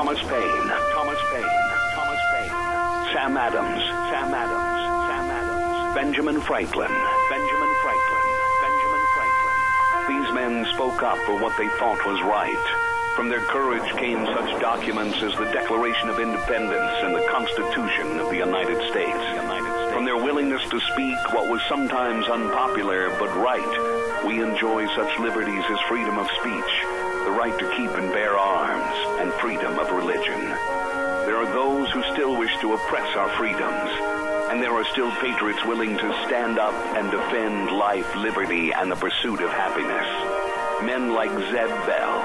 Thomas Paine, Sam Adams, Benjamin Franklin. These men spoke up for what they thought was right. From their courage came such documents as the Declaration of Independence and the Constitution of the United States. From their willingness to speak what was sometimes unpopular but right, we enjoy such liberties as freedom of speech, the right to keep and bear arms, and freedom of religion. There are those who still wish to oppress our freedoms, and there are still patriots willing to stand up and defend life, liberty, and the pursuit of happiness. Men like Zeb Bell,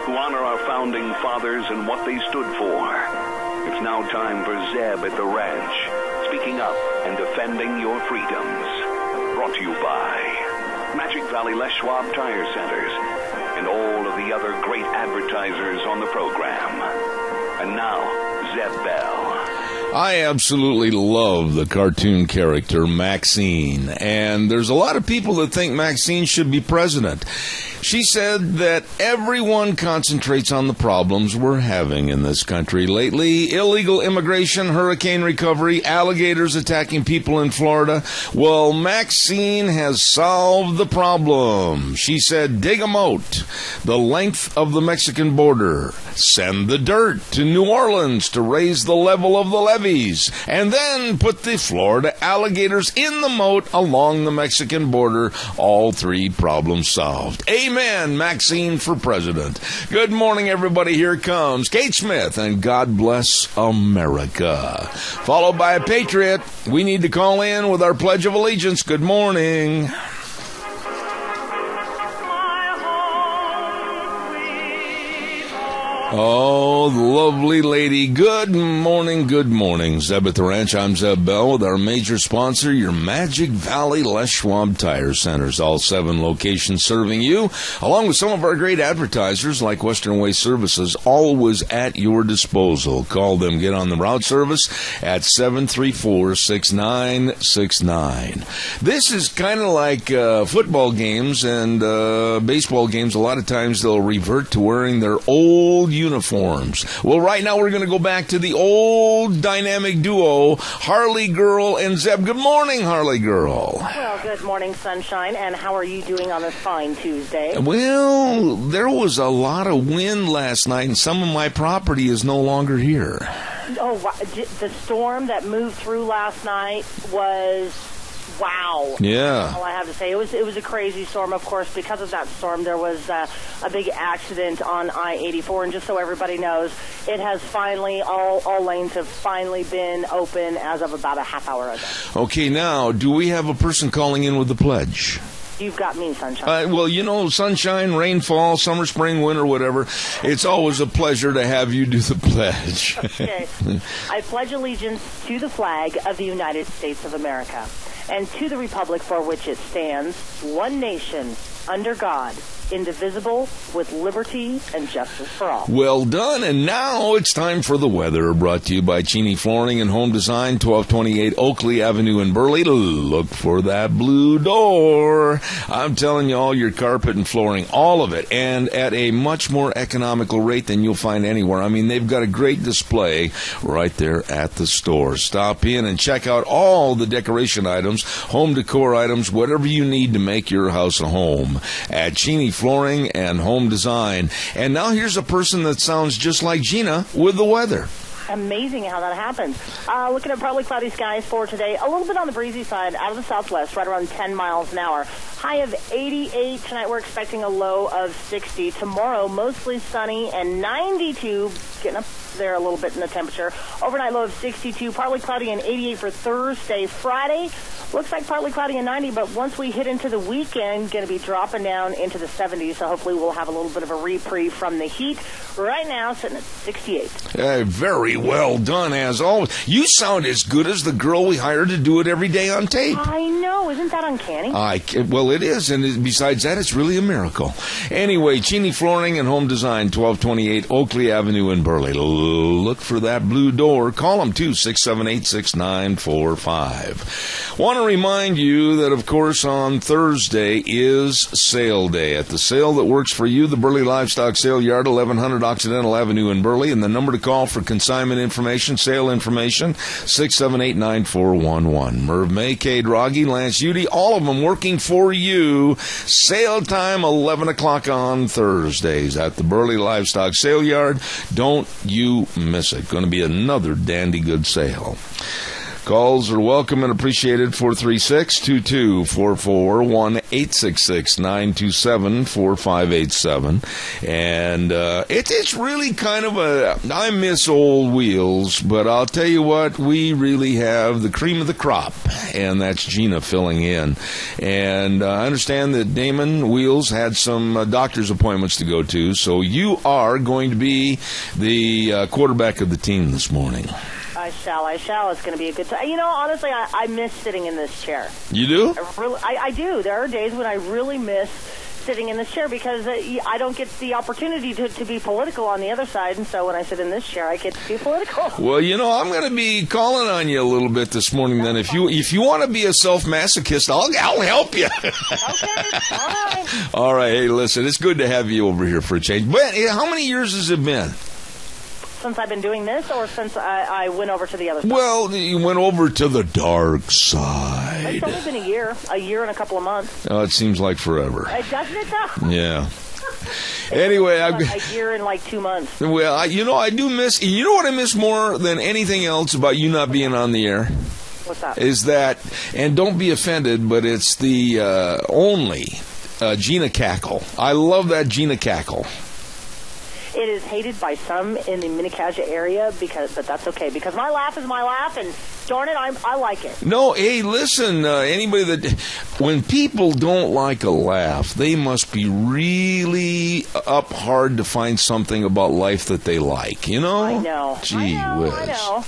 who honor our founding fathers and what they stood for. It's now time for Zeb at the ranch, speaking up and defending your freedoms. Brought to you by Magic Valley Les Schwab Tire Centers and all of the other great advertisers on the program. And now, Zeb Bell. I absolutely love the cartoon character Maxine, and there's a lot of people that think Maxine should be president. She said that everyone concentrates on the problems we're having in this country lately. Illegal immigration, hurricane recovery, alligators attacking people in Florida. Well, Maxine has solved the problem. She said, dig a moat the length of the Mexican border. Send the dirt to New Orleans to raise the level of the levees. And then put the Florida alligators in the moat along the Mexican border. All three problems solved. Amen, Maxine for president. Good morning, everybody. Here comes Kate Smith and God Bless America. Followed by a patriot. We need to call in with our Pledge of Allegiance. Good morning. Oh, the lovely lady. Good morning, good morning. Zeb at the Ranch. I'm Zeb Bell with our major sponsor, your Magic Valley Les Schwab Tire Centers. All 7 locations serving you, along with some of our great advertisers like Western Way Services, always at your disposal. Call them, get on the route service at 734-6969. This is kind of like football games and baseball games. A lot of times they'll revert to wearing their old uniforms. Well, right now we're going to go back to the old dynamic duo, Harley Girl and Zeb. Good morning, Harley Girl. Well, good morning, sunshine, and how are you doing on this fine Tuesday? Well, there was a lot of wind last night, and some of my property is no longer here. Oh, the storm that moved through last night was... wow. Yeah. All I have to say, it was a crazy storm. Of course, because of that storm, there was a big accident on I-84. And just so everybody knows, it has finally, all lanes have finally been open as of about a half hour ago. Okay, now, do we have a person calling in with the pledge? You've got me, sunshine. Well, you know, sunshine, rainfall, summer, spring, winter, whatever. It's always a pleasure to have you do the pledge. Okay. I pledge allegiance to the flag of the United States of America and to the republic for which it stands, one nation, under God, indivisible, with liberty and justice for all. Well done, and now it's time for the weather, brought to you by Cheney Flooring and Home Design, 1228 Oakley Avenue in Burley. Look for that blue door. I'm telling you, all your carpet and flooring, all of it, and at a much more economical rate than you'll find anywhere. I mean, they've got a great display right there at the store. Stop in and check out all the decoration items, home decor items, whatever you need to make your house a home at Cheney Flooring and Home Design. And now here's a person that sounds just like Gina with the weather. Amazing how that happens. Looking at partly cloudy skies for today. A little bit on the breezy side out of the southwest, right around 10 miles an hour. High of 88. Tonight we're expecting a low of 60. Tomorrow, mostly sunny and 92. Getting up there a little bit in the temperature. Overnight low of 62. Partly cloudy and 88 for Thursday. Friday, looks like partly cloudy and 90, but once we hit into the weekend, going to be dropping down into the 70s, so hopefully we'll have a little bit of a reprieve from the heat. Right now, sitting at 68. Very well done, as always. You sound as good as the girl we hired to do it every day on tape. I know. Isn't that uncanny? Well, it is. And besides that, it's really a miracle. Anyway, Cheney Flooring and Home Design, 1228 Oakley Avenue in Burley. Look for that blue door. Call them, too, 678-6945. Want to remind you that, of course, on Thursday is sale day. At the sale that works for you, the Burley Livestock Sale Yard, 1100 Occidental Avenue in Burley. And the number to call for consignment information, sale information, 678-9411. Merv May, Kay Draghi, Lance Udy, all of them working for you. Sale time, 11 o'clock on Thursdays at the Burley Livestock Sale Yard. Don't you miss it. Going to be another dandy good sale. Calls are welcome and appreciated. 436-2244, 1-866-927-4587. And it's really kind of I miss old Wheels, but I'll tell you what, we really have the cream of the crop, and that's Gina filling in. And I understand that Damon Wheels had some doctor's appointments to go to, so you are going to be the quarterback of the team this morning. I shall. It's going to be a good time. You know, honestly, I miss sitting in this chair. You do? I do. There are days when I really miss sitting in this chair because I don't get the opportunity to be political on the other side, and so when I sit in this chair, I get to be political. Well, you know, I'm going to be calling on you a little bit this morning. Then, if you want to be a self-masochist, I'll help you. Okay, all right. All right. Hey, listen, it's good to have you over here for a change. But how many years has it been? Since I've been doing this, or since I went over to the other side? Well, you went over to the dark side. It's only been a year and a couple of months. Oh, it seems like forever. Doesn't it, though? Yeah. Anyway, a year and like 2 months. Well, I do miss. You know what I miss more than anything else about you not being on the air? What's that? Is that, and don't be offended, but it's the only Gina cackle. I love that Gina cackle. It is hated by some in the Mini-Cassia area, but that's okay, because my laugh is my laugh, and darn it, I like it. No, hey, listen, anybody when people don't like a laugh, they must be really up hard to find something about life that they like, you know? I know. Gee whiz. I know.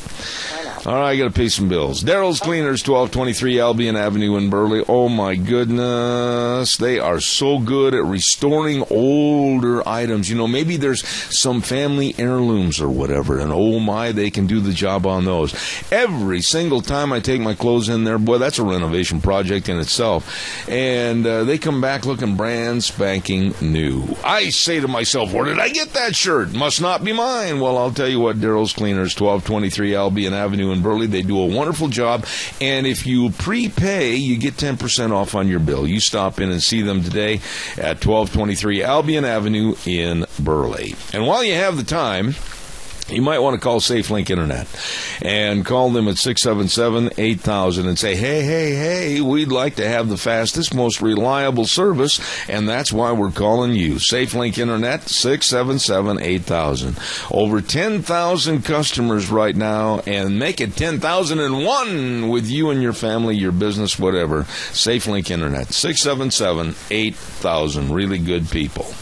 All right, I got to pay some bills. Daryl's Cleaners, 1223 Albion Avenue in Burley. Oh, my goodness. They are so good at restoring older items. You know, maybe there's some family heirlooms or whatever, and oh, my, they can do the job on those. Every single time I take my clothes in there, boy, that's a renovation project in itself. And they come back looking brand spanking new. I say to myself, where did I get that shirt? Must not be mine. Well, I'll tell you what, Daryl's Cleaners, 1223 Albion Avenue in Burley, they do a wonderful job. And if you prepay, you get 10% off on your bill. You stop in and see them today at 1223 Albion Avenue in Burley. And while you have the time, you might want to call SafeLink Internet and call them at 677-8000 and say, hey, we'd like to have the fastest, most reliable service, and that's why we're calling you. SafeLink Internet, 677-8000. Over 10,000 customers right now, and make it 10,001 with you and your family, your business, whatever. SafeLink Internet, 677-8000. Really good people.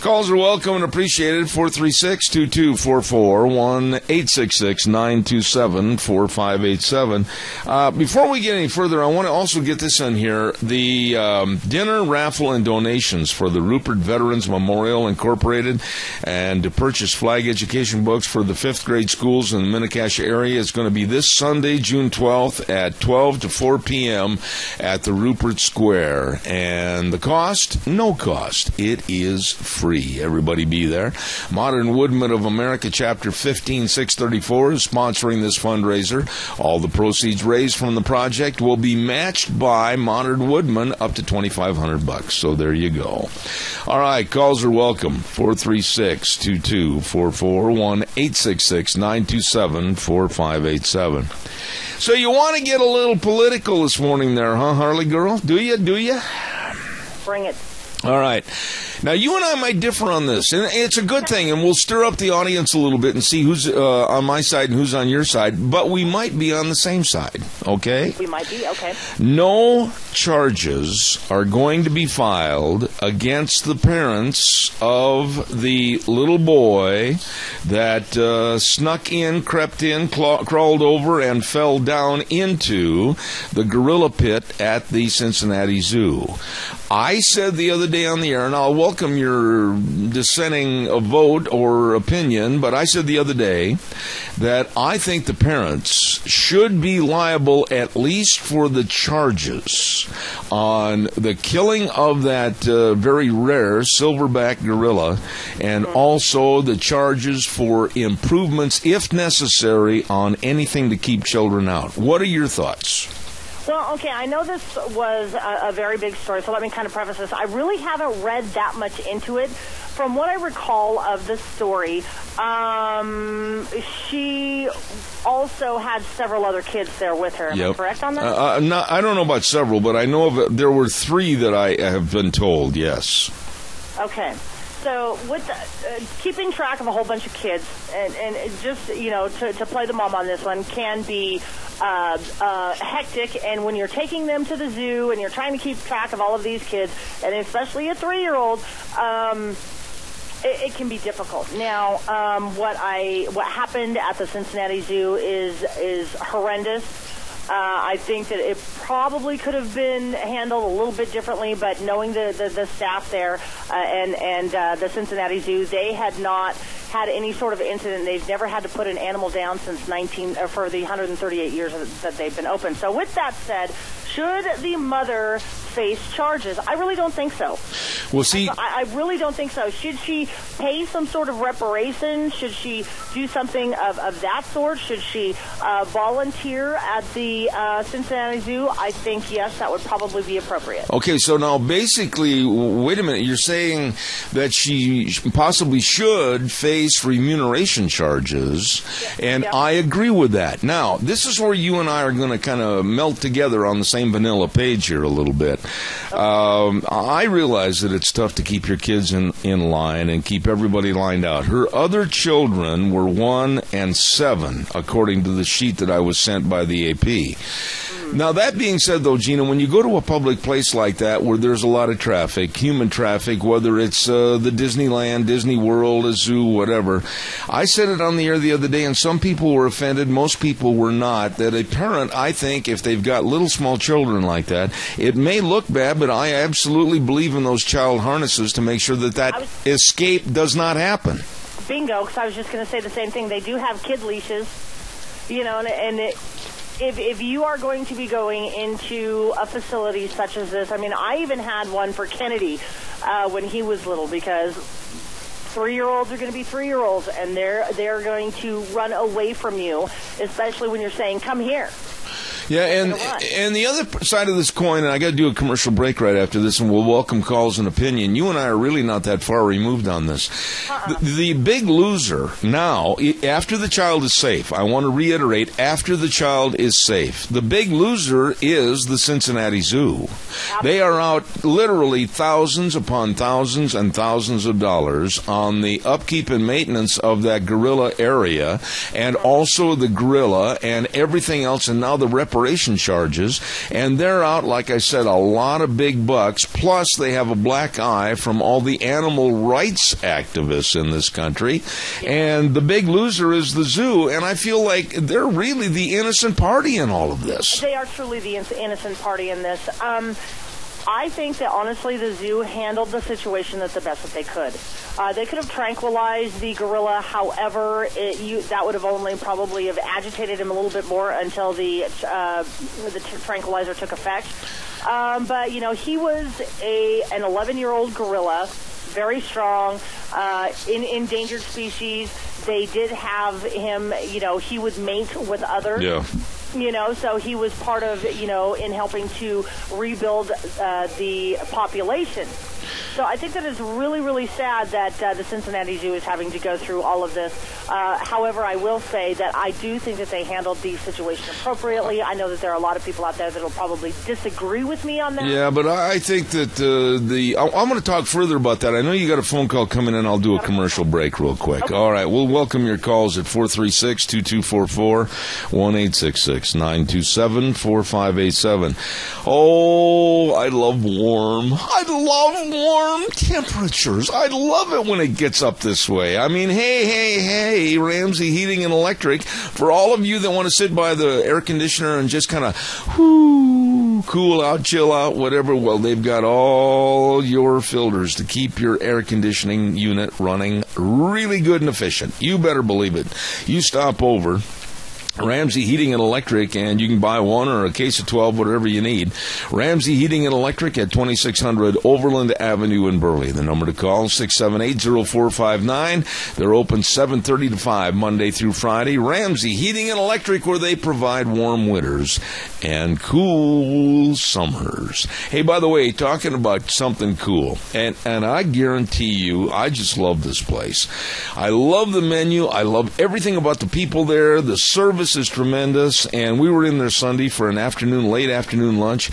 Calls are welcome and appreciated. 436-2244, 1-866-927-4587. Before we get any further, I want to also get this in here. The dinner, raffle, and donations for the Rupert Veterans Memorial Incorporated, and to purchase flag education books for the 5th grade schools in the Mini-Cassia area is going to be this Sunday, June 12th at 12 to 4 p.m. at the Rupert Square. And the cost? No cost. It is free. Everybody be there. Modern Woodmen of America, Chapter 15634, is sponsoring this fundraiser. All the proceeds raised from the project will be matched by Modern Woodmen up to $2,500. So there you go. All right, calls are welcome. 436-2244, 1-866-927-4587. So you want to get a little political this morning there, huh, Harley girl? Do you? Bring it. All right. Now, you and I might differ on this, and it's a good thing, and we'll stir up the audience a little bit and see who's on my side and who's on your side, but we might be on the same side, okay? We might be, okay. No charges are going to be filed against the parents of the little boy that snuck in, crept in, crawled over, and fell down into the gorilla pit at the Cincinnati Zoo. I said the other day on the air, and I'll welcome your dissenting vote or opinion, but I said the other day that I think the parents should be liable at least for the charges on the killing of that very rare silverback gorilla, and also the charges for improvements, if necessary, on anything to keep children out. What are your thoughts? Well, okay, I know this was a very big story, so let me kind of preface this. I really haven't read that much into it. From what I recall of the story, she also had several other kids there with her. Am I correct on that? I don't know about several, but I know there were 3 that I have been told, yes. Okay. So with keeping track of a whole bunch of kids and just, to play the mom on this one can be hectic. And when you're taking them to the zoo and you're trying to keep track of all of these kids, and especially a 3-year-old, it can be difficult. Now, what happened at the Cincinnati Zoo is horrendous. I think that it probably could have been handled a little bit differently, but knowing the staff there and the Cincinnati Zoo, they had not had any sort of incident. They've never had to put an animal down since for the 138 years that they've been open. So with that said, should the mother face charges? I really don't think so. Well, see, I really don't think so. Should she pay some sort of reparation? Should she do something of that sort? Should she volunteer at the Cincinnati Zoo? I think, yes, that would probably be appropriate. Okay, so now basically, wait a minute, you're saying that she possibly should face remuneration charges, and I agree with that. Now, this is where you and I are going to kind of melt together on the same vanilla page here a little bit. I realize that it's tough to keep your kids in line and keep everybody lined out. Her other children were 1 and 7, according to the sheet that I was sent by the AP. Now, that being said, though, Gina, when you go to a public place like that where there's a lot of traffic, human traffic, whether it's the Disneyland, Disney World, a zoo, whatever, I said it on the air the other day, and some people were offended, most people were not, that a parent, I think, if they've got little small children like that, it may look bad, but I absolutely believe in those child harnesses to make sure that escape does not happen. Bingo, because I was just going to say the same thing. They do have kid leashes, If you are going to be going into a facility such as this, I mean, I even had one for Kennedy when he was little, because 3-year-olds are going to be 3-year-olds, and they're going to run away from you, especially when you're saying, "Come here." Yeah, and the other side of this coin, and I got to do a commercial break right after this, and we'll welcome calls and opinion. You and I are really not that far removed on this. The big loser now, after the child is safe, I want to reiterate, after the child is safe, the big loser is the Cincinnati Zoo. They are out literally thousands upon thousands and thousands of dollars on the upkeep and maintenance of that gorilla area, and also the gorilla and everything else, and now the reparation charges, and they're out, like I said, a lot of big bucks, plus they have a black eye from all the animal rights activists in this country, and the big loser is the zoo, and I feel like they're really the innocent party in all of this. They are truly the innocent party in this. I think that, honestly, the zoo handled the situation the best that they could. They could have tranquilized the gorilla. However, that would have only probably have agitated him a little bit more until the tranquilizer took effect. But, he was an 11-year-old gorilla, very strong, endangered species. They did have him, he would mate with others. Yeah. So he was part of, in helping to rebuild the population. So I think that it's really, really sad that the Cincinnati Zoo is having to go through all of this. However, I will say that I do think that they handled the situation appropriately. I know that there are a lot of people out there that will probably disagree with me on that. Yeah, but I think that I'm going to talk further about that. I know you got a phone call coming in. I'll do a commercial break real quick. Okay. All right, we'll welcome your calls at 436-2244, 1-866-927-4587. Oh, I love warm. I love warm. warm temperatures. I love it when it gets up this way. I mean, hey, Ramsey Heating and Electric, for all of you that want to sit by the air conditioner and just kind of cool out, chill out, whatever, well, they've got all your filters to keep your air conditioning unit running really good and efficient. You better believe it. You stop over Ramsey Heating and Electric, and you can buy one or a case of 12, whatever you need. Ramsey Heating and Electric at 2600 Overland Avenue in Burley. The number to call, 678-0459. They're open 7:30 to 5, Monday through Friday. Ramsey Heating and Electric, where they provide warm winters and cool summers. Hey, by the way, talking about something cool, and I guarantee you, I just love this place. I love the menu. I love everything about the people there. The service is tremendous, and we were in there Sunday for an late afternoon lunch.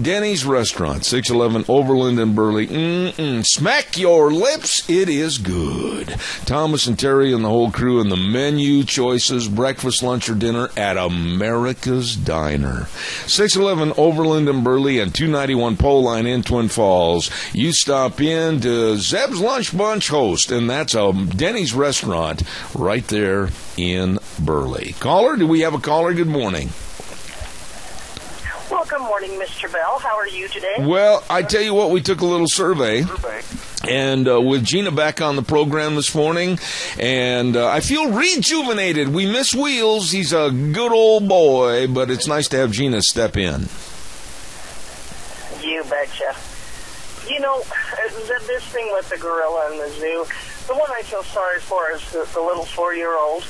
Denny's Restaurant, 611 Overland in Burley. Smack your lips, it is good. Thomas and Terry and the whole crew, and the menu choices, breakfast, lunch, or dinner at America's Diner. 611 Overland in Burley and 291 Pole Line in Twin Falls. You stop in to Zeb's Lunch Bunch host, and that's a Denny's Restaurant right there in Burley. Caller, do we have a caller? Good morning. Well, good morning, Mr. Bell. How are you today? Well, I tell you what, we took a little survey. And with Gina back on the program this morning, and I feel rejuvenated. We miss Wheels. He's a good old boy, but it's nice to have Gina step in. You betcha. You know, this thing with the gorilla in the zoo, the one I feel sorry for is the little 4-year-old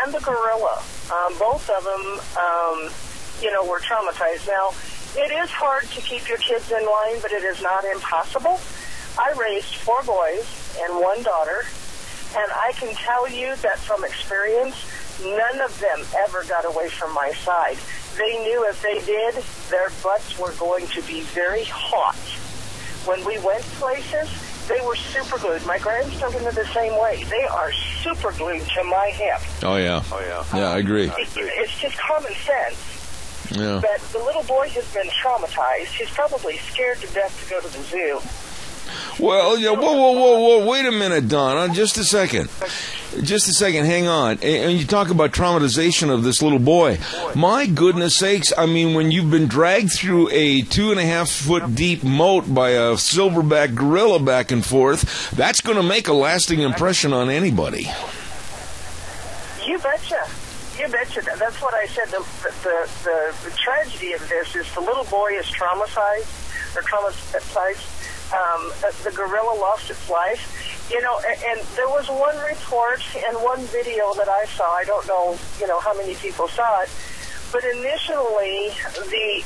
and the gorilla. Both of them, were traumatized. Now, it is hard to keep your kids in line, but it is not impossible. I raised 4 boys and 1 daughter, and I can tell you that from experience, none of them ever got away from my side. They knew if they did, their butts were going to be very hot. When we went places, they were super glued. My grandchildren are the same way. They are super glued to my hip. Oh, yeah. Yeah, I agree. It's just common sense. Yeah. But the little boy has been traumatized. He's probably scared to death to go to the zoo. Well, yeah, whoa, wait a minute, Donna, just a second, hang on. And you talk about traumatization of this little boy. My goodness sakes, I mean, when you've been dragged through a 2.5-foot deep moat by a silverback gorilla back and forth, that's going to make a lasting impression on anybody. You betcha. You betcha. That's what I said. The tragedy of this is the little boy is traumatized. The gorilla lost its life. And there was one report and one video that I saw. I don't know, how many people saw it. But initially, the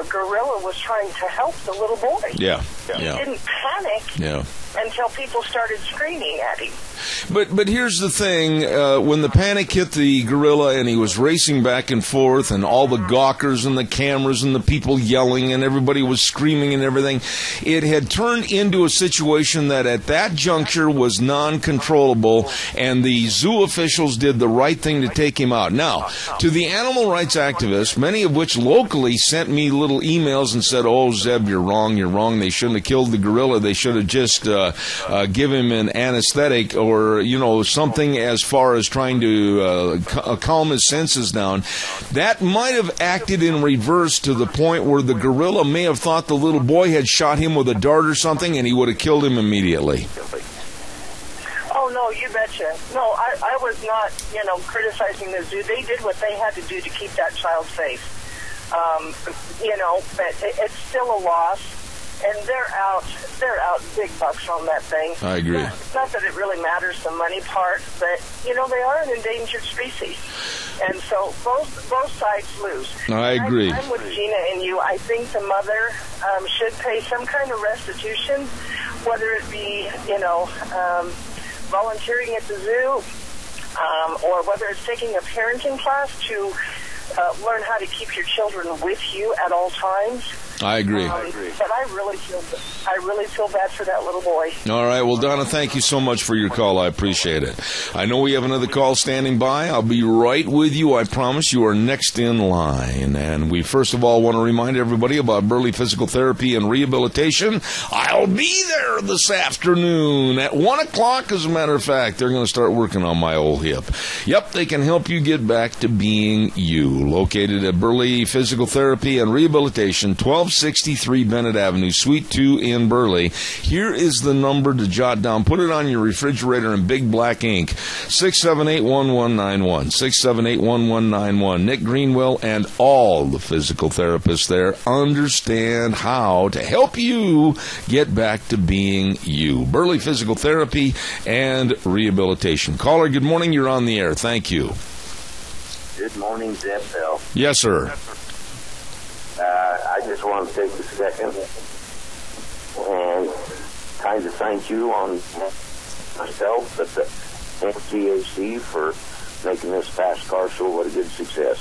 gorilla was trying to help the little boy. Yeah. He didn't panic until people started screaming at him. But here's the thing, when the panic hit the gorilla and he was racing back and forth and all the gawkers and the cameras and the people yelling and everybody was screaming and everything, it had turned into a situation that at that juncture was non-controllable, and the zoo officials did the right thing to take him out. Now, to the animal rights activists, many of which locally sent me little emails and said, oh, Zeb, you're wrong, they shouldn't have killed the gorilla, they should have just give him an anesthetic or something as far as trying to calm his senses down. That might have acted in reverse to the point where the gorilla may have thought the little boy had shot him with a dart or something, and he would have killed him immediately. Oh, no, you betcha. No, I was not, criticizing the zoo. They did what they had to do to keep that child safe. But it's still a loss. And they're out big bucks on that thing. I agree. Not that it really matters the money part, but, they are an endangered species. And so both sides lose. I agree. I'm with Gina and you. I think the mother should pay some kind of restitution, whether it be, volunteering at the zoo, or whether it's taking a parenting class to learn how to keep your children with you at all times. I agree. But I really feel bad for that little boy. All right. Well, Donna, thank you so much for your call. I appreciate it. I know we have another call standing by. I'll be right with you. I promise you are next in line. And we first of all want to remind everybody about Burley Physical Therapy and Rehabilitation. I'll be there this afternoon at 1 o'clock, as a matter of fact. They're going to start working on my old hip. Yep, they can help you get back to being you. Located at Burley Physical Therapy and Rehabilitation, 1263 Bennett Avenue, Suite 2 in Burley. Here is the number to jot down. Put it on your refrigerator in big black ink. 678-1191. 678-1191. Nick Greenwell and all the physical therapists there understand how to help you get back to being you. Burley Physical Therapy and Rehabilitation. Caller, good morning. You're on the air. Thank you. Good morning, Zeb Bell. Yes, sir. I just want to take a second and kind of thank you on myself at the MCAC for making this fast car show what a good success.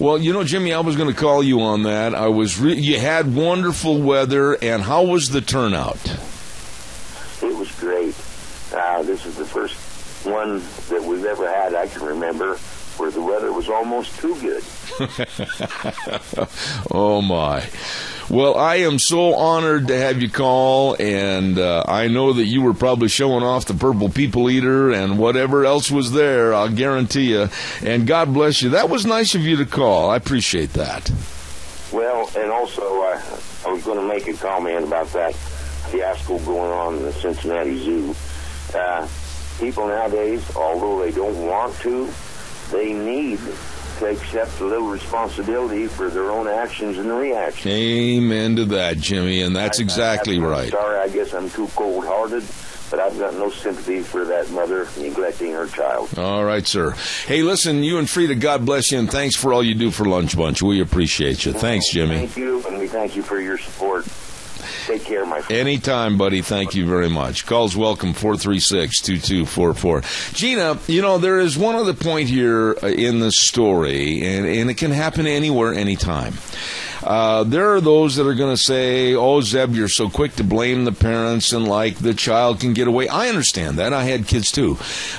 Well, you know, Jimmy, I was going to call you on that. You had wonderful weather, and how was the turnout? It was great. This is the first one that we've ever had I can remember where the weather was almost too good. Oh, my. Well, I am so honored to have you call, and I know that you were probably showing off the Purple People Eater and whatever else was there, I'll guarantee you. And God bless you. That was nice of you to call. I appreciate that. Well, and also I was going to make a comment about that fiasco going on in the Cincinnati Zoo. People nowadays, although they don't want to, they need to accept a little responsibility for their own actions and reactions. Amen to that, Jimmy, and that's exactly right. Sorry, I guess I'm too cold-hearted, but I've got no sympathy for that mother neglecting her child. All right, sir. Hey, listen, you and Frida, God bless you, and thanks for all you do for Lunch Bunch. We appreciate you. Thanks, Jimmy. Thank you, and we thank you for your support. Take care, my friend. Anytime, buddy. Thank you very much. Calls welcome, 436-2244. Gina, you know, there is one other point here in the story, and it can happen anywhere, anytime. There are those that are going to say, oh, Zeb, you're so quick to blame the parents and, like, the child can get away. I understand that. I had kids, too.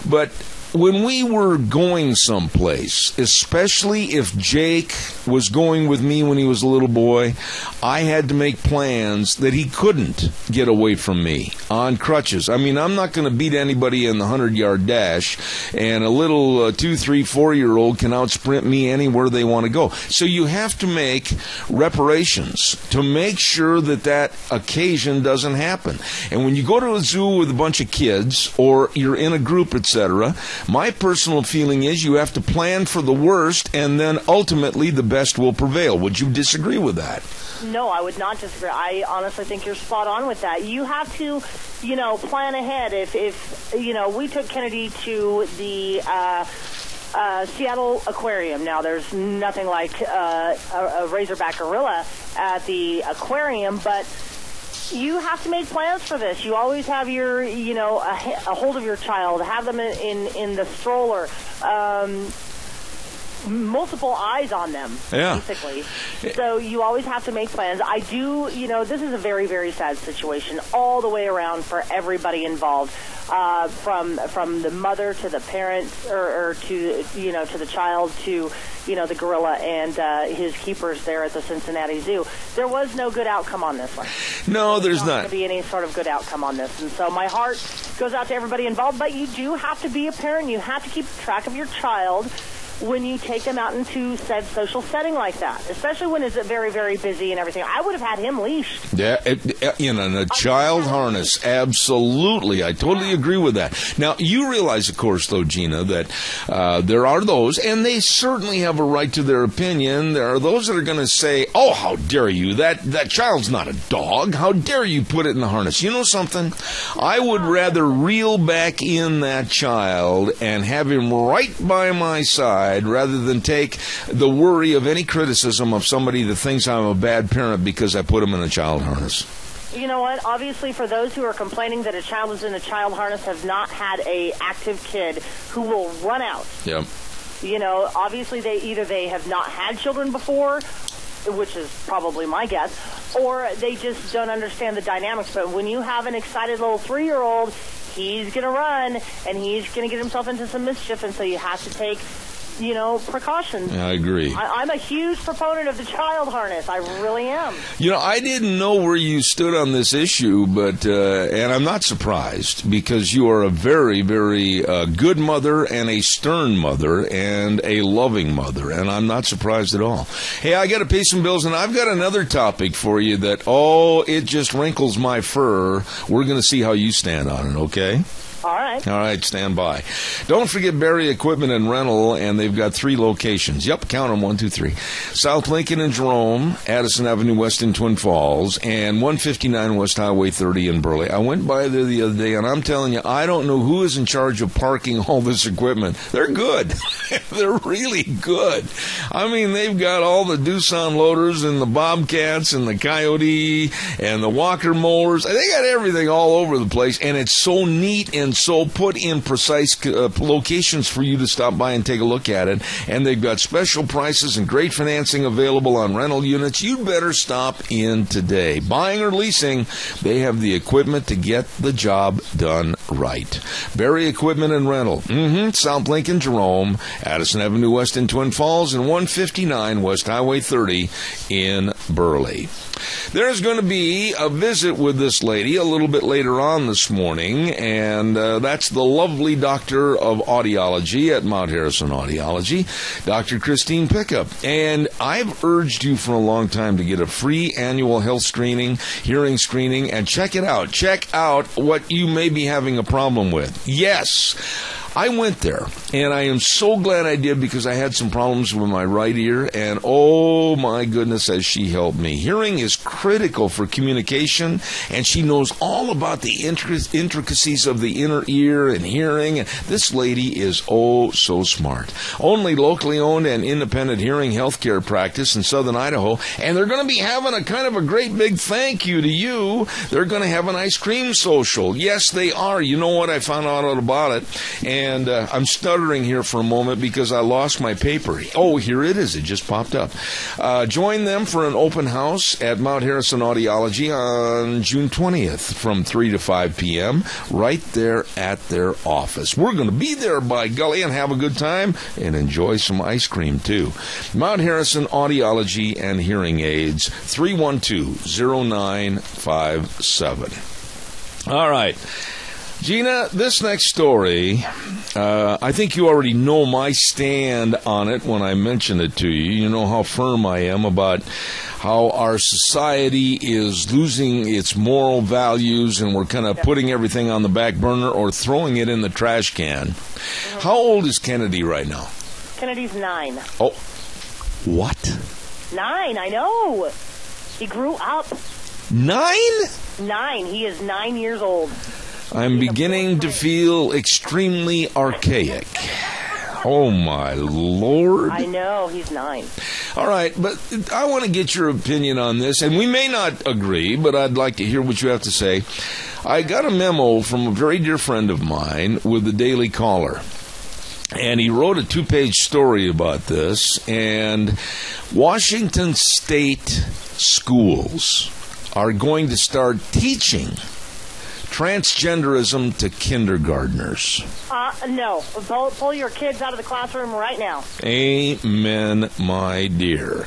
But when we were going someplace, especially if Jake was going with me when he was a little boy, I had to make plans that he couldn't get away from me on crutches. I mean, I'm not going to beat anybody in the 100-yard dash, and a little 2, 3, 4-year-old can outsprint me anywhere they want to go. So you have to make reparations to make sure that that occasion doesn't happen. And when you go to a zoo with a bunch of kids, or you're in a group, etc., my personal feeling is you have to plan for the worst, and then ultimately the best will prevail. Would you disagree with that? No, I would not disagree. I honestly think you're spot on with that. You have to, plan ahead. If we took Kennedy to the Seattle Aquarium. Now, there's nothing like a razorback gorilla at the aquarium, but you have to make plans for this. You always have your, a hold of your child, have them in the stroller, multiple eyes on them, basically. So you always have to make plans. I do, this is a very, very sad situation all the way around for everybody involved, from the mother to the parents, or to, to the child, to, the gorilla and his keepers there at the Cincinnati Zoo. There was no good outcome on this one. No, there's not not going to be any sort of good outcome on this. And so my heart goes out to everybody involved, but you do have to be a parent. You have to keep track of your child when you take them out into said social setting like that, especially when it's very, very busy and everything. I would have had him leashed. Yeah, in a child harness, absolutely. I totally agree with that. Now, you realize, of course, though, Gina, that there are those, and they certainly have a right to their opinion. There are those that are going to say, oh, how dare you? That child's not a dog. How dare you put it in the harness? You know something? I would rather reel back in that child and have him right by my side, rather than take the worry of any criticism of somebody that thinks I'm a bad parent because I put him in a child harness. You know what? Obviously, for those who are complaining that a child is in a child harness have not had a active kid who will run out. Yep. Obviously they have not had children before, which is probably my guess, or they just don't understand the dynamics. But when you have an excited little 3-year-old, he's going to run, and he's going to get himself into some mischief, and so you have to take, precautions. I agree. I'm a huge proponent of the child harness. I really am. I didn't know where you stood on this issue, but and I'm not surprised, because you are a very, very good mother and a stern mother and a loving mother, and I'm not surprised at all. Hey, I got to pay some bills, and I've got another topic for you that, it just wrinkles my fur. We're going to see how you stand on it, okay? All right. All right, stand by. Don't forget Barry Equipment and Rental, and they've got 3 locations. Yep, count them, 1, 2, 3. South Lincoln and Jerome, Addison Avenue West in Twin Falls, and 159 West Highway 30 in Burley. I went by there the other day, and I'm telling you, I don't know who is in charge of parking all this equipment. They're good. They're really good. I mean, they've got all the Doosan loaders and the Bobcats and the Coyote and the Walker mowers. They got everything all over the place, and it's so neat and so put in precise locations for you to stop by and take a look at it. And they've got special prices and great financing available on rental units. You better stop in today. Buying or leasing, they have the equipment to get the job done right. Barry Equipment and Rental. South Lincoln, Jerome, Addison Avenue West in Twin Falls, and 159 West Highway 30 in Burley. There's going to be a visit with this lady a little bit later on this morning, and that's the lovely doctor of audiology at Mount Harrison Audiology, Dr. Christine Pickup. And I've urged you for a long time to get a free annual health screening, hearing screening, and check it out. Check out what you may be having a problem with. Yes, I went there, and I am so glad I did, because I had some problems with my right ear, and oh my goodness, has she helped me. Hearing is critical for communication, and she knows all about the intricacies of the inner ear and hearing, and this lady is oh so smart. Only locally owned and independent hearing healthcare practice in southern Idaho, and they're going to be having a kind of a great big thank you to you. They're going to have an ice cream social. Yes, they are. You know what? I found out about it, and I'm stuttering here for a moment because I lost my paper. Oh, here it is. It just popped up. Join them for an open house at Mount Harrison Audiology on June 20th from 3 to 5 p.m. right there at their office. We're going to be there, by golly, and have a good time and enjoy some ice cream, too. Mount Harrison Audiology and Hearing Aids, 312-0957. All right. Gina, this next story, I think you already know my stand on it when I mentioned it to you. You know how firm I am about how our society is losing its moral values, and we're kind of putting everything on the back burner or throwing it in the trash can. How old is Kennedy right now? Kennedy's 9. Oh, what? 9, I know. He grew up. 9? 9. He is 9 years old. I'm beginning to feel extremely archaic. Oh, my Lord. I know, he's 9. All right, but I want to get your opinion on this, and we may not agree, but I'd like to hear what you have to say. I got a memo from a very dear friend of mine with the Daily Caller, and he wrote a 2-page story about this, and Washington State schools are going to start teaching transgenderism to kindergartners. No. Pull your kids out of the classroom right now. Amen, my dear.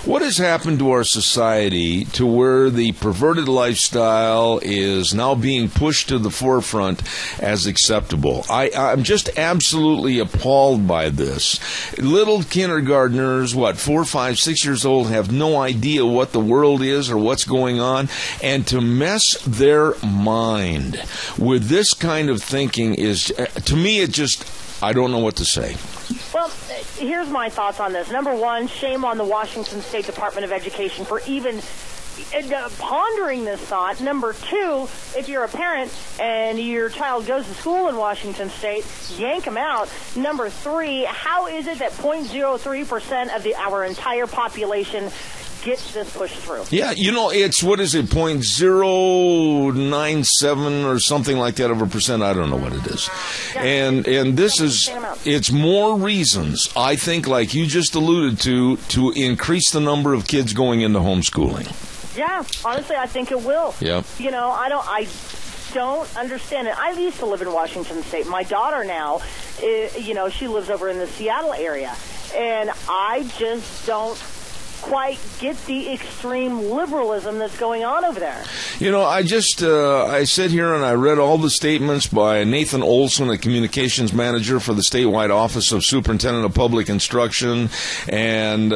What has happened to our society to where the perverted lifestyle is now being pushed to the forefront as acceptable? I'm just absolutely appalled by this. Little kindergartners, 4, 5, 6 years old, have no idea what the world is or what's going on, and to mess their mind with this kind of thinking is, to me, it just, I don't know what to say. Well, here's my thoughts on this. Number one, shame on the Washington State Department of Education for even pondering this thought. Number two, if you're a parent and your child goes to school in Washington State, yank them out. Number three, how is it that 0.03% of our entire population get this pushed through. Yeah, it's, what is it, 0.097 or something like that of a percent. I don't know what it is. Yeah. And it's more reasons, I think, like you just alluded to increase the number of kids going into homeschooling. Yeah, honestly, I think it will. Yep. I don't understand it. I used to live in Washington State. My daughter now, she lives over in the Seattle area, and I just don't quite get the extreme liberalism that's going on over there. I sit here and I read all the statements by Nathan Olson, a communications manager for the statewide office of superintendent of public instruction, and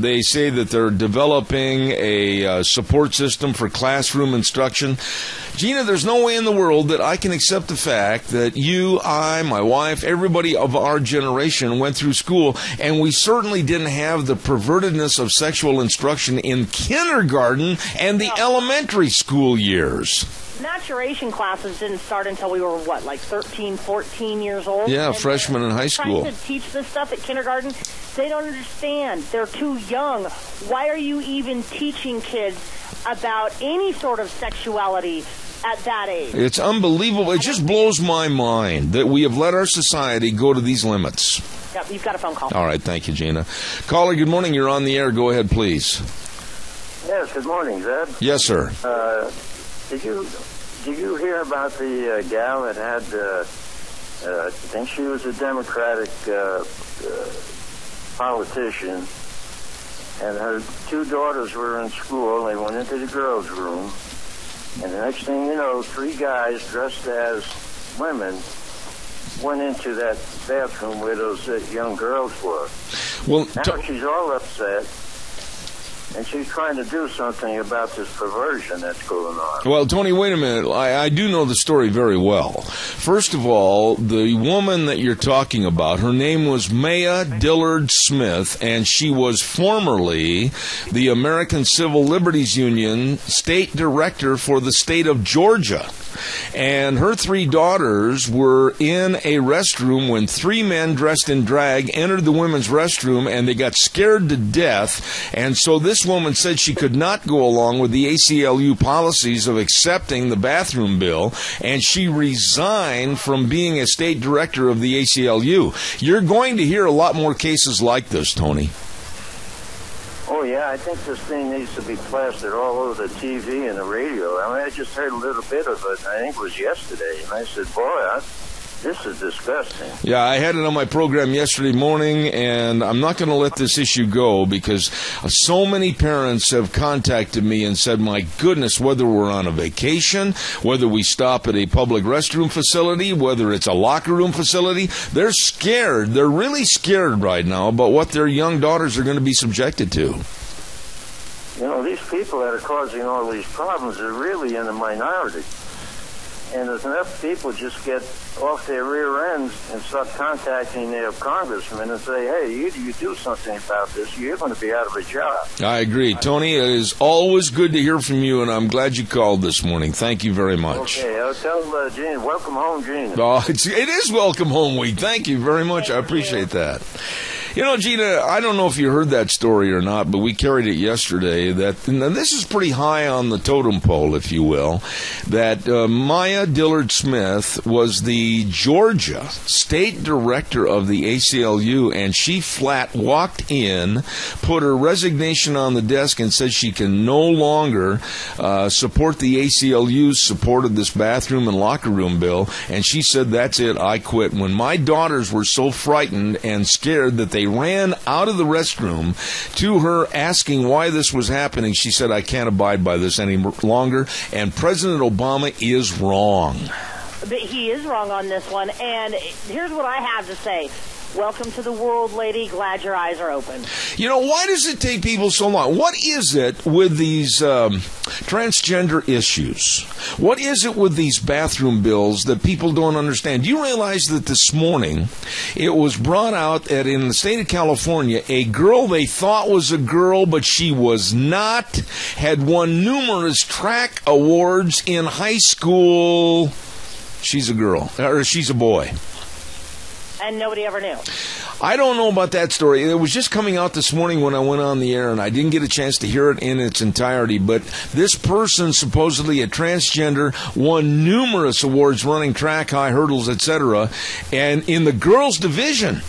they say that they're developing a support system for classroom instruction. Gina, there's no way in the world that I can accept the fact that you, I, my wife, everybody of our generation went through school, and we certainly didn't have the pervertedness of sexual instruction in kindergarten and the elementary school years. Maturation classes didn't start until we were, 13, 14 years old? Yeah, and freshmen in high school. Trying to teach this stuff at kindergarten, they don't understand. They're too young. Why are you even teaching kids about any sort of sexuality at that age? It's unbelievable. It just blows my mind that we have let our society go to these limits. Yep, you've got a phone call. All right, thank you, Gina. Caller, good morning. You're on the air. Go ahead, please. Yes, good morning, Zed. Yes, sir. Did you hear about the gal that had, I think she was a Democratic politician, and her two daughters were in school. They went into the girls' room, and the next thing you know, three guys dressed as women went into that bathroom where those young girls were. Well, now she's all upset, and she's trying to do something about this perversion that's going on. Well, Tony, wait a minute. I do know the story very well. First of all, the woman that you're talking about, her name was Maya Dillard Smith, and she was formerly the American Civil Liberties Union state director for the state of Georgia. And her three daughters were in a restroom when three men dressed in drag entered the women's restroom, and they got scared to death. And so this woman said she could not go along with the ACLU policies of accepting the bathroom bill, and she resigned from being a state director of the ACLU. You're going to hear a lot more cases like this, Tony. Oh, yeah, I think this thing needs to be plastered all over the TV and the radio. I mean, I just heard a little bit of it, I think it was yesterday, and I said, boy, this is disgusting. Yeah, I had it on my program yesterday morning, and I'm not going to let this issue go because so many parents have contacted me and said, my goodness, whether we're on a vacation, whether we stop at a public restroom facility, whether it's a locker room facility, they're scared. They're really scared right now about what their young daughters are going to be subjected to. These people that are causing all these problems are really in the minority. And if enough people just get off their rear ends and start contacting their congressmen and say, hey, you do something about this, you're going to be out of a job. I agree. Tony, it is always good to hear from you, and I'm glad you called this morning. Thank you very much. Okay, I'll tell Gina, welcome home, Gina. Oh, it is welcome home week. Thank you very much. I appreciate that. Gina, I don't know if you heard that story or not, but we carried it yesterday, and this is pretty high on the totem pole, if you will, that Maya Dillard Smith was the Georgia state director of the ACLU, and she flat walked in, put her resignation on the desk, and said she can no longer support the ACLU's support of this bathroom and locker room bill, and she said, that's it, I quit. When my daughters were so frightened and scared that they ran out of the restroom to her asking why this was happening, she said, I can't abide by this any longer, and President Obama is wrong. But he is wrong on this one, and here's what I have to say. Welcome to the world, lady. Glad your eyes are open. Why does it take people so long? What is it with these transgender issues? What is it with these bathroom bills that people don't understand? Do you realize that this morning it was brought out that in the state of California, a girl they thought was a girl, but she was not, had won numerous track awards in high school. She's a girl, or she's a boy. And nobody ever knew. I don't know about that story. It was just coming out this morning when I went on the air, and I didn't get a chance to hear it in its entirety. But this person, supposedly a transgender, won numerous awards running track, high hurdles, etc., and in the girls' division.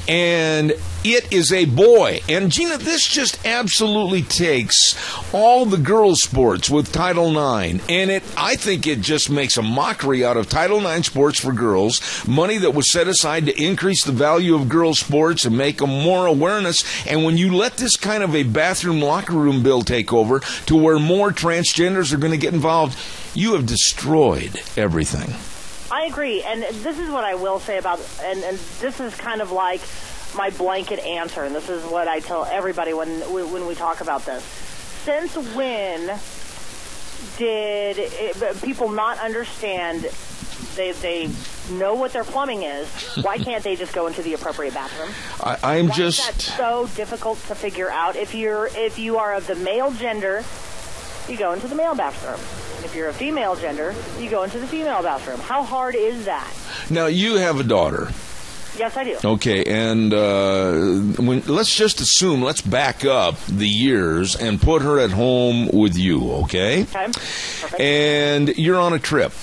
And it is a boy. And Gina, this just absolutely takes all the girls' sports with Title IX, and I think it just makes a mockery out of Title IX sports for girls, money that was set aside to increase the value of girls' sports and make them more awareness. And when you let this kind of a bathroom locker room bill take over to where more transgenders are going to get involved, you have destroyed everything. I agree, and this is what I will say about, and this is kind of like my blanket answer, and this is what I tell everybody when we talk about this. Since when did people not understand? They know what their plumbing is. Why can't they just go into the appropriate bathroom? Why is that so difficult to figure out? If you are of the male gender, you go into the male bathroom. If you're a female gender, you go into the female bathroom. How hard is that? Now, you have a daughter. Yes, I do. Okay, and let's just assume, let's back up the years and put her at home with you, okay? Okay. Perfect. And you're on a trip.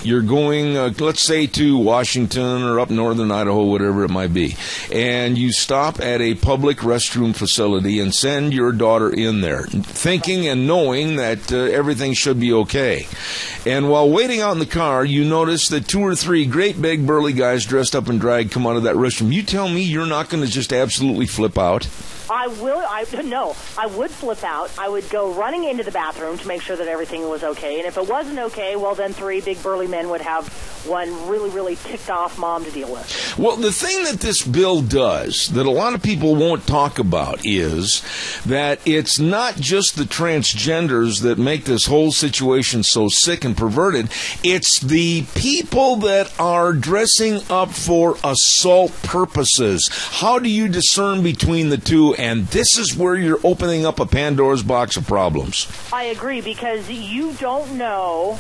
You're going, let's say, to Washington or up northern Idaho, whatever it might be. And you stop at a public restroom facility and send your daughter in there, thinking and knowing that everything should be okay. And while waiting out in the car, you notice that 2 or 3 great big burly guys dressed up in drag come out of that restroom. You tell me you're not going to just absolutely flip out? I would flip out. I would go running into the bathroom to make sure that everything was okay. And if it wasn't okay, well, then 3 big burly men would have one really, really ticked off mom to deal with. Well, the thing that this bill does that a lot of people won't talk about is that it's not just the transgenders that make this whole situation so sick and perverted. It's the people that are dressing up for assault purposes. How do you discern between the two? And this is where you're opening up a Pandora's box of problems. I agree, because you don't know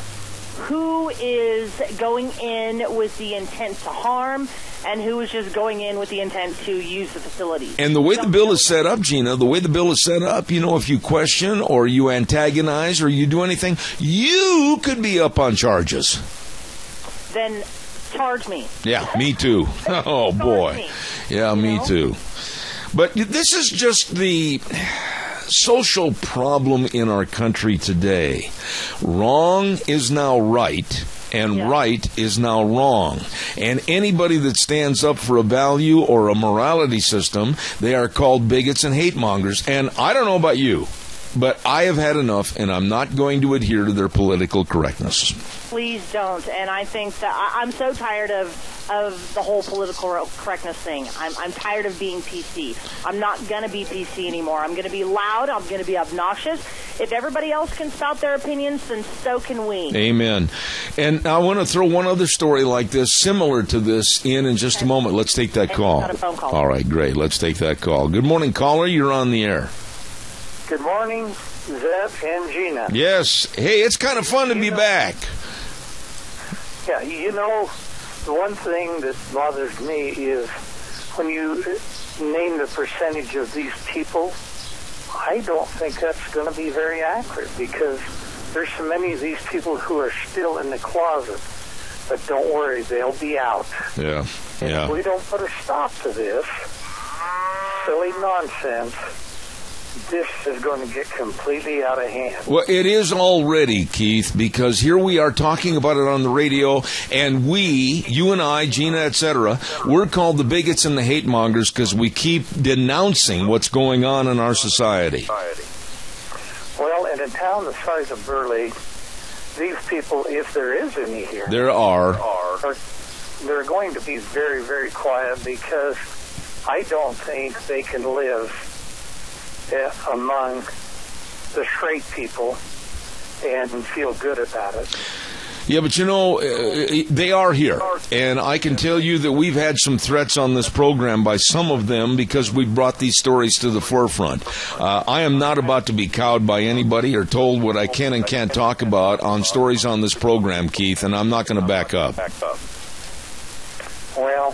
who is going in with the intent to harm and who is just going in with the intent to use the facility. And the way the bill is set up, Gina, if you question or you antagonize or you do anything, you could be up on charges. Then charge me. Yeah, me too. Oh, boy. Yeah, me too. But this is just the social problem in our country today. Wrong is now right, and right is now wrong. And anybody that stands up for a value or a morality system, they are called bigots and hate mongers. And I don't know about you, but I have had enough, and I'm not going to adhere to their political correctness. Please don't. And I think that I'm so tired of the whole political correctness thing. I'm tired of being PC. I'm not going to be PC anymore. I'm going to be loud. I'm going to be obnoxious. If everybody else can stop their opinions, then so can we. Amen. And I want to throw one other story like this, similar to this, in just a moment. Let's take that call. Got a phone call. All right, great. Let's take that call. Good morning, caller. You're on the air. Good morning, Zeb and Gina. Yes. Hey, it's kind of fun to be back. Yeah, the one thing that bothers me is when you name the percentage of these people, I don't think that's going to be very accurate, because there's so many of these people who are still in the closet. But don't worry, they'll be out. Yeah. If we don't put a stop to this silly nonsense, this is going to get completely out of hand. Well, it is already, Keith, because here we are talking about it on the radio, and you and I, Gina, etc., we're called the bigots and the hate mongers because we keep denouncing what's going on in our society. Well, in a town the size of Burley, these people, if there is any here, they're going to be very, very quiet, because I don't think they can live among the straight people and feel good about it. Yeah, but they are here. And I can tell you that we've had some threats on this program by some of them because we brought these stories to the forefront. I am not about to be cowed by anybody or told what I can and can't talk about on stories on this program, Keith, and I'm not going to back up. Well,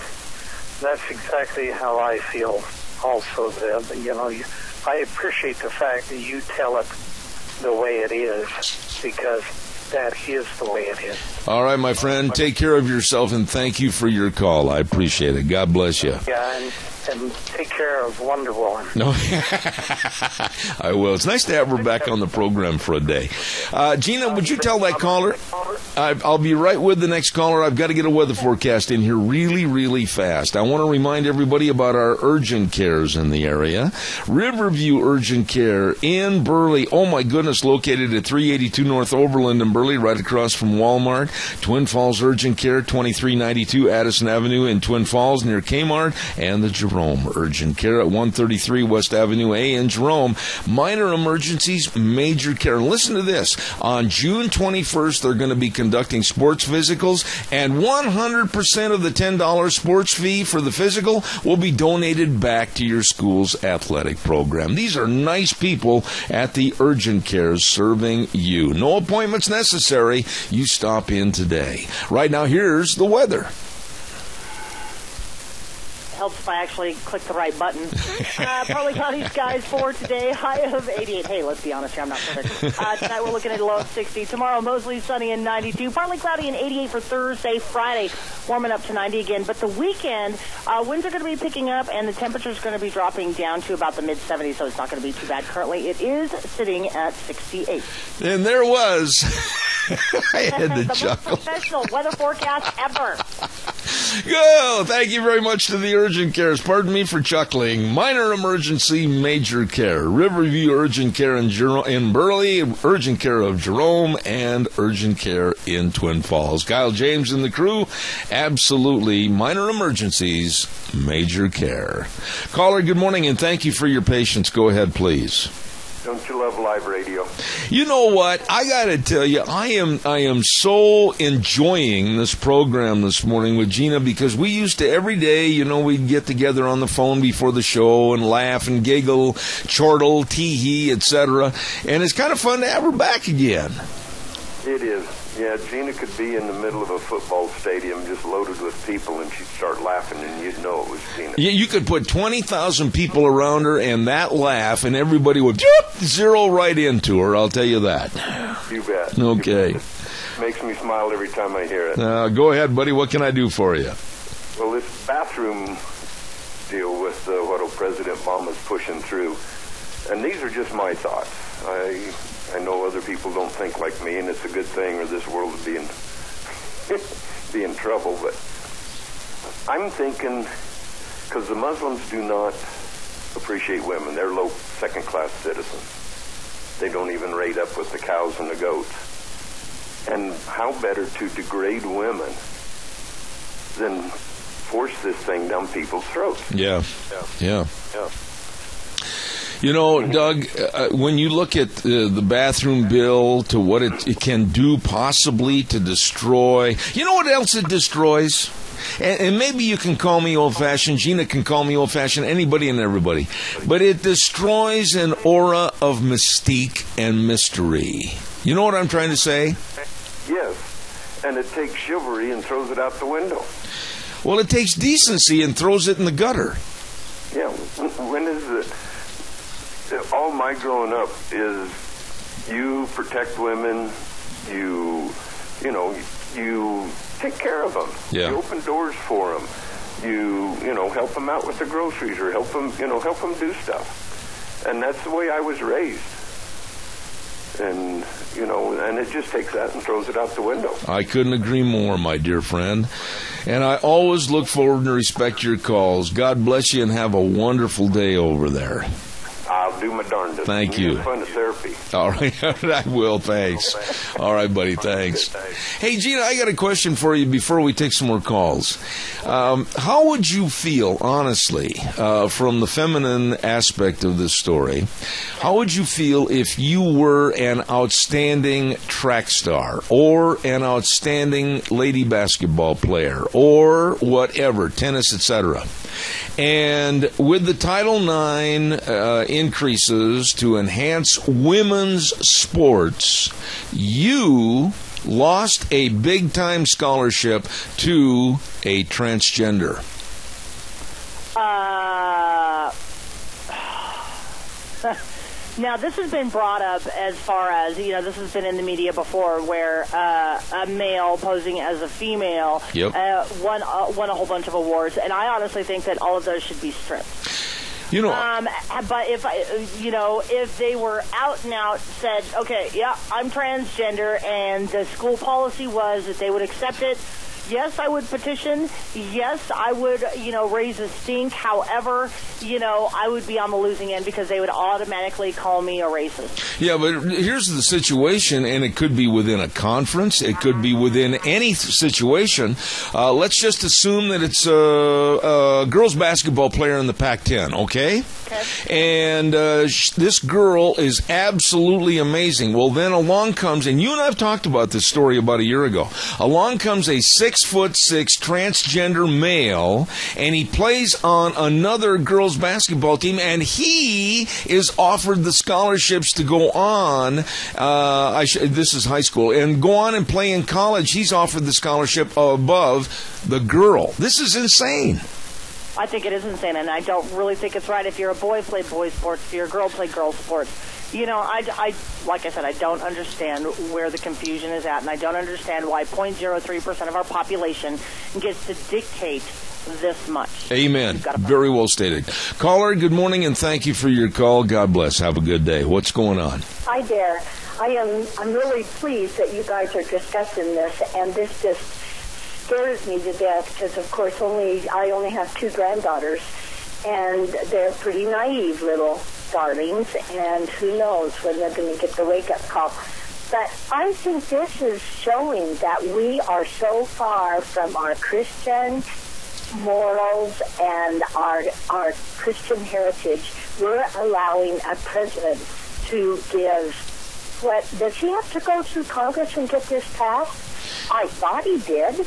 That's exactly how I feel also, Zeb. You know, I appreciate the fact that you tell it the way it is, because that is the way it is. All right, my friend, take care of yourself, and thank you for your call. I appreciate it. God bless you. Yeah, and take care of Wonder Woman. No, I will. It's nice to have her back on the program for a day. Gina, would you tell that caller? I'll be right with the next caller. I've got to get a weather forecast in here really, really fast. I want to remind everybody about our urgent cares in the area. Riverview Urgent Care in Burley. Oh, my goodness, located at 382 North Overland in Burley, right across from Walmart. Twin Falls Urgent Care, 2392 Addison Avenue in Twin Falls near Kmart, and the Jerome Urgent Care at 133 West Avenue A in Jerome. Minor emergencies, major care. Listen to this. On June 21st, they're going to be conducting sports physicals, and 100% of the $10 sports fee for the physical will be donated back to your school's athletic program. These are nice people at the Urgent Cares serving you. No appointments necessary. You stop in today. Right now, here's the weather. Helps if I actually click the right button. Partly cloudy skies for today, high of 88. Hey, let's be honest here, I'm not perfect. Tonight we're looking at a low of 60. Tomorrow, mostly sunny and 92. Partly cloudy and 88 for Thursday, Friday, warming up to 90 again. But the weekend, winds are going to be picking up, and the temperature is going to be dropping down to about the mid-70s, so it's not going to be too bad. Currently, it is sitting at 68. And there was. I had to the chuckle. most professional weather forecast ever. Go! Thank you very much to the Urgent Cares. Pardon me for chuckling. Minor emergency, major care. Riverview Urgent Care in Burley, Urgent Care of Jerome, and Urgent Care in Twin Falls. Kyle James and the crew, absolutely minor emergencies, major care. Caller, good morning, and thank you for your patience. Go ahead, please. Don't you love live radio? You know what? I got to tell you, I am so enjoying this program this morning with Gina, because we used to every day, you know, we'd get together on the phone before the show and laugh and giggle, chortle, tee-hee, etc. And it's kind of fun to have her back again. It is. Yeah, Gina could be in the middle of a football stadium just loaded with people, and she'd start laughing, and you'd know it was Gina. Yeah, you could put 20,000 people around her and that laugh, and everybody would zero right into her, I'll tell you that. You bet. Okay. You bet. It makes me smile every time I hear it. Go ahead, buddy. What can I do for you? Well, this bathroom deal with what President Obama's pushing through, and these are just my thoughts. I know other people don't think like me, and it's a good thing, or this world would be in trouble. But I'm thinking, because the Muslims do not appreciate women. They're low second-class citizens. They don't even rate up with the cows and the goats. And how better to degrade women than force this thing down people's throats? Yeah. You know, Doug, when you look at the bathroom bill to what it can do possibly to destroy, you know what else it destroys? And maybe you can call me old-fashioned, Gina can call me old-fashioned, anybody and everybody. But it destroys an aura of mystique and mystery. You know what I'm trying to say? Yes. And it takes chivalry and throws it out the window. Well, it takes decency and throws it in the gutter. Yeah. When is it? All my growing up is you protect women, you take care of them. Yeah. You open doors for them. You help them out with the groceries, or help them do stuff. And that's the way I was raised. And, and it just takes that and throws it out the window. I couldn't agree more, my dear friend. And I always look forward and respect your calls. God bless you and have a wonderful day over there. I'll do my darndest. Thank you. Fun of therapy. All right, I will. Thanks. All right, buddy. Thanks. Hey, Gina, I got a question for you before we take some more calls. How would you feel, honestly, from the feminine aspect of this story? How would you feel if you were an outstanding track star, or an outstanding lady basketball player, or whatever, tennis, etc.? And with the Title IX increases to enhance women's sports, you lost a big-time scholarship to a transgender. Now, this has been brought up as far as, this has been in the media before where a male posing as a female won a whole bunch of awards, and I honestly think that all of those should be stripped. But if they were out and out, said, okay, yeah, I'm transgender, and the school policy was that they would accept it, yes, I would petition. Yes, I would, raise a stink. However, I would be on the losing end because they would automatically call me a racist. Yeah, but here's the situation, and it could be within a conference. It could be within any situation. Let's just assume that it's a girls basketball player in the Pac-10, okay? And this girl is absolutely amazing. Well, then along comes, and you and I have talked about this story about a year ago. Along comes a 6'6" transgender male, and he plays on another girls basketball team, and he is offered the scholarships to go on. This is high school, and go on and play in college. He's offered the scholarship above the girl. This is insane. I think it is insane, and I don't really think it's right. If you're a boy, play boy sports. If you're a girl, play girl sports. I like I said, I don't understand where the confusion is at, and I don't understand why 0.03% of our population gets to dictate this much. Amen. Very well stated. Caller, good morning, and thank you for your call. God bless. Have a good day. What's going on? Hi there. I'm really pleased that you guys are discussing this, and this just scares me to death because, of course, I only have 2 granddaughters, and they're pretty naive little darlings, and who knows when they're going to get the wake-up call. But I think this is showing that we are so far from our Christian morals and our Christian heritage. We're allowing a president to give, does he have to go through Congress and get this passed? I thought he did.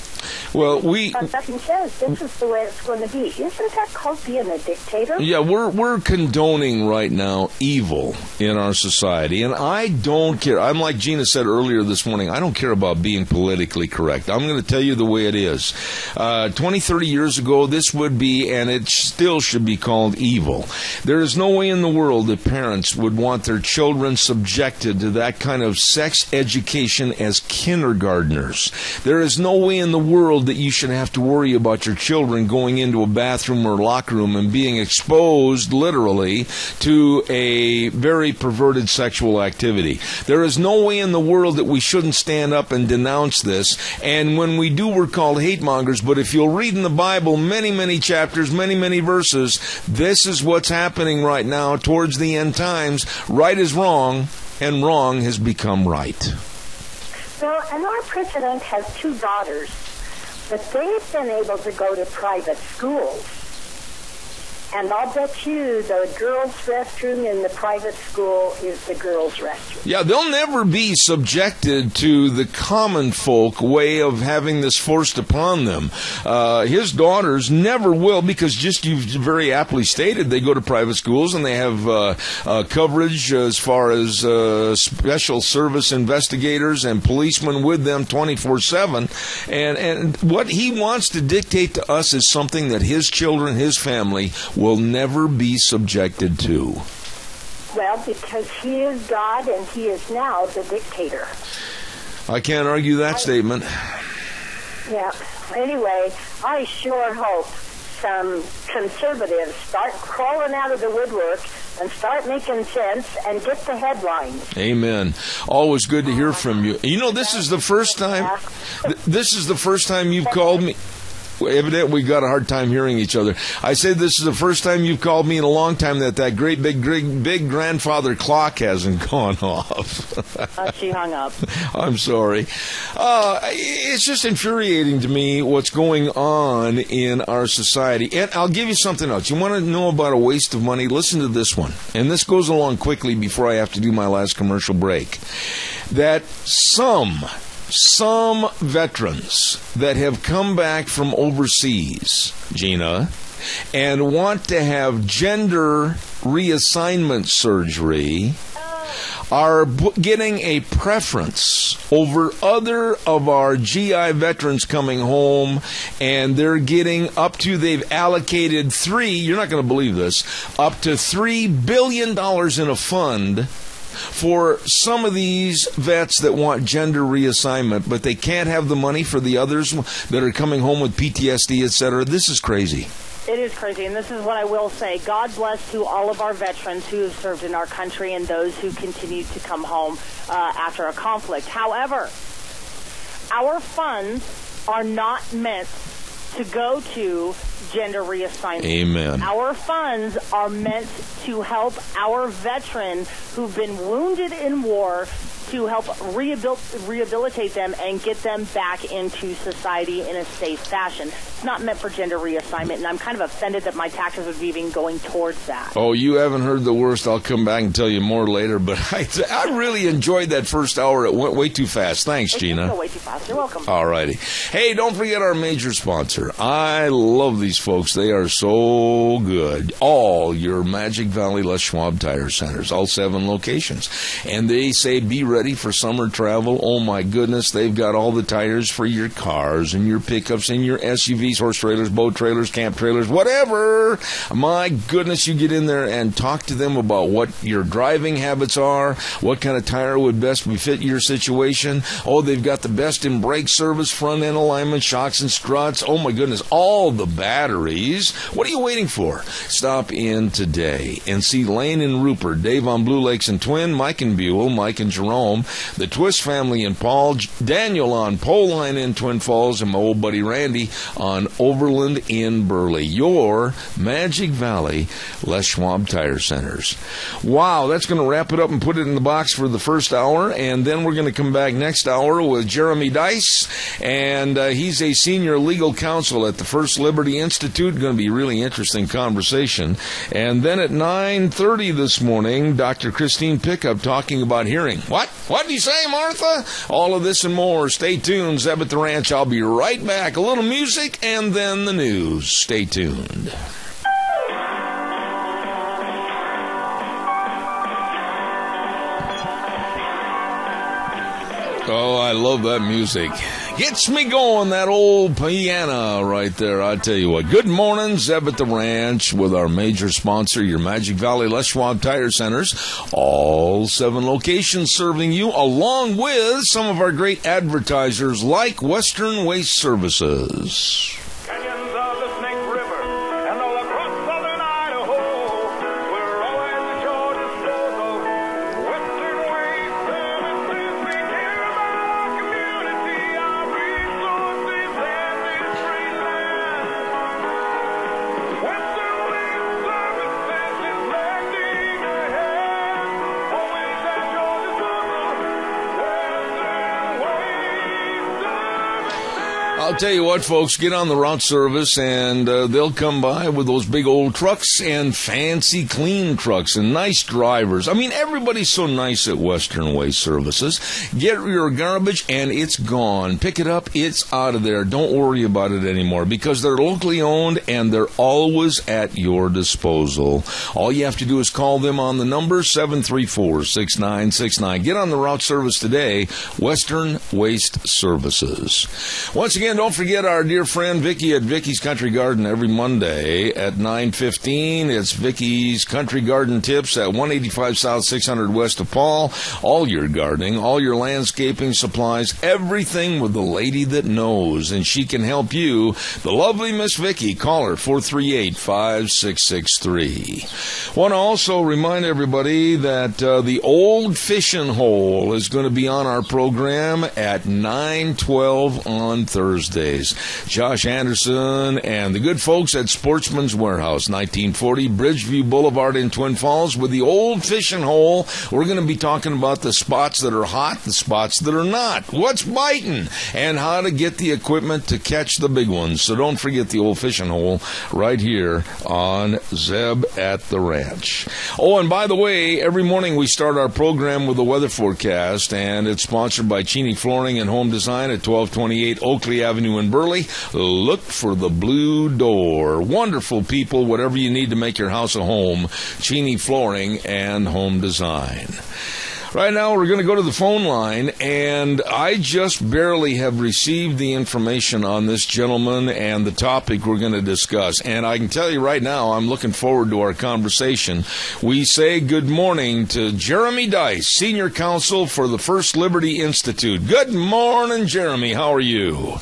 Well, nothing says this is the way it's going to be. Isn't that called being a dictator? Yeah, we're condoning right now evil in our society, and I don't care. I'm like Gina said earlier this morning, I don't care about being politically correct. I'm going to tell you the way it is. 20, 30 years ago, this would be, and it still should be called evil. There is no way in the world that parents would want their children subjected to that kind of sex education as kindergartners. There is no way in the world that you should have to worry about your children going into a bathroom or locker room and being exposed, literally, to a very perverted sexual activity. There is no way in the world that we shouldn't stand up and denounce this. And when we do, we're called hate mongers. But if you'll read in the Bible many, many chapters, many, many verses, this is what's happening right now towards the end times. Right is wrong, and wrong has become right. Well, and our president has 2 daughters, but they've been able to go to private schools. And I'll bet you the girls' restroom in the private school is the girls' restroom. Yeah, they'll never be subjected to the common folk way of having this forced upon them. His daughters never will, because just you very aptly stated, they go to private schools and they have coverage as far as special service investigators and policemen with them 24/7. And what he wants to dictate to us is something that his children, his family, will never be subjected to. Well, because he is God and he is now the dictator. I can't argue that statement. Yeah. Anyway, I sure hope some conservatives start crawling out of the woodwork and start making sense and get the headlines. Amen. Always good to hear from you. You know, this is the first time. This is the first time you've called me. Evidently, we got a hard time hearing each other. I said this is the first time you've called me in a long time that great big grandfather clock hasn't gone off. She hung up. I'm sorry. It's just infuriating to me what's going on in our society. And I'll give you something else. You want to know about a waste of money? Listen to this one. And this goes along quickly before I have to do my last commercial break. That some veterans that have come back from overseas, Gina, and want to have gender reassignment surgery are getting a preference over other of our GI veterans coming home, and they're getting up to, they've allocated you're not going to believe this, up to $3 billion in a fund for some of these vets that want gender reassignment, but they can't have the money for the others that are coming home with PTSD, etc. This is crazy. It is crazy, and this is what I will say. God bless to all of our veterans who have served in our country and those who continue to come home after a conflict. However, our funds are not meant to go to gender reassignment. Amen. Our funds are meant to help our veterans who've been wounded in war, to help rehabilitate them and get them back into society in a safe fashion. It's not meant for gender reassignment, and I'm kind of offended that my taxes would be even going towards that. Oh, you haven't heard the worst. I'll come back and tell you more later, but I really enjoyed that first hour. It went way too fast. Thanks, Gina. It did go way too fast. You're welcome. All righty. Hey, don't forget our major sponsor. I love these folks. They are so good. All your Magic Valley Les Schwab Tire Centers, all 7 locations. And they say be ready for summer travel. Oh my goodness, they've got all the tires for your cars and your pickups and your SUVs, horse trailers, boat trailers, camp trailers, whatever. My goodness, you get in there and talk to them about what your driving habits are, what kind of tire would best befit your situation. Oh, they've got the best in brake service, front end alignment, shocks and struts. Oh my goodness, all the batteries. What are you waiting for? Stop in today and see Lane and Rupert, Dave on Blue Lakes and Twin, Mike and Buell, Mike and Jerome, the Twist family in Paul, Daniel on Pole Line in Twin Falls, and my old buddy Randy on Overland in Burley. Your Magic Valley Les Schwab Tire Centers. Wow, that's going to wrap it up and put it in the box for the first hour, and then we're going to come back next hour with Jeremy Dice, and he's a senior legal counsel at the First Liberty Institute. Going to be a really interesting conversation. And then at 9:30 this morning, Dr. Christine Pickup talking about hearing. What did you say, Martha? All of this and more. Stay tuned. Zeb at the Ranch. I'll be right back. A little music and then the news. Stay tuned. Oh, I love that music. Gets me going, that old piano right there. I tell you what. Good morning, Zeb at the Ranch with our major sponsor, your Magic Valley Les Schwab Tire Centers. All 7 locations serving you, along with some of our great advertisers like Western Waste Services. Canyons of the Snake River and all across southern Idaho, we're always at your disposal. Western Waste Services, we care about our community, our resources, and this free land. Western Waste Services is lending a hand, always at your disposal. Western Waste Services. I'll tell you what, folks, get on the route service, and they'll come by with those big old trucks and fancy clean trucks and nice drivers. I mean, everybody's so nice at Western Waste Services. Get your garbage, and it's gone. Pick it up, it's out of there. Don't worry about it anymore, because they're locally owned, and they're always at your disposal. All you have to do is call them on the number 734-6969. Get on the route service today, Western Waste Services. Once again, don't forget our dear friend Vicki at Vicky's Country Garden every Monday at 9:15. It's Vicky's Country Garden Tips at 185 South 600 West of Paul. All your gardening, all your landscaping supplies, everything with the lady that knows, and she can help you. The lovely Miss Vicki. Call her 438-5663. Want to also remind everybody that the Old Fishing Hole is going to be on our program at 9:12 on Thursdays. Josh Anderson and the good folks at Sportsman's Warehouse, 1940 Bridgeview Boulevard in Twin Falls with the Old Fishing Hole. We're going to be talking about the spots that are hot, the spots that are not, what's biting, and how to get the equipment to catch the big ones. So don't forget the Old Fishing Hole right here on Zeb at the Ranch. Oh, and by the way, every morning we start our program with a weather forecast, and it's sponsored by Cheney Flooring and Home Design at 1228 Oakley Avenue in Burley. Look for the blue door. Wonderful people, whatever you need to make your house a home, Cheney Flooring and Home Design. Right now, we're going to go to the phone line, and I just barely have received the information on this gentleman and the topic we're going to discuss. And I can tell you right now, I'm looking forward to our conversation. We say good morning to Jeremy Dice, Senior Counsel for the First Liberty Institute. Good morning, Jeremy. How are you?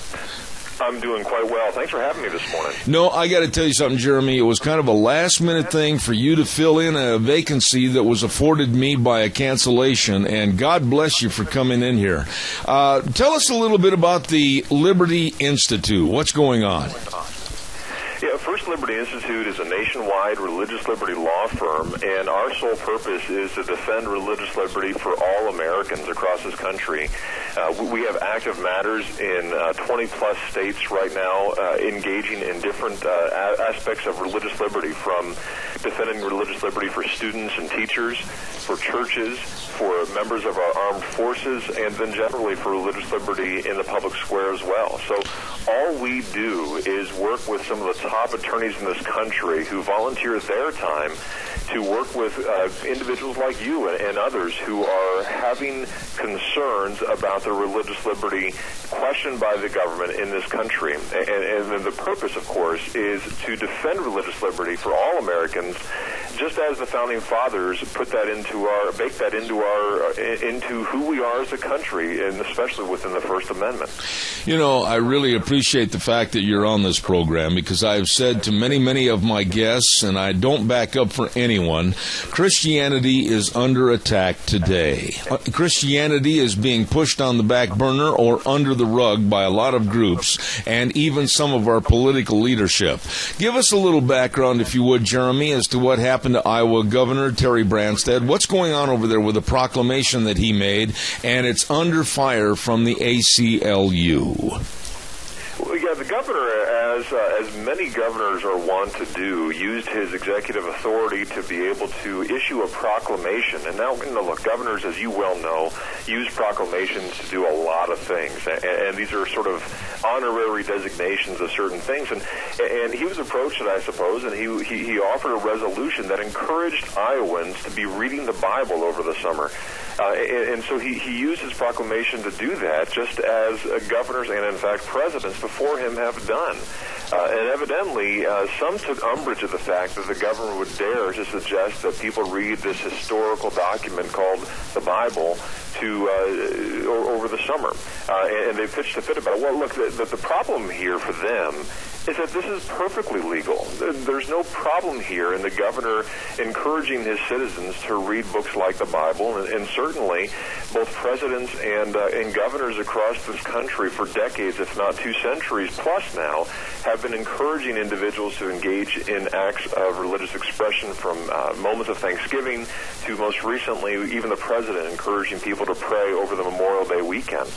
I'm doing quite well. Thanks for having me this morning. No, I got to tell you something, Jeremy. It was kind of a last-minute thing for you to fill in a vacancy that was afforded me by a cancellation, and God bless you for coming in here. Tell us a little bit about the Liberty Institute. What's going on? Yeah, First Liberty Institute is a nationwide religious liberty law firm, and our sole purpose is to defend religious liberty for all Americans across this country. We have active matters in 20-plus states right now, engaging in different aspects of religious liberty, from defending religious liberty for students and teachers, for churches, for members of our armed forces, and then generally for religious liberty in the public square as well. So all we do is work with some of the top attorneys in this country who volunteer their time to work with individuals like you and others who are having concerns about their religious liberty questioned by the government in this country. And the purpose, of course, is to defend religious liberty for all Americans, just as the founding fathers baked that into who we are as a country, and especially within the First Amendment. You know, I really appreciate the fact that you're on this program, because I've said to many of my guests, and I don't back up for anyone, Christianity is under attack today. Christianity is being pushed on the back burner or under the rug by a lot of groups, and even some of our political leadership. Give us a little background, if you would, Jeremy, as to what happened to Iowa Governor Terry Branstad. What's going on over there with the proclamation that he made, and it's under fire from the ACLU? Well, yeah, the governor, as many governors are wont to do, used his executive authority to be able to issue a proclamation. And now, look, governors, as you well know, use proclamations to do a lot of things. And these are sort of honorary designations of certain things. And he was approached, I suppose, and he offered a resolution that encouraged Iowans to be reading the Bible over the summer. And so he used his proclamation to do that, just as governors and, in fact, presidents before him have done. And evidently, some took umbrage at the fact that the government would dare to suggest that people read this historical document called the Bible over the summer. And they pitched a fit about it. Well, look, the problem here for them is that this is perfectly legal. There's no problem here in the governor encouraging his citizens to read books like the Bible, and certainly both presidents and governors across this country for decades, if not 2 centuries plus now, have been encouraging individuals to engage in acts of religious expression, from moments of Thanksgiving to, most recently, even the president encouraging people to pray over the Memorial Day weekend.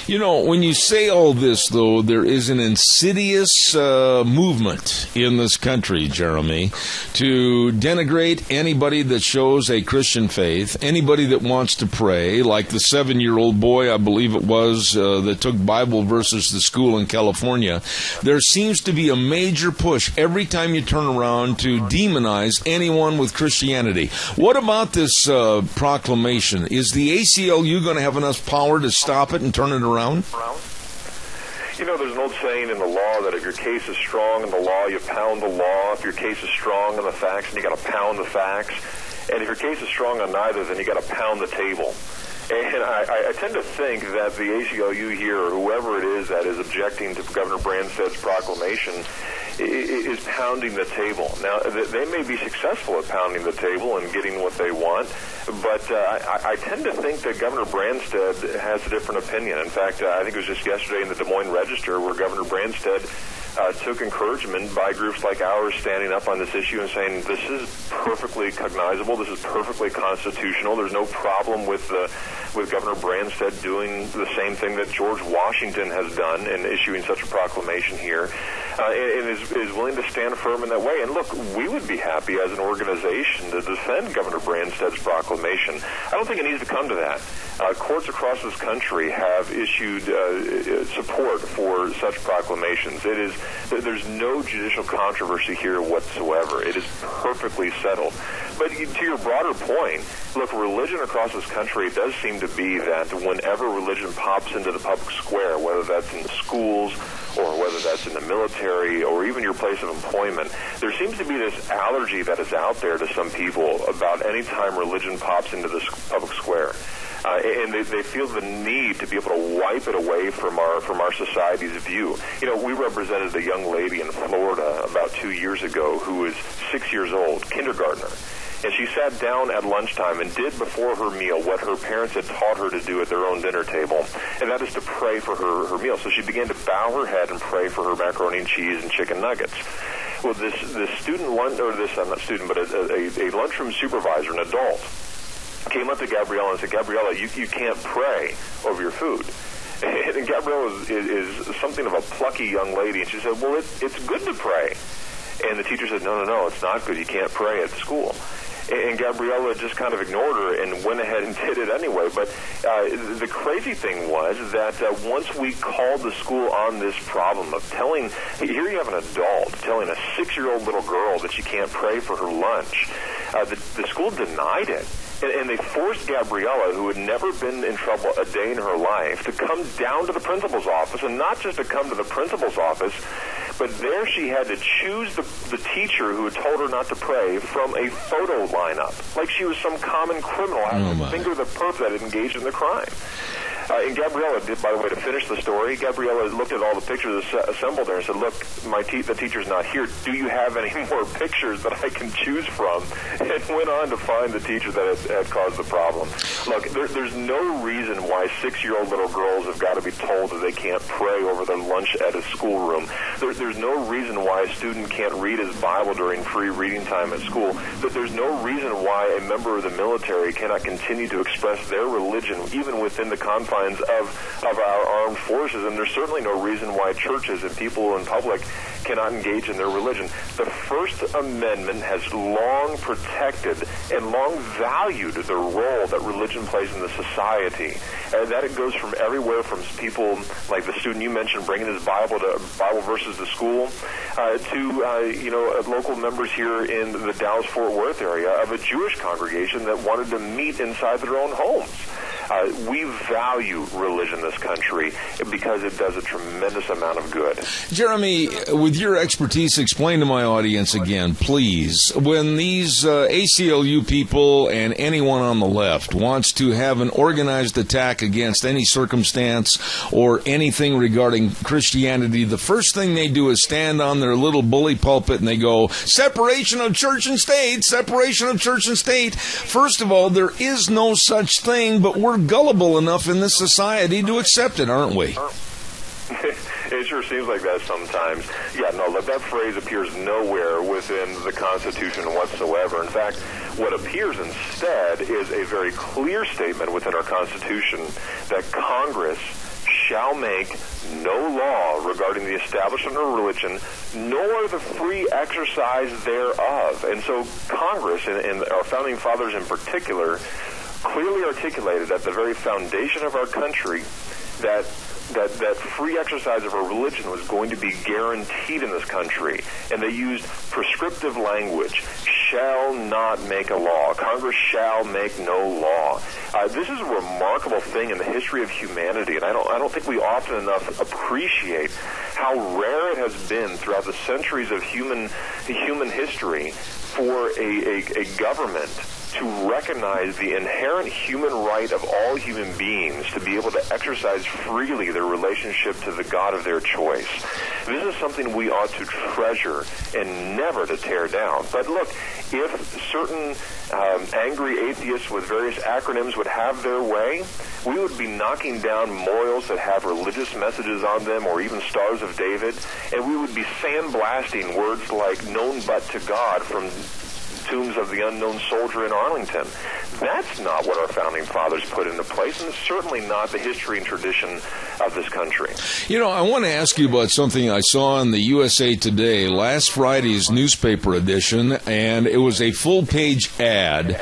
You know, when you say all this, though, there is an insidious movement in this country, Jeremy, to denigrate anybody that shows a Christian faith, anybody that wants to pray, like the 7-year-old boy, I believe it was, that took Bible verses to school in California. There seems to be a major push every time you turn around to demonize anyone with Christianity. What about this proclamation? Is the ACLU going to have enough power to stop it and turn it around? You know, there's an old saying in the law that if your case is strong in the law, you pound the law. If your case is strong in the facts, then you got to pound the facts. And if your case is strong on neither, then you got to pound the table. And I tend to think that the ACLU here, or whoever it is that is objecting to Governor Branstad's proclamation, is pounding the table. Now, they may be successful at pounding the table and getting what they want, but I tend to think that Governor Branstad has a different opinion. In fact, I think it was just yesterday in the Des Moines Register where Governor Branstad took encouragement by groups like ours standing up on this issue and saying this is perfectly cognizable, this is perfectly constitutional, there's no problem with Governor Branstad doing the same thing that George Washington has done in issuing such a proclamation here, and is willing to stand firm in that way. And look, we would be happy as an organization to defend Governor Branstad's proclamation. I don't think it needs to come to that. Courts across this country have issued support for such proclamations. There's no judicial controversy here whatsoever. It is perfectly settled. But to your broader point, look, religion across this country does seem to be that whenever religion pops into the public square, whether that's in the schools or whether that's in the military or even your place of employment, there seems to be this allergy that is out there to some people about any time religion pops into the public square. And they feel the need to be able to wipe it away from our society's view. You know, we represented a young lady in Florida about 2 years ago who was 6 years old, kindergartner. And she sat down at lunchtime and did before her meal what her parents had taught her to do at their own dinner table, and that is to pray for her meal. So she began to bow her head and pray for her macaroni and cheese and chicken nuggets. Well, this student lunch, or this, not student, but a lunchroom supervisor, an adult, came up to Gabriella and said, Gabriella, you can't pray over your food. And Gabriella is something of a plucky young lady, and she said, well, it's good to pray. And the teacher said, no, it's not good. You can't pray at school. And Gabriella just kind of ignored her and went ahead and did it anyway. But the crazy thing was that once we called the school on this problem of telling, here you have an adult telling a 6-year-old little girl that she can't pray for her lunch, the school denied it. And they forced Gabriella, who had never been in trouble a day in her life, to come down to the principal's office, and not just to come to the principal's office, but there she had to choose the teacher who had told her not to pray from a photo lineup, like she was some common criminal having to finger the perp that had engaged in the crime. And Gabriella did, by the way, to finish the story, Gabriella looked at all the pictures assembled there and said, look, the teacher's not here. Do you have any more pictures that I can choose from? And went on to find the teacher that had caused the problem. Look, there's no reason why 6-year-old little girls have got to be told that they can't pray over their lunch at a schoolroom. There's no reason why a student can't read his Bible during free reading time at school. There's no reason why a member of the military cannot continue to express their religion even within the confines of our armed forces, and there's certainly no reason why churches and people in public cannot engage in their religion. The First Amendment has long protected and long valued the role that religion plays in the society. And that it goes from everywhere from people like the student you mentioned bringing his Bible verses to school to local members here in the Dallas-Fort Worth area of a Jewish congregation that wanted to meet inside their own homes. We value religion in this country because it does a tremendous amount of good. Jeremy, with your expertise, explain to my audience again, please, when these ACLU people and anyone on the left wants to have an organized attack against any circumstance or anything regarding Christianity, the first thing they do is stand on their little bully pulpit and they go, separation of church and state, separation of church and state. First of all, there is no such thing, but we're gullible enough in this society to accept it, aren't we? It sure seems like that sometimes. Yeah, no, that phrase appears nowhere within the Constitution whatsoever. In fact, what appears instead is a very clear statement within our Constitution that Congress shall make no law regarding the establishment of religion, nor the free exercise thereof. And so Congress, and our founding fathers in particular, clearly articulated at the very foundation of our country that free exercise of our religion was going to be guaranteed in this country. And they used prescriptive language, shall not make a law. Congress shall make no law. This is a remarkable thing in the history of humanity, and I don't think we often enough appreciate how rare it has been throughout the centuries of human history for a government to recognize the inherent human right of all human beings to be able to exercise freely their relationship to the God of their choice. This is something we ought to treasure and never to tear down. But look, if certain angry atheists with various acronyms would have their way, we would be knocking down memorials that have religious messages on them or even Stars of David, and we would be sandblasting words like known but to God from tombs of the unknown soldier in Arlington. That's not what our founding fathers put into place, and it's certainly not the history and tradition of this country. You know, I want to ask you about something I saw in the USA Today, last Friday's newspaper edition, and it was a full-page ad.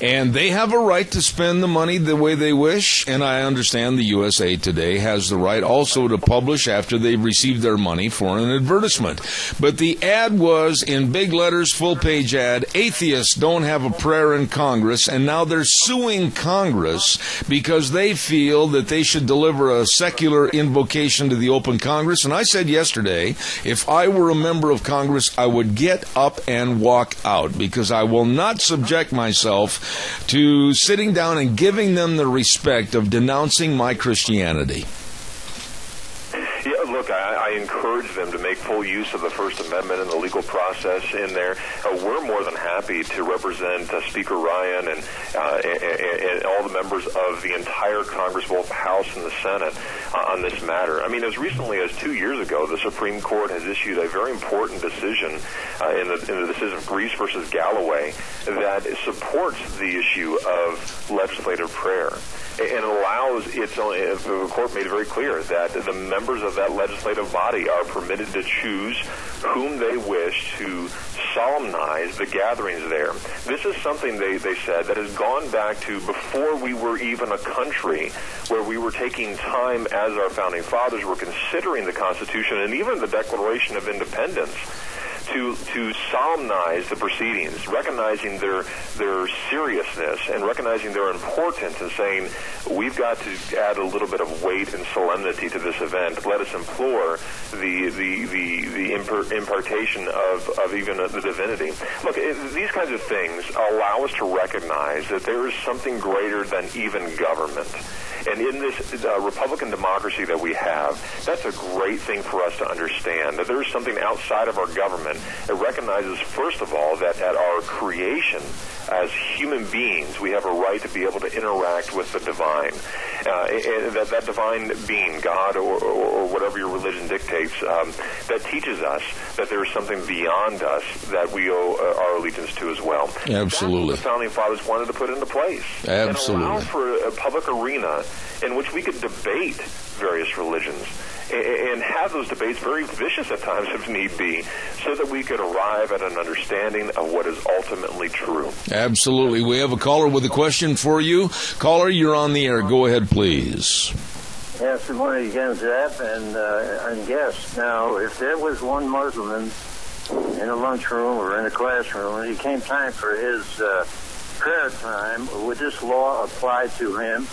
And they have a right to spend the money the way they wish, and I understand the USA Today has the right also to publish after they've received their money for an advertisement. But the ad was, in big letters, full-page ad, atheists don't have a prayer in Congress, and now they're suing Congress because they feel that they should deliver a secular invocation to the open Congress. And I said yesterday, if I were a member of Congress, I would get up and walk out, because I will not subject myself to sitting down and giving them the respect of denouncing my Christianity. Yeah, look, I encourage them to make full use of the First Amendment and the legal process in there. We're more than happy to represent Speaker Ryan and all the members of the entire Congress, both the House and the Senate, on this matter. I mean, as recently as 2 years ago, the Supreme Court has issued a very important decision in the decision of Greece versus Galloway that supports the issue of legislative prayer. And allows its own, the court made it very clear that the members of that legislative body are permitted to choose whom they wish to solemnize the gatherings there. This is something they said that has gone back to before we were even a country, where we were taking time as our founding fathers were considering the Constitution and even the Declaration of Independence to solemnize the proceedings, recognizing their seriousness and recognizing their importance, and saying we've got to add a little bit of weight and solemnity to this event. Let us implore the impartation of even the divinity. Look, these kinds of things allow us to recognize that there is something greater than even government. And in this Republican democracy that we have, that's a great thing for us to understand, that there is something outside of our government. It recognizes, first of all, that at our creation as human beings, we have a right to be able to interact with the divine. And that divine being, God or whatever your religion dictates, that teaches us that there is something beyond us that we owe our allegiance to as well. Absolutely. That's what the Founding Fathers wanted to put into place. Absolutely. And allow for a public arena in which we could debate various religions and have those debates very vicious at times if need be, so that we could arrive at an understanding of what is ultimately true. Absolutely. We have a caller with a question for you. Caller, you're on the air. Go ahead, please. Yes, good morning again, Zap, and guest. Now, if there was one Muslim in a lunchroom or in a classroom and it came time for his prayer time, would this law apply to him?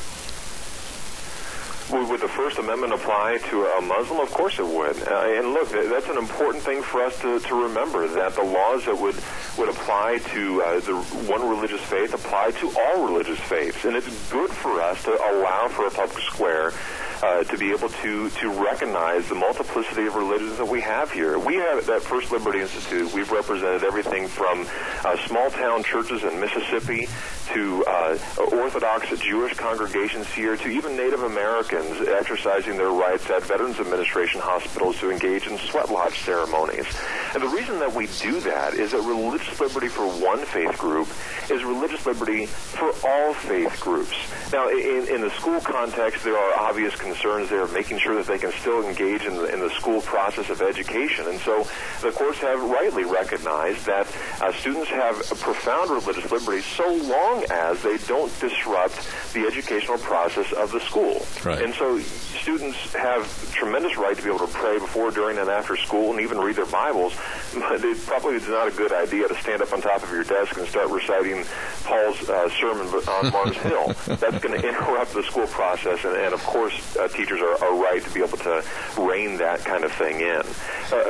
Would the First Amendment apply to a Muslim? Of course it would. And look, that's an important thing for us to remember, that the laws that would apply to the one religious faith apply to all religious faiths. And it's good for us to allow for a public square to be able to recognize the multiplicity of religions that we have here. We have at First Liberty Institute, we've represented everything from small-town churches in Mississippi to Orthodox Jewish congregations here to even Native Americans exercising their rights at Veterans Administration hospitals to engage in sweat lodge ceremonies. And the reason that we do that is that religious liberty for one faith group is religious liberty for all faith groups. Now, in the school context, there are obvious concerns there of making sure that they can still engage in the school process of education. And so the courts have rightly recognized that students have a profound religious liberty so long as they don't disrupt the educational process of the school. Right. And so students have tremendous right to be able to pray before, during, and after school and even read their Bibles, but it probably is not a good idea to stand up on top of your desk and start reciting Paul's sermon on Mars Hill. That's going to interrupt the school process, and of course teachers are right to be able to rein that kind of thing in.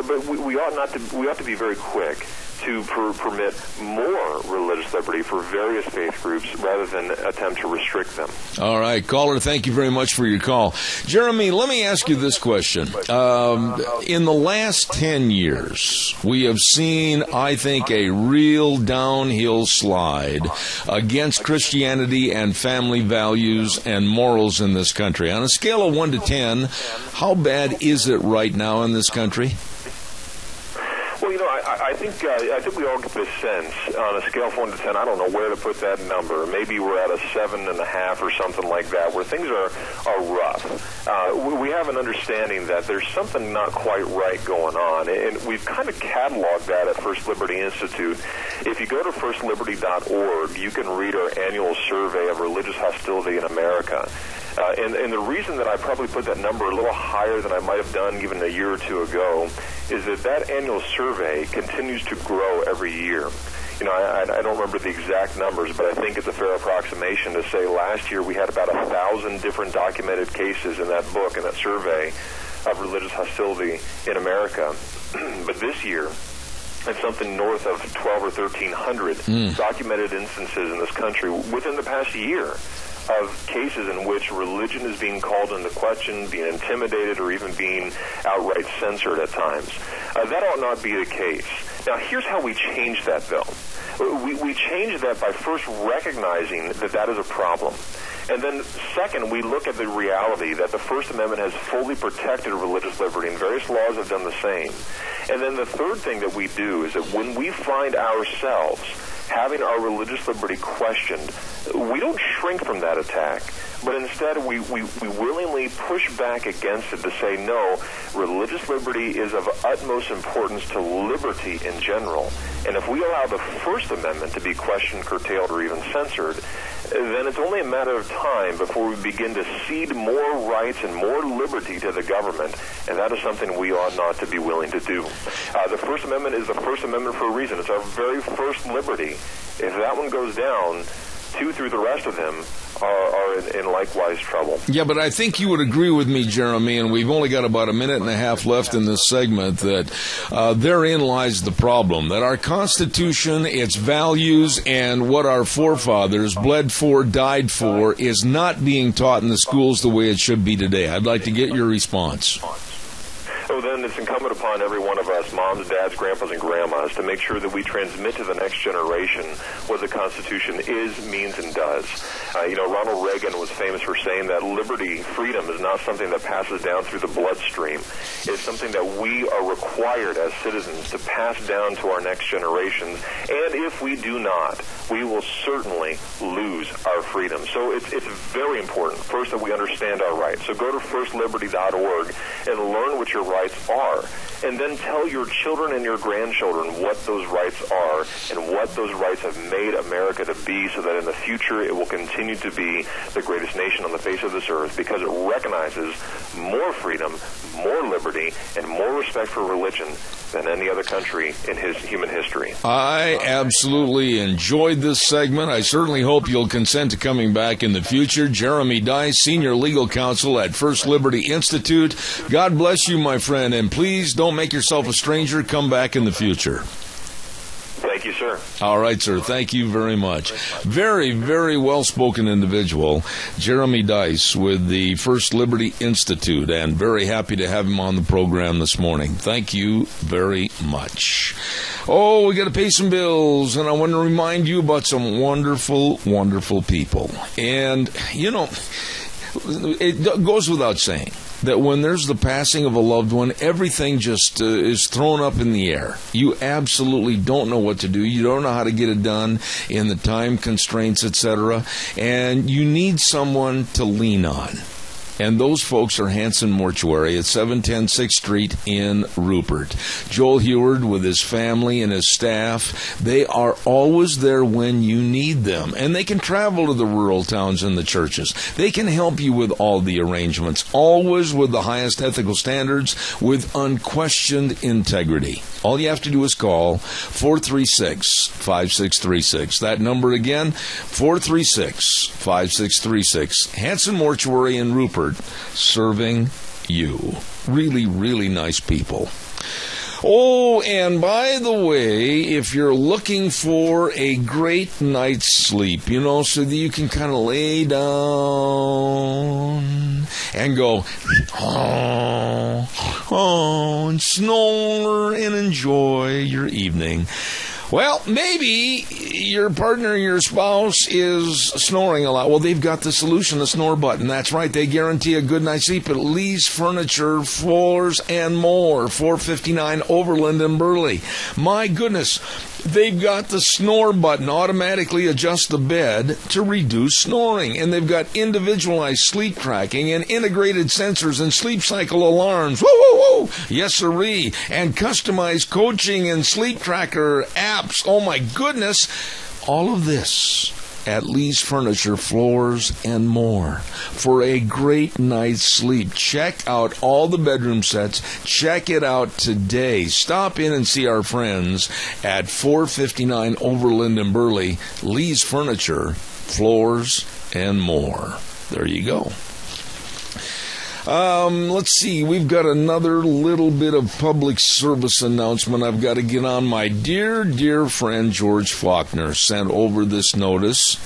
But we ought to be very quick to permit more religious liberty for various faith groups rather than attempt to restrict them. All right, caller, thank you very much for your call. Jeremy, let me ask you this question. In the last 10 years, we have seen, I think, a real downhill slide against Christianity and family values and morals in this country. On a scale of 1 to 10, how bad is it right now in this country? Well, I think think we all get this sense on a scale of 1 to 10. I don't know where to put that number. Maybe we're at a 7.5 or something like that, where things are rough. We have an understanding that there's something not quite right going on, and we've kind of cataloged that at First Liberty Institute. If you go to firstliberty.org, you can read our annual survey of religious hostility in America. And the reason that I probably put that number a little higher than I might have done even a year or two ago is that annual survey continues to grow every year. You know, I don't remember the exact numbers, but I think it's a fair approximation to say last year we had about 1,000 different documented cases in that book, in that survey, of religious hostility in America. But this year, it's something north of 12 or 1,300 documented instances in this country within the past year of cases in which religion is being called into question, being intimidated, or even being outright censored at times. That ought not be the case. Now, here's how we change that, though. We change that by first recognizing that is a problem. And then, second, we look at the reality that the First Amendment has fully protected religious liberty, and various laws have done the same. And then the third thing that we do is that when we find ourselves having our religious liberty questioned, we don't shrink from that attack, but instead we willingly push back against it to say, no, religious liberty is of utmost importance to liberty in general. And if we allow the First Amendment to be questioned, curtailed, or even censored, then it's only a matter of time before we begin to cede more rights and more liberty to the government, and that is something we ought not to be willing to do. The First Amendment is the First Amendment for a reason. It's our very first liberty. If that one goes down, 2 through the rest of them are in likewise trouble. Yeah, but I think you would agree with me, Jeremy, and we've only got about a minute and a half left in this segment, that therein lies the problem, that our Constitution, its values, and what our forefathers bled for, died for, is not being taught in the schools the way it should be today. I'd like to get your response. So then it's incumbent upon every one of us, moms, dads, grandpas, and grandmas, to make sure that we transmit to the next generation what the Constitution is, means, and does. Ronald Reagan was famous for saying that liberty, freedom, is not something that passes down through the bloodstream. It's something that we are required as citizens to pass down to our next generations. And if we do not, we will certainly lose our freedom. So it's very important, first, that we understand our rights. So go to firstliberty.org and learn what your rights are, and then tell your children and your grandchildren what those rights are and what those rights have made America to be, so that in the future it will continue to be the greatest nation on the face of this earth, because it recognizes more freedom, more liberty, and more respect for religion than any other country in human history. I absolutely enjoyed this segment. I certainly hope you'll consent to coming back in the future. Jeremy Dice, Senior Legal Counsel at First Liberty Institute. God bless you, my friend, and please don't make yourself a stranger. Come back in the future. Thank you, sir. All right, sir. Thank you very much. Very, very well-spoken individual, Jeremy Dice with the First Liberty Institute, and very happy to have him on the program this morning. Thank you very much. Oh, we got to pay some bills, and I want to remind you about some wonderful, wonderful people. And, it goes without saying that when there's the passing of a loved one, everything just is thrown up in the air. You absolutely don't know what to do. You don't know how to get it done in the time constraints, etc. And you need someone to lean on. And those folks are Hanson Mortuary at 710 6th Street in Rupert. Joel Heward with his family and his staff, they are always there when you need them. And they can travel to the rural towns and the churches. They can help you with all the arrangements, always with the highest ethical standards, with unquestioned integrity. All you have to do is call 436-5636. That number again, 436-5636. Hanson Mortuary in Rupert, serving you. Really, really nice people. Oh, and by the way, if you're looking for a great night's sleep, so that you can kind of lay down and go, and snore and enjoy your evening, Well, maybe your partner, your spouse, is snoring a lot. Well, they've got the solution, the snore button. That's right. They guarantee a good night's sleep at Lee's Furniture, Floors, and More, 459 Overland in Burley. My goodness, they've got the snore button, automatically adjust the bed to reduce snoring. And they've got individualized sleep tracking and integrated sensors and sleep cycle alarms. Woo, woo, woo! Yes, sirree. And customized coaching and sleep tracker apps. Oh, my goodness. All of this at Lee's Furniture, Floors, and More. For a great night's sleep, check out all the bedroom sets. Check it out today. Stop in and see our friends at 459 Overland in Burley. Lee's Furniture, Floors, and More. There you go. Let's see. We've got another little bit of public service announcement. I've got to get on. My dear friend George Faulkner sent over this notice.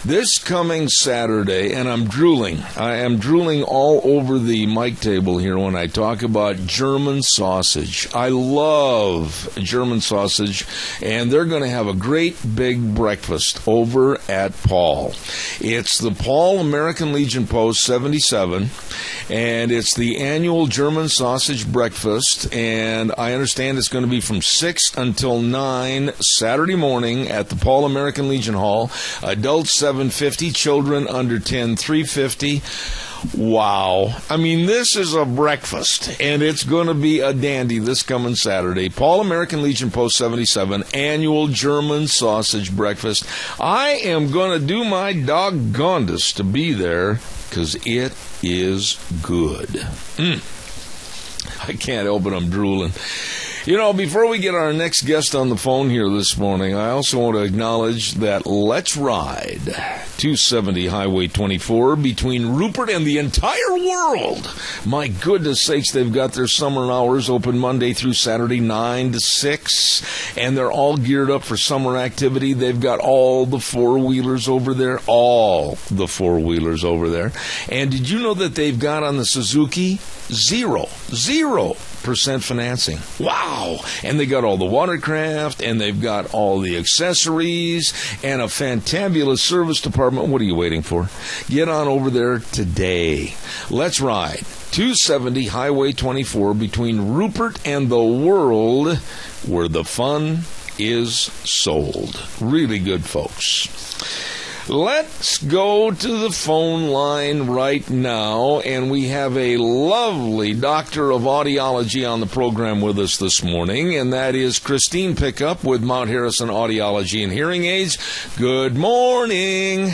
This coming Saturday, and I'm drooling. I am drooling all over the mic table here when I talk about German sausage. I love German sausage, and they're going to have a great big breakfast over at Paul. It's the Paul American Legion Post 77, and it's the annual German sausage breakfast, and I understand it's going to be from 6 until 9 Saturday morning at the Paul American Legion Hall. Adults $7.50, children under 10 $3.50. Wow. I mean, this is a breakfast, and it's going to be a dandy this coming Saturday. Paul American Legion Post 77, annual German sausage breakfast. I am going to do my doggonedest to be there, because it is good. I can't help it, I'm drooling. You know, before we get our next guest on the phone here this morning, I also want to acknowledge that Let's Ride 270 Highway 24 between Rupert and the entire world. My goodness sakes, they've got their summer hours open Monday through Saturday, 9 to 6, and they're all geared up for summer activity. They've got all the four-wheelers over there, And did you know that they've got on the Suzuki 0% financing? Wow. And they got all the watercraft, and they've got all the accessories, and a fantabulous service department. What are you waiting for? Get on over there today. Let's ride 270 Highway 24 between Rupert and the world, where the fun is sold. Really good, folks. Let's go to the phone line right now, and we have a lovely doctor of audiology on the program with us this morning, and that is Christine Pickup with Mount Harrison Audiology and Hearing Aids. Good morning.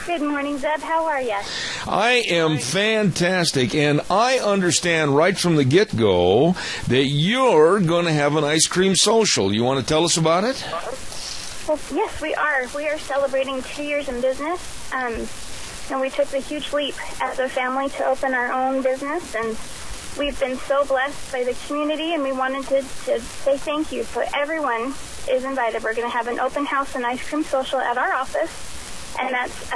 Good morning, Zeb. How are you? I am fantastic, and I understand right from the get-go that you're going to have an ice cream social. You want to tell us about it? Well, yes, we are. We are celebrating 2 years in business, and we took the huge leap as a family to open our own business, and we've been so blessed by the community, and we wanted to say thank you. So everyone is invited. We're going to have an open house and ice cream social at our office, and that's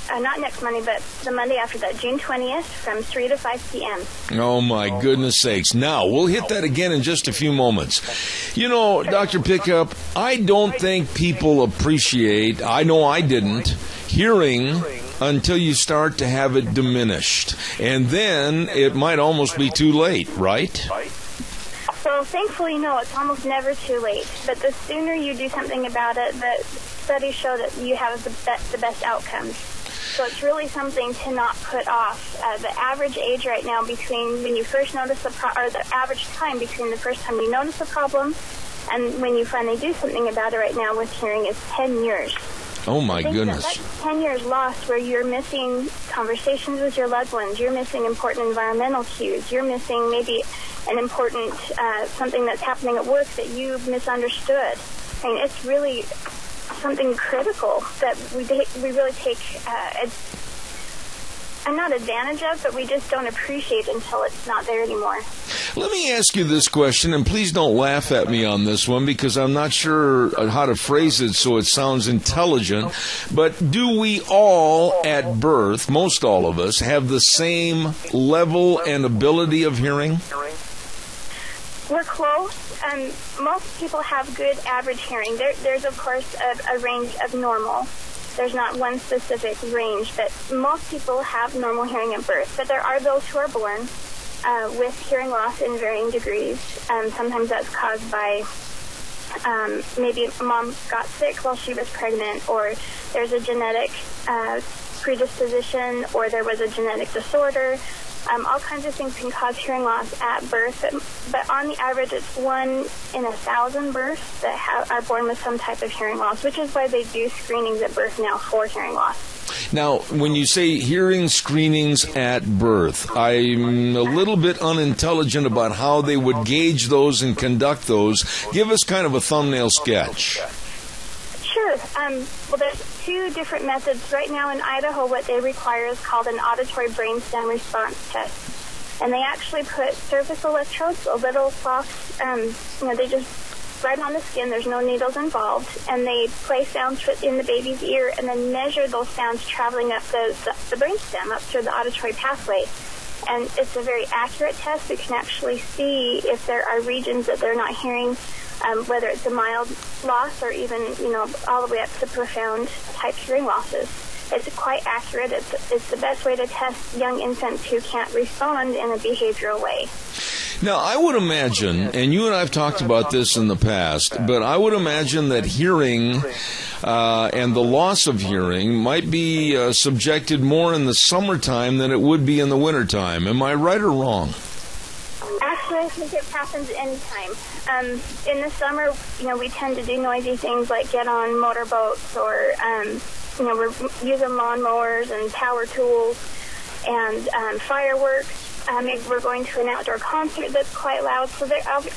not next Monday, but the Monday after that, June 20th, from 3 to 5 p.m. Oh, my goodness sakes. Now, we'll hit that again in just a few moments. You know, Dr. Pickup, I don't think people appreciate, I know I didn't, hearing until you start to have it diminished. And then it might almost be too late, right? Well, thankfully, no, it's almost never too late. But the sooner you do something about it, the studies show that you have the best outcomes. So it's really something to not put off. The average age right now between when you first notice the average time between the first time you notice a problem and when you finally do something about it right now with hearing is 10 years. Oh, my goodness. That's 10 years lost where you're missing conversations with your loved ones. You're missing important environmental cues. You're missing maybe an important something that's happening at work that you misunderstood. I mean, it's really something critical that we really take not advantage of, but we just don't appreciate until it's not there anymore. Let me ask you this question, and please don't laugh at me on this one because I'm not sure how to phrase it so it sounds intelligent, but do we all at birth, most all of us, have the same level and ability of hearing? We're close. Most people have good average hearing. There's, of course, a range of normal. There's not one specific range, but most people have normal hearing at birth. But there are those who are born with hearing loss in varying degrees. Sometimes that's caused by maybe mom got sick while she was pregnant, or there's a genetic predisposition, or there was a genetic disorder. All kinds of things can cause hearing loss at birth, but on the average, it's 1 in 1,000 births that are born with some type of hearing loss, which is why they do screenings at birth now for hearing loss. Now, when you say hearing screenings at birth, I'm a little bit unintelligent about how they would gauge those and conduct those. Give us kind of a thumbnail sketch. Sure. Well, there's 2 different methods. Right now in Idaho, what they require is called an auditory brainstem response test. And they actually put surface electrodes, a little soft, they just right on the skin. There's no needles involved. And they play sounds in the baby's ear and then measure those sounds traveling up the brainstem, up through the auditory pathway. And it's a very accurate test. We can actually see if there are regions that they're not hearing, whether it's a mild loss or even, all the way up to profound type hearing losses. It's quite accurate. It's the best way to test young infants who can't respond in a behavioral way. Now, I would imagine, and you and I have talked about this in the past, but I would imagine that hearing and the loss of hearing might be subjected more in the summertime than it would be in the wintertime. Am I right or wrong? Actually, I think it happens anytime. In the summer, we tend to do noisy things like get on motorboats, or, we're using lawnmowers and power tools and fireworks. Maybe we're going to an outdoor concert that's quite loud. So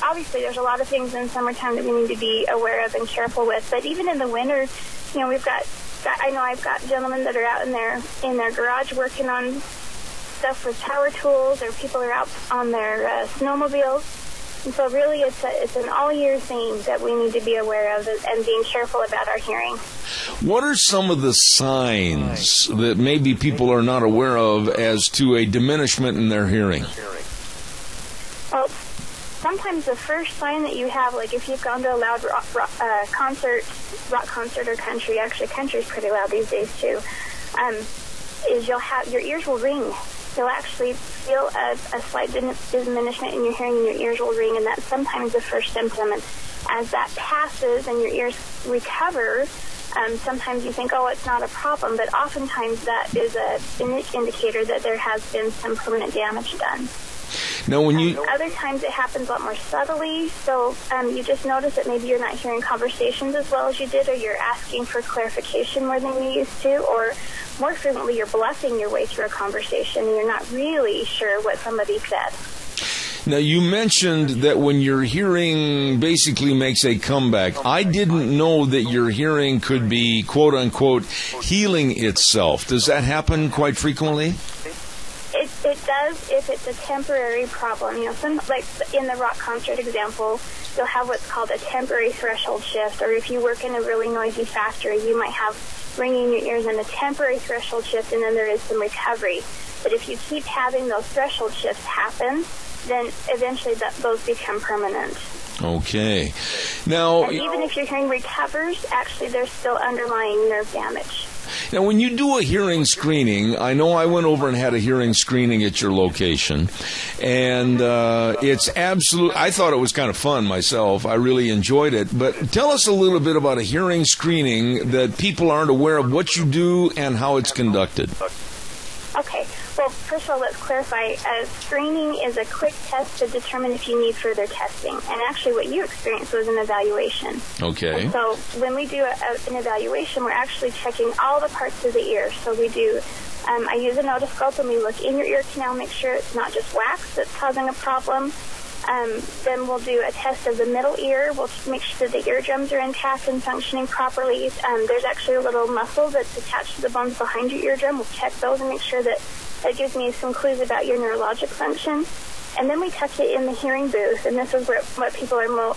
obviously there's a lot of things in summertime that we need to be aware of and careful with. But even in the winter, I've got gentlemen that are out in their garage working on stuff with power tools, or people are out on their snowmobiles. And so really it's an all-year thing that we need to be aware of and being careful about our hearing. What are some of the signs that maybe people are not aware of as to a diminishment in their hearing? Well, sometimes the first sign that you have, like if you've gone to a loud rock concert or country, actually country's pretty loud these days too, is your ears will ring. You'll actually feel a slight diminishment in your hearing, and your ears will ring, and that's sometimes the first symptom. And as that passes and your ears recover, sometimes you think, it's not a problem, but oftentimes that is an indicator that there has been some permanent damage done. Now, other times it happens a lot more subtly, so you just notice that maybe you're not hearing conversations as well as you did, or you're asking for clarification more than you used to, or more frequently you're bluffing your way through a conversation and you're not really sure what somebody said. Now, you mentioned that when your hearing basically makes a comeback, I didn't know that your hearing could be, quote-unquote, healing itself. Does that happen quite frequently? It does if it's a temporary problem. Like in the rock concert example, you'll have what's called a temporary threshold shift, or if you work in a really noisy factory, you might have ringing in your ears and a temporary threshold shift, and then there is some recovery. But if you keep having those threshold shifts happen, then eventually those become permanent. Okay. Now, and even if your hearing recovers, actually there's still underlying nerve damage. Now, when you do a hearing screening, I know I went over and had a hearing screening at your location, and it's absolute. I thought it was kind of fun myself. I really enjoyed it. But tell us a little bit about a hearing screening that people aren't aware of what you do and how it's conducted. Okay. Well, first of all, let's clarify. Screening is a quick test to determine if you need further testing. And actually what you experienced was an evaluation. Okay. And so when we do an evaluation, we're actually checking all the parts of the ear. So we do, I use a otoscope and we look in your ear canal, make sure it's not just wax that's causing a problem. Then we'll do a test of the middle ear. We'll make sure that the eardrums are intact and functioning properly. There's actually a little muscle that's attached to the bones behind your eardrum. We'll check those and make sure that gives me some clues about your neurologic function. And then we touch it in the hearing booth, and this is what people are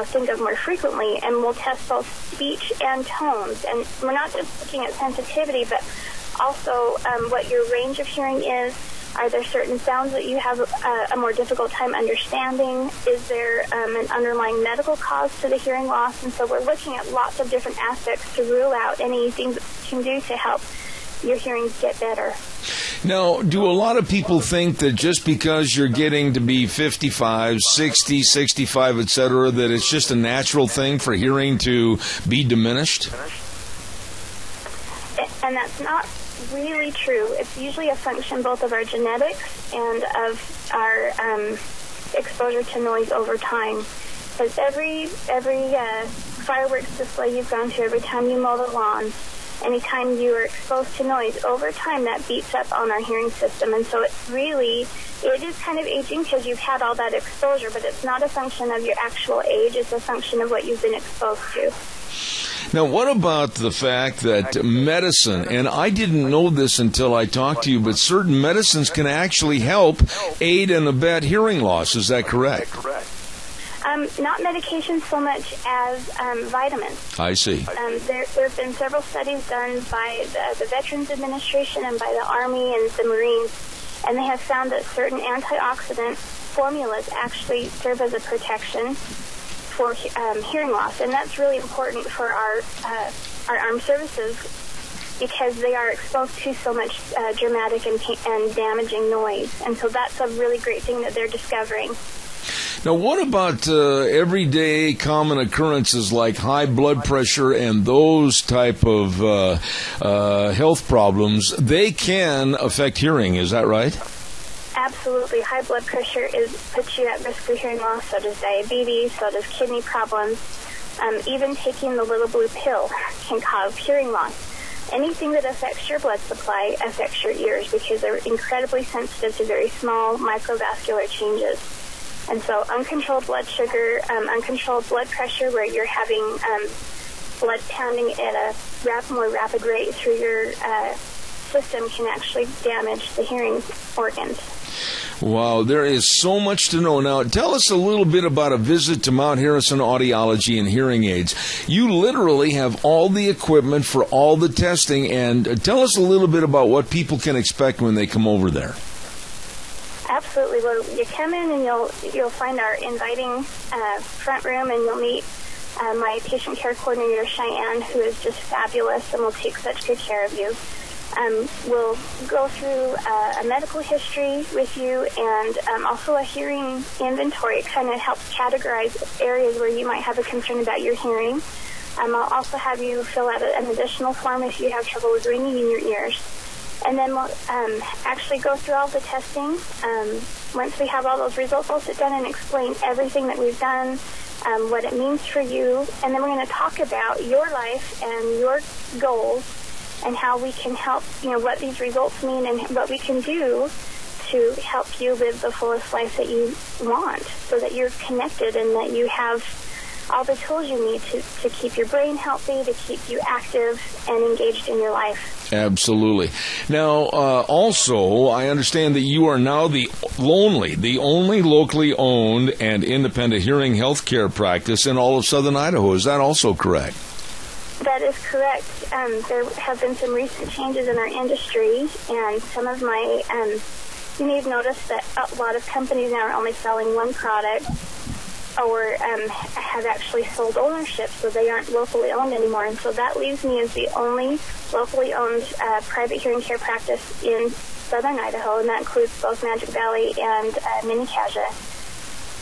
think of more frequently, and we'll test both speech and tones. And we're not just looking at sensitivity, but also what your range of hearing is, Are there certain sounds that you have a more difficult time understanding? Is there an underlying medical cause to the hearing loss? And so we're looking at lots of different aspects to rule out anything that you can do to help your hearing get better. Now, do a lot of people think that just because you're getting to be 55, 60, 65, etc., that it's just a natural thing for hearing to be diminished? And that's not really true. It's usually a function both of our genetics and of our exposure to noise over time. Because every fireworks display you've gone to, every time you mow the lawn, anytime you are exposed to noise, over time that beats up on our hearing system. And so it is kind of aging because you've had all that exposure, but it's not a function of your actual age. It's a function of what you've been exposed to. Now, what about the fact that medicine, and I didn't know this until I talked to you, but certain medicines can actually help aid and abet hearing loss. Is that correct? Not medication so much as vitamins. I see. There have been several studies done by the Veterans Administration and by the Army and the Marines, and they have found that certain antioxidant formulas actually serve as a protection for hearing loss, and that's really important for our armed services because they are exposed to so much dramatic and damaging noise, and so that's a really great thing that they're discovering. Now, what about everyday common occurrences like high blood pressure and those type of health problems? They can affect hearing, is that right? Absolutely. High blood pressure puts you at risk for hearing loss. So does diabetes, so does kidney problems. Even taking the little blue pill can cause hearing loss. Anything that affects your blood supply affects your ears because they're incredibly sensitive to very small microvascular changes. And so uncontrolled blood sugar, uncontrolled blood pressure where you're having blood pounding at a more rapid rate through your system can actually damage the hearing organs. Wow, there is so much to know. Now, tell us a little bit about a visit to Mount Harrison Audiology and Hearing Aids. You literally have all the equipment for all the testing, and tell us a little bit about what people can expect when they come over there. Absolutely. Well, you come in and you'll find our inviting front room, and you'll meet my patient care coordinator, Cheyenne, who is just fabulous and will take such good care of you. We'll go through a medical history with you and also a hearing inventory. It kind of helps categorize areas where you might have a concern about your hearing. I'll also have you fill out an additional form if you have trouble with ringing in your ears. And then we'll actually go through all the testing. Once we have all those results, I'll sit down and explain everything that we've done, what it means for you. And then we're going to talk about your life and your goals and how we can help, what these results mean and what we can do to help you live the fullest life that you want so that you're connected and that you have all the tools you need to keep your brain healthy, to keep you active and engaged in your life. Absolutely. Now, also, I understand that you are now the only locally owned and independent hearing health care practice in all of southern Idaho. Is that also correct? That is correct. There have been some recent changes in our industry, and some of my, you may have noticed that a lot of companies now are only selling one product or have actually sold ownership, so they aren't locally owned anymore. And so that leaves me as the only locally owned private hearing care practice in southern Idaho, and that includes both Magic Valley and Mini-Caja.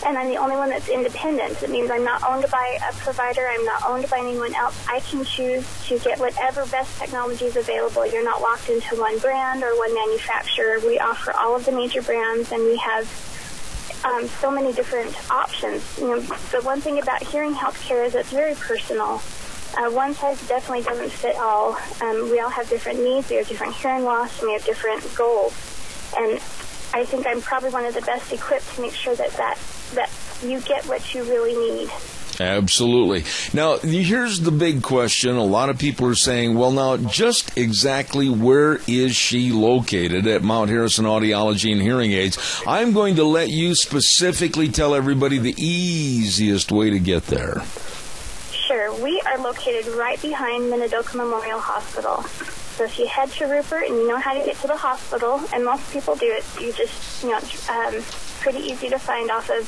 And I'm the only one that's independent. It means I'm not owned by a provider. I'm not owned by anyone else. I can choose to get whatever best technology is available. You're not locked into one brand or one manufacturer. We offer all of the major brands, and we have so many different options. The one thing about hearing health care is it's very personal. One size definitely doesn't fit all. We all have different needs. We have different hearing loss, and we have different goals. And I think I'm probably one of the best equipped to make sure that you get what you really need. Absolutely. Now, here's the big question. A lot of people are saying, well, now, just exactly where is she located at Mount Harrison Audiology and Hearing Aids? I'm going to let you specifically tell everybody the easiest way to get there. Sure. We are located right behind Minidoka Memorial Hospital. So if you head to Rupert and you know how to get to the hospital, and most people do it, you just, it's pretty easy to find off of,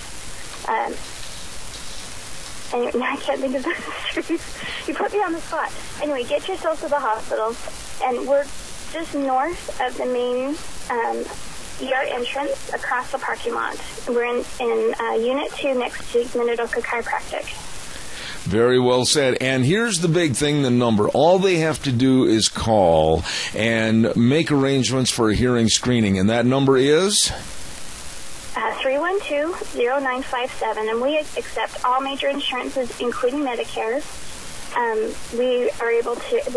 and I can't think of the streets. You put me on the spot. Anyway, get yourself to the hospital, and we're just north of the main ER entrance across the parking lot. We're in Unit 2 next to Minidoka Chiropractic. Very well said. And here's the big thing, the number. All they have to do is call and make arrangements for a hearing screening. And that number is? 312-0957. And we accept all major insurances, including Medicare. We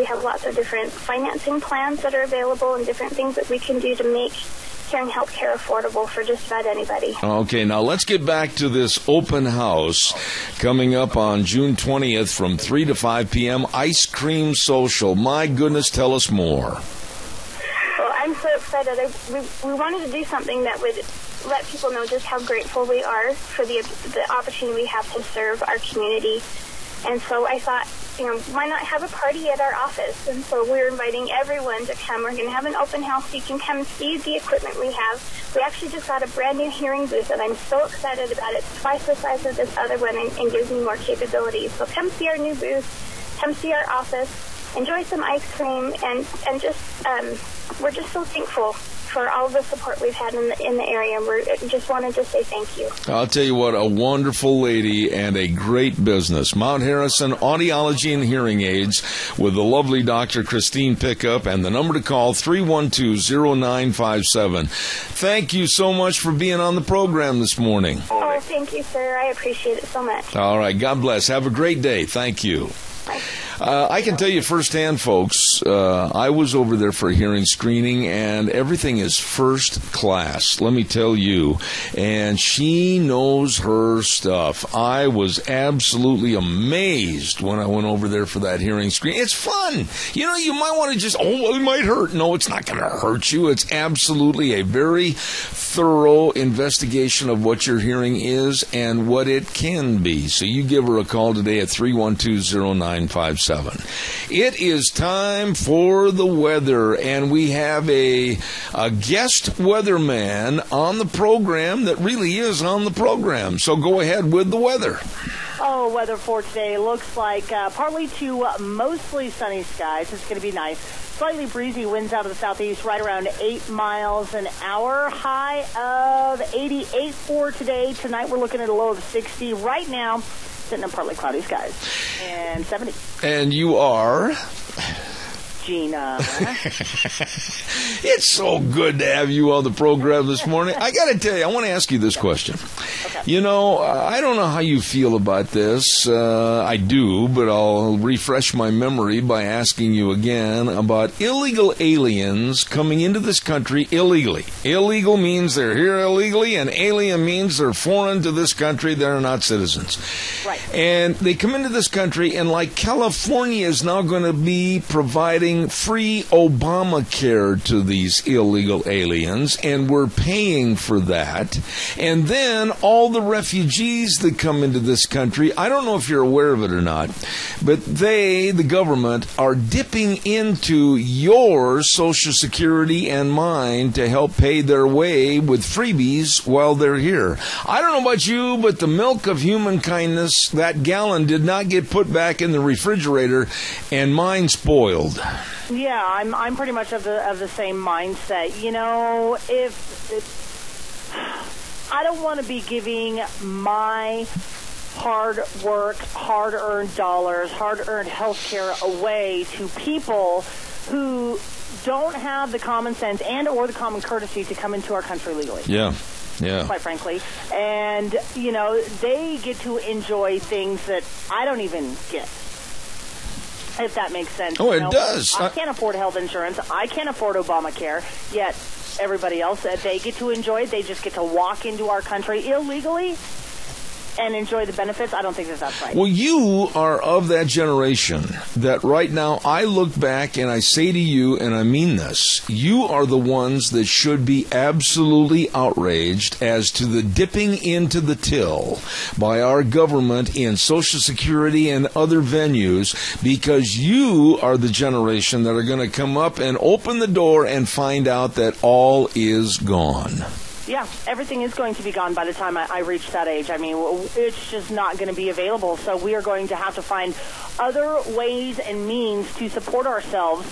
have lots of different financing plans that are available and different things that we can do to make hearing health care affordable for just about anybody. Okay, now let's get back to this open house coming up on June 20th from 3 to 5 p.m. Ice Cream Social. My goodness, tell us more. Well, I'm so excited. We wanted to do something that would let people know just how grateful we are for the opportunity we have to serve our community. And so I thought, why not have a party at our office? And so we're inviting everyone to come. We're going to have an open house so you can come see the equipment we have. We actually just got a brand new hearing booth, and I'm so excited about it. It's twice the size of this other one and gives me more capabilities. So come see our new booth, come see our office, enjoy some ice cream, and just we're just so thankful for all the support we've had in the area. We just wanted to say thank you. I'll tell you what, a wonderful lady and a great business. Mount Harrison Audiology and Hearing Aids with the lovely Dr. Christine Pickup, and the number to call, 312-0957. Thank you so much for being on the program this morning. Oh, thank you, sir. I appreciate it so much. All right. God bless. Have a great day. Thank you. Bye. I can tell you firsthand, folks, I was over there for a hearing screening, and everything is first class, let me tell you. And she knows her stuff. I was absolutely amazed when I went over there for that hearing screen. It's fun. You might want to just, it might hurt. No, it's not going to hurt you. It's absolutely a very thorough investigation of what your hearing is and what it can be. So you give her a call today at 312-0957. It is time for the weather, and we have a guest weatherman on the program that really is on the program. So go ahead with the weather. Oh, weather for today looks like partly to mostly sunny skies. It's going to be nice. Slightly breezy winds out of the southeast, right around 8 miles an hour. High of 88 for today. Tonight we're looking at a low of 60. Right now, sitting in partly cloudy skies. And 70. And you are? Gina. It's so good to have you on the program this morning. I got to tell you, I want to ask you this question. Okay. I don't know how you feel about this. I do, but I'll refresh my memory by asking you again about illegal aliens coming into this country illegally. Illegal means they're here illegally, and alien means they're foreign to this country. They're not citizens. Right. And they come into this country, and like California is now going to be providing free Obamacare to these illegal aliens, and we're paying for that. And then all the refugees that come into this country, I don't know if you're aware of it or not, but the government, are dipping into your Social Security and mine to help pay their way with freebies while they're here. I don't know about you, but the milk of human kindness, that gallon did not get put back in the refrigerator, and mine spoiled. Yeah, I'm pretty much of the same mindset. If I don't want to be giving my hard work, hard-earned dollars, hard-earned health care away to people who don't have the common sense and or the common courtesy to come into our country legally. Yeah. Yeah. Quite frankly. And, they get to enjoy things that I don't even get. If that makes sense. Oh, it does. I can't afford health insurance. I can't afford Obamacare. Yet everybody else, they get to enjoy it. They just get to walk into our country illegally. and enjoy the benefits, I don't think that that's right. Well, you are of that generation that right now I look back and I say to you, and I mean this, you are the ones that should be absolutely outraged as to the dipping into the till by our government in Social Security and other venues, because you are the generation that are going to come up and open the door and find out that all is gone. Yeah, everything is going to be gone by the time I reach that age. I mean, it's just not going to be available. So we are going to have to find other ways and means to support ourselves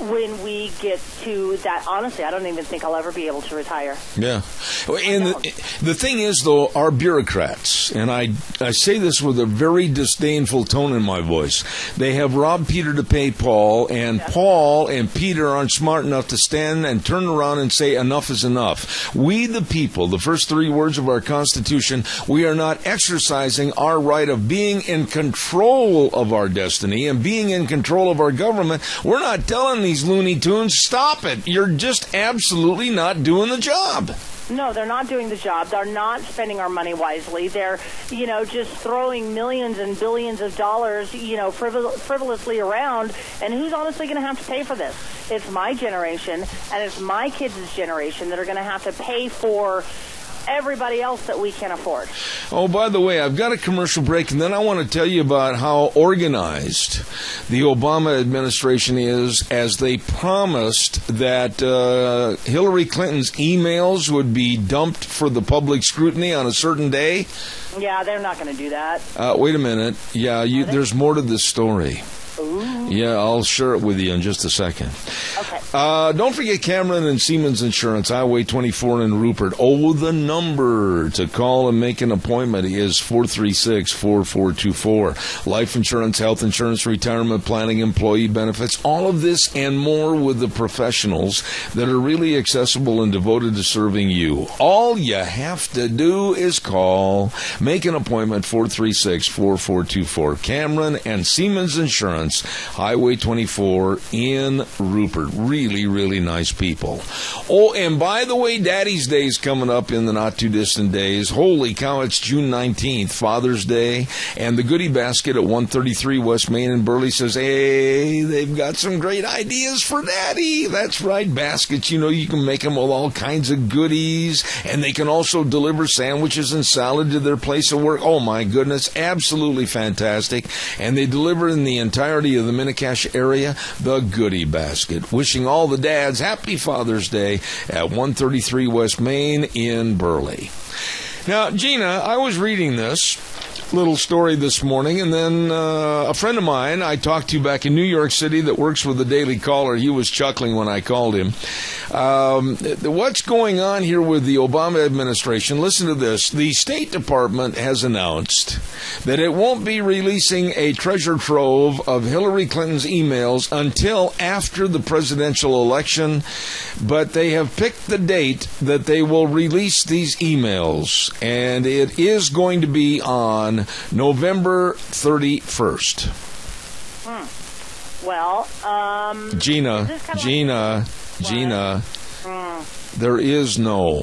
when we get to that. Honestly, I don't even think I'll ever be able to retire. Yeah. And the thing is, though, our bureaucrats, and I say this with a very disdainful tone in my voice, they have robbed Peter to pay Paul, and Paul and Peter aren't smart enough to stand and turn around and say enough is enough. We, the people, the first 3 words of our Constitution, we are not exercising our right of being in control of our destiny and being in control of our government. We're not telling these Looney Tunes, stop it. You're just absolutely not doing the job. No, they're not doing the job. They're not spending our money wisely. They're, just throwing millions and billions of dollars, frivolously around. And who's honestly going to have to pay for this? It's my generation, and it's my kids' generation that are going to have to pay for everybody else that we can afford. Oh, by the way, I've got a commercial break, and then I want to tell you about how organized the Obama administration is, as they promised that Hillary Clinton's emails would be dumped for the public scrutiny on a certain day. Yeah, they're not going to do that. Wait a minute. Yeah, there's more to this story. Ooh. Yeah, I'll share it with you in just a second. Okay. Don't forget Cameron and Siemens Insurance, Highway 24 in Rupert. Oh, the number to call and make an appointment is 436-4424. Life insurance, health insurance, retirement planning, employee benefits, all of this and more with the professionals that are really accessible and devoted to serving you. All you have to do is call, make an appointment, 436-4424. Cameron and Siemens Insurance, Highway 24 in Rupert. Really, really nice people. Oh, and by the way, Daddy's Day is coming up in the not-too-distant days. Holy cow, it's June 19th, Father's Day. And the Goodie Basket at 133 West Main in Burley says, hey, they've got some great ideas for Daddy. That's right, baskets. You can make them with all kinds of goodies. And they can also deliver sandwiches and salad to their place of work. Oh, my goodness, absolutely fantastic. And they deliver in the entirety of the Minicash area, the Goodie Basket. Wishing all the dads happy Father's Day at 133 West Main in Burley. Now, Gina, I was reading this little story this morning, and then a friend of mine I talked to back in New York City that works with the Daily Caller, he was chuckling when I called him. What's going on here with the Obama administration? Listen to this. The State Department has announced that it won't be releasing a treasure trove of Hillary Clinton's emails until after the presidential election, but they have picked the date that they will release these emails, and it is going to be on November 31st. Well, Gina, there is no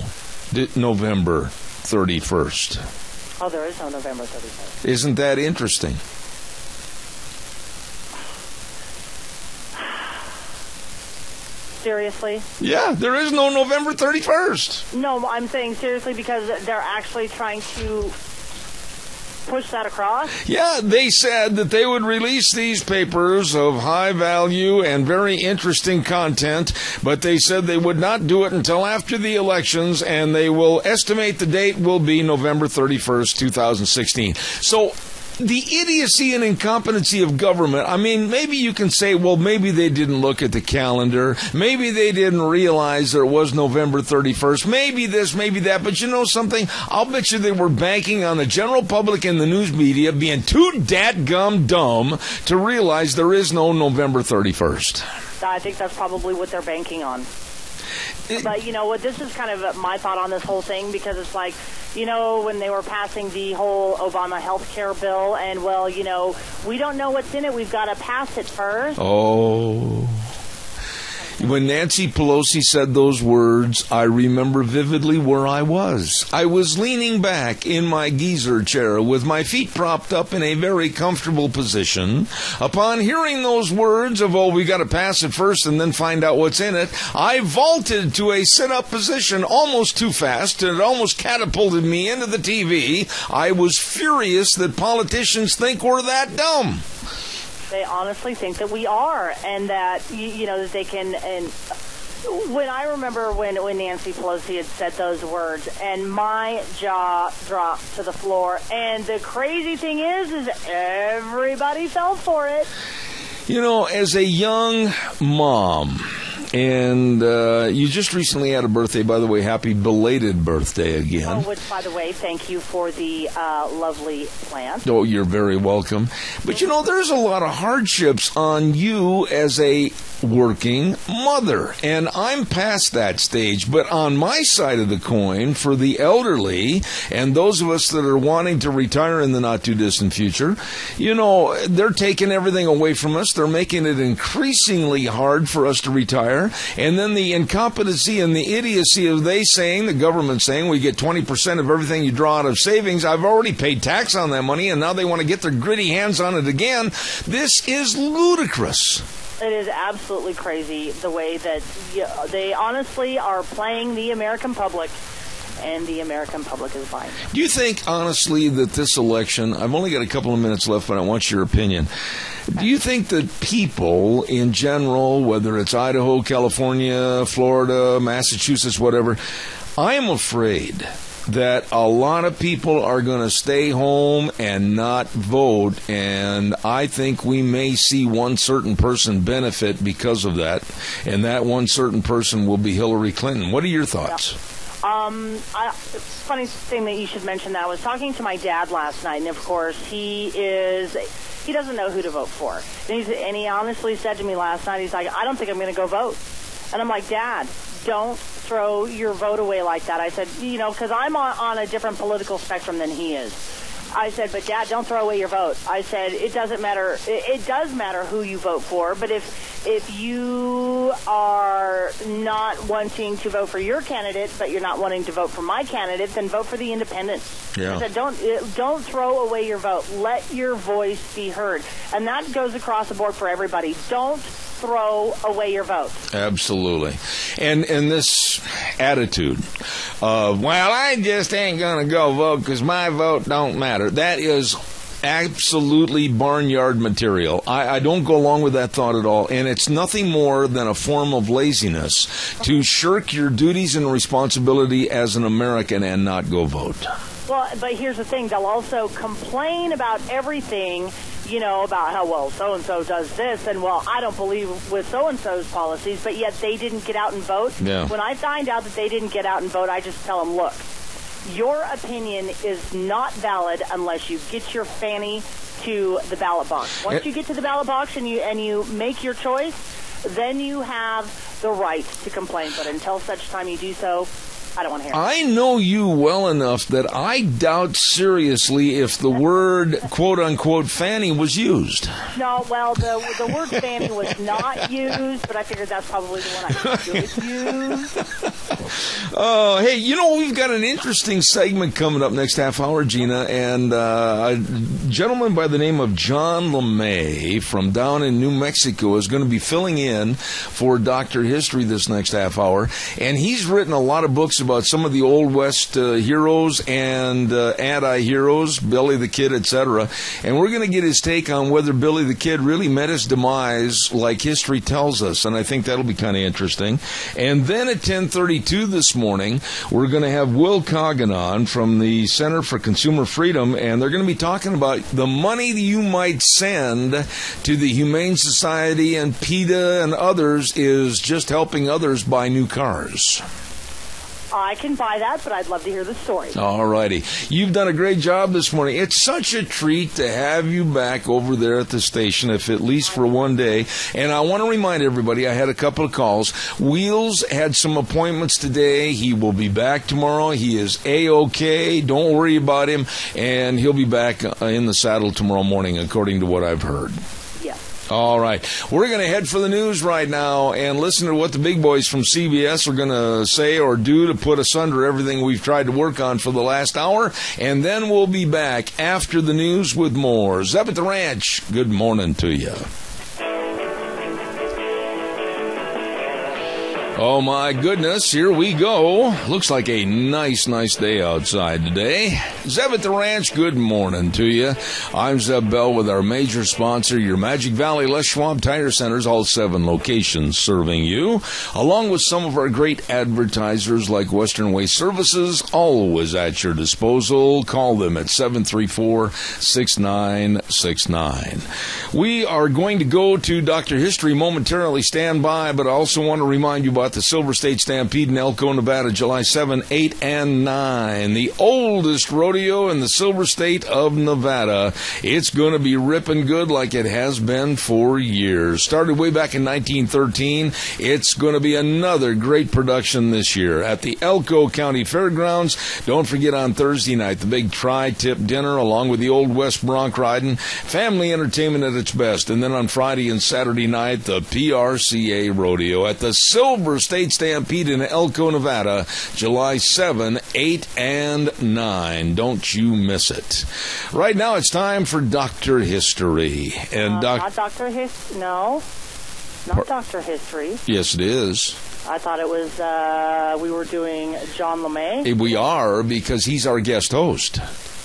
November 31st. Oh, there is no November 31st. Isn't that interesting? Seriously? Yeah, there is no November 31st. No, I'm saying seriously because they're actually trying to push that across? Yeah, they said that they would release these papers of high value and very interesting content, but they said they would not do it until after the elections, and they will estimate the date will be November 31st, 2016. So the idiocy and incompetency of government, I mean, maybe you can say, well, maybe they didn't look at the calendar. Maybe they didn't realize there was November 31st. Maybe this, maybe that. But you know something? I'll bet you they were banking on the general public and the news media being too dadgum dumb to realize there is no November 31st. I think that's probably what they're banking on. But you know what? This is kind of my thought on this whole thing, because it's like, you know, when they were passing the whole Obama health care bill, and, well, you know, we don't know what's in it. We've got to pass it first. Oh. When Nancy Pelosi said those words, I remember vividly where I was. I was leaning back in my geyser chair with my feet propped up in a very comfortable position. Upon hearing those words of, oh, we got to pass it first and then find out what's in it, I vaulted to a sit-up position almost too fast. It almost catapulted me into the TV. I was furious that politicians think we're that dumb. They honestly think that we are, and that, that they can. And when I remember when Nancy Pelosi had said those words, and my jaw dropped to the floor. And the crazy thing is everybody fell for it. As a young mom, and you just recently had a birthday, by the way, happy belated birthday again. Oh, which, by the way, thank you for the lovely plant. Oh, you're very welcome. But, there's a lot of hardships on you as a working mother, and I'm past that stage. But on my side of the coin, for the elderly and those of us that are wanting to retire in the not-too-distant future, they're taking everything away from us. They're making it increasingly hard for us to retire. And then the incompetency and the idiocy of the government saying, we get 20% of everything you draw out of savings. I've already paid tax on that money, and now they want to get their gritty hands on it again. This is ludicrous. It is absolutely crazy the way that they honestly are playing the American public, and the American public is buying. Do you think, honestly, that this election, I've only got a couple of minutes left, but I want your opinion. Do you think that people in general, whether it's Idaho, California, Florida, Massachusetts, whatever, I am afraid that a lot of people are going to stay home and not vote, and I think we may see one certain person benefit because of that, and that one certain person will be Hillary Clinton. What are your thoughts? Funny thing that you should mention that. I was talking to my dad last night, and of course he doesn't know who to vote for. And he honestly said to me last night, he's like, I don't think I'm going to go vote. And I'm like, Dad, don't throw your vote away like that. I said, because I'm on a different political spectrum than he is. I said, but Dad, don't throw away your vote. I said, it doesn't matter. It does matter who you vote for, but if you are not wanting to vote for your candidate, but you're not wanting to vote for my candidate, then vote for the independent. Yeah. I said, don't throw away your vote. Let your voice be heard. And that goes across the board for everybody. Don't throw away your vote. Absolutely. And this attitude of, well, I just ain't going to go vote because my vote don't matter. That is absolutely barnyard material. I don't go along with that thought at all. And it's nothing more than a form of laziness to shirk your duties and responsibility as an American and not go vote. Well, but here's the thing. They'll also complain about everything, about how, well, so-and-so does this, and, well, I don't believe with so-and-so's policies, but yet they didn't get out and vote. Yeah. When I find out that they didn't get out and vote, I just tell them, look, your opinion is not valid unless you get your fanny to the ballot box. Once you get to the ballot box and you make your choice, then you have the right to complain. But until such time you do so, I don't want to hear it. I know you well enough that I doubt seriously if the word, quote-unquote, fanny was used. No, well, the word fanny was not used, but I figured that's probably the one I should use. Oh, hey, we've got an interesting segment coming up next half hour, Gina, and a gentleman by the name of John LeMay from down in New Mexico is going to be filling in for Dr. History this next half hour, and he's written a lot of books about some of the Old West heroes and anti-heroes, Billy the Kid, etc. And we're going to get his take on whether Billy the Kid really met his demise like history tells us, and I think that'll be kind of interesting. And then at 10:32 this morning, we're going to have Will Coggin on from the Center for Consumer Freedom, and they're going to be talking about the money that you might send to the Humane Society and PETA and others is just helping others buy new cars. I can buy that, but I'd love to hear the story. All righty. You've done a great job this morning. It's such a treat to have you back over there at the station, if at least for one day. And I want to remind everybody, I had a couple of calls. Wheels had some appointments today. He will be back tomorrow. He is A-OK. Don't worry about him. And he'll be back in the saddle tomorrow morning, according to what I've heard. Yes. All right. We're going to head for the news right now and listen to what the big boys from CBS are going to say or do to put us under everything we've tried to work on for the last hour. And then we'll be back after the news with more. Zeb at the Ranch, good morning to you. Oh, my goodness, here we go. Looks like a nice day outside today. Zeb at the Ranch, good morning to you. I'm Zeb Bell with our major sponsor, your Magic Valley Les Schwab Tire Centers, all 7 locations serving you, along with some of our great advertisers like Western Waste Services, always at your disposal. Call them at 734-6969. We are going to go to Dr. History momentarily. Stand by, but I also want to remind you about the Silver State Stampede in Elko, Nevada, July 7, 8, and 9. The oldest rodeo in the Silver State of Nevada. It's going to be ripping good like it has been for years. Started way back in 1913. It's going to be another great production this year at the Elko County Fairgrounds. Don't forget on Thursday night, the big tri-tip dinner along with the Old West bronc riding. Family entertainment at its best. And then on Friday and Saturday night, the PRCA Rodeo at the Silver State Stampede in Elko, Nevada, July 7, 8, and 9. Don't you miss it. Right now, it's time for Dr. History. And not Dr. History. No. Not Dr. History. Yes, it is. I thought it was, we were doing John LeMay. We are, because he's our guest host.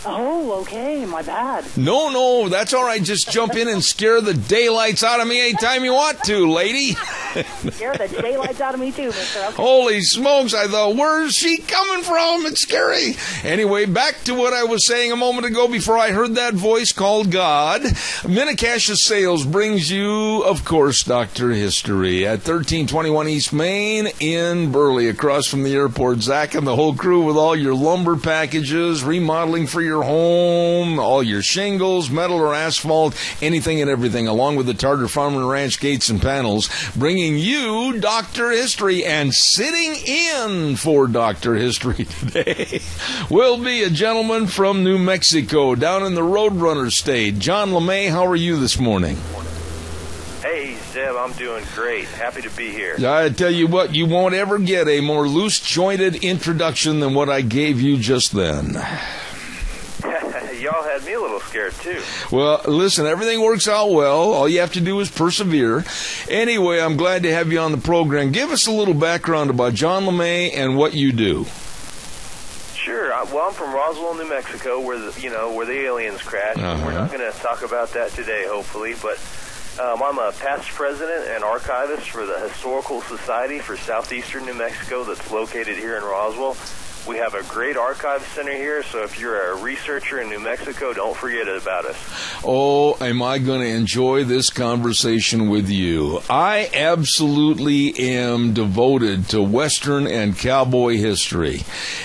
Oh, okay. My bad. No, that's all right. Just jump in and scare the daylights out of me anytime you want to, lady. Scare the daylights out of me, too, mister. Okay. Holy smokes, I thought, where's she coming from? It's scary. Anyway, back to what I was saying a moment ago before I heard that voice called God. Minnecasia Sales brings you, of course, Dr. History at 1321 East Main in Burley, across from the airport. Zach and the whole crew with all your lumber packages, remodeling for your home, all your shingles, metal or asphalt, anything and everything, along with the Tartar Farm and Ranch gates and panels, bringing you Dr. History. And sitting in for Dr. History today will be a gentleman from New Mexico, down in the Roadrunner State. John LeMay, how are you this morning? Hey, Zeb, I'm doing great. Happy to be here. I tell you what, you won't ever get a more loose-jointed introduction than what I gave you just then. Y'all had me a little scared, too. Well, listen, everything works out well. All you have to do is persevere. Anyway, I'm glad to have you on the program. Give us a little background about John LeMay and what you do. Sure. Well, I'm from Roswell, New Mexico, where the aliens crashed. We're not going to talk about that today, hopefully, but I'm a past president and archivist for the Historical Society for Southeastern New Mexico that's located here in Roswell. We have a great archive center here, so if you're a researcher in New Mexico, don't forget about us. Oh, am I going to enjoy this conversation with you. I absolutely am devoted to Western and cowboy history.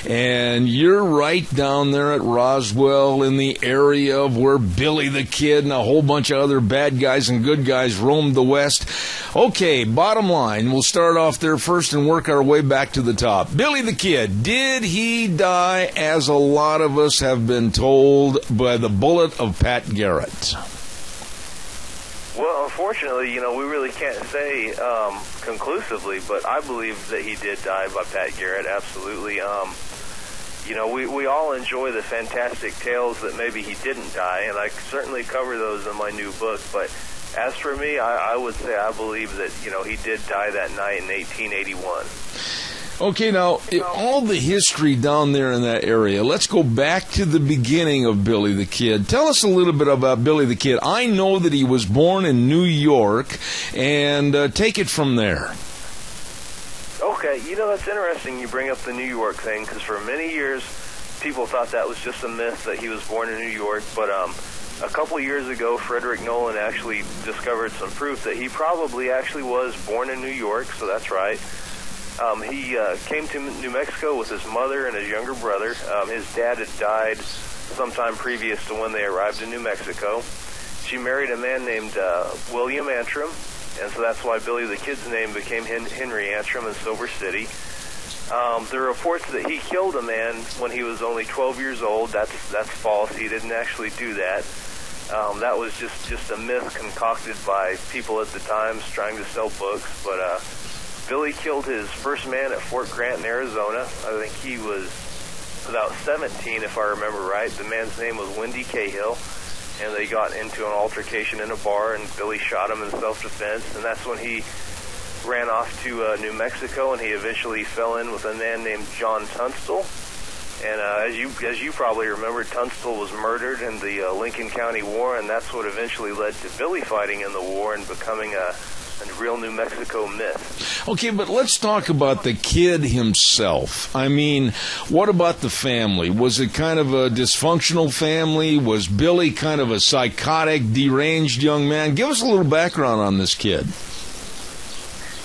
And you're right down there at Roswell in the area of where Billy the Kid and a whole bunch of other bad guys and good guys roamed the West. Okay, bottom line, we'll start off there first and work our way back to the top. Billy the Kid, did he die, as a lot of us have been told, by the bullet of Pat Garrett? Well, unfortunately, we really can't say conclusively, but I believe that he did die by Pat Garrett, absolutely. We all enjoy the fantastic tales that maybe he didn't die, and I certainly cover those in my new book, but as for me, I would say I believe that, he did die that night in 1881. Okay, now, all the history down there in that area, let's go back to the beginning of Billy the Kid. Tell us a little bit about Billy the Kid. I know that he was born in New York, and take it from there. Okay, that's interesting you bring up the New York thing, because for many years, people thought that was just a myth that he was born in New York, but a couple of years ago, Frederick Nolan actually discovered some proof that he probably actually was born in New York, so that's right. He came to New Mexico with his mother and his younger brother. His dad had died sometime previous to when they arrived in New Mexico. She married a man named William Antrim, and so that's why Billy the Kid's name became Henry Antrim in Silver City. There are reports that he killed a man when he was only 12 years old. That's false. He didn't actually do that. That was just a myth concocted by people at the times trying to sell books. But Billy killed his first man at Fort Grant in Arizona. I think he was about 17, if I remember right. The man's name was Wendy Cahill, and they got into an altercation in a bar, and Billy shot him in self-defense, and that's when he ran off to New Mexico, and he eventually fell in with a man named John Tunstall. And as you probably remember, Tunstall was murdered in the Lincoln County War, and that's what eventually led to Billy fighting in the war and becoming a real New Mexico myth. Okay, but let's talk about the kid himself. I mean, what about the family? Was it kind of a dysfunctional family? Was Billy kind of a psychotic, deranged young man? Give us a little background on this kid.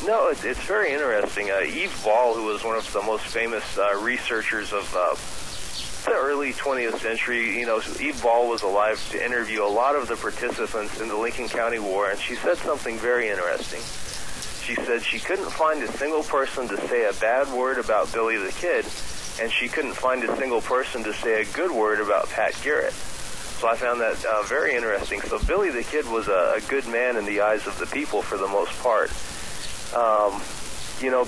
No, it's very interesting. Eve Ball, who was one of the most famous researchers of the early 20th century, Eve Ball was alive to interview a lot of the participants in the Lincoln County War, and she said something very interesting. She said she couldn't find a single person to say a bad word about Billy the Kid, and she couldn't find a single person to say a good word about Pat Garrett. So I found that very interesting. So Billy the Kid was a good man in the eyes of the people for the most part.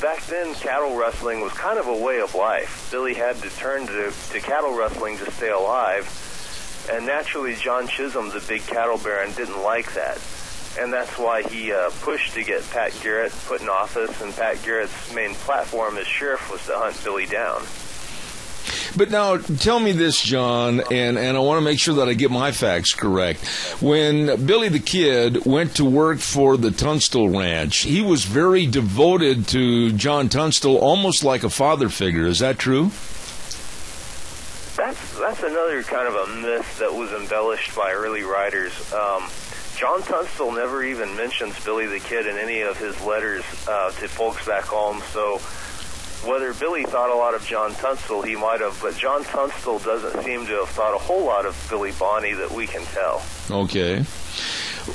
Back then, cattle rustling was kind of a way of life. Billy had to turn to cattle rustling to stay alive, and naturally John Chisholm, the big cattle baron, didn't like that. And that's why he pushed to get Pat Garrett put in office, and Pat Garrett's main platform as sheriff was to hunt Billy down. But now, tell me this, John, and I want to make sure that I get my facts correct. When Billy the Kid went to work for the Tunstall Ranch, he was very devoted to John Tunstall, almost like a father figure. Is that true? That's another kind of a myth that was embellished by early writers. John Tunstall never even mentions Billy the Kid in any of his letters to folks back home, so whether Billy thought a lot of John Tunstall, he might have, but John Tunstall doesn't seem to have thought a whole lot of Billy Bonney that we can tell. Okay.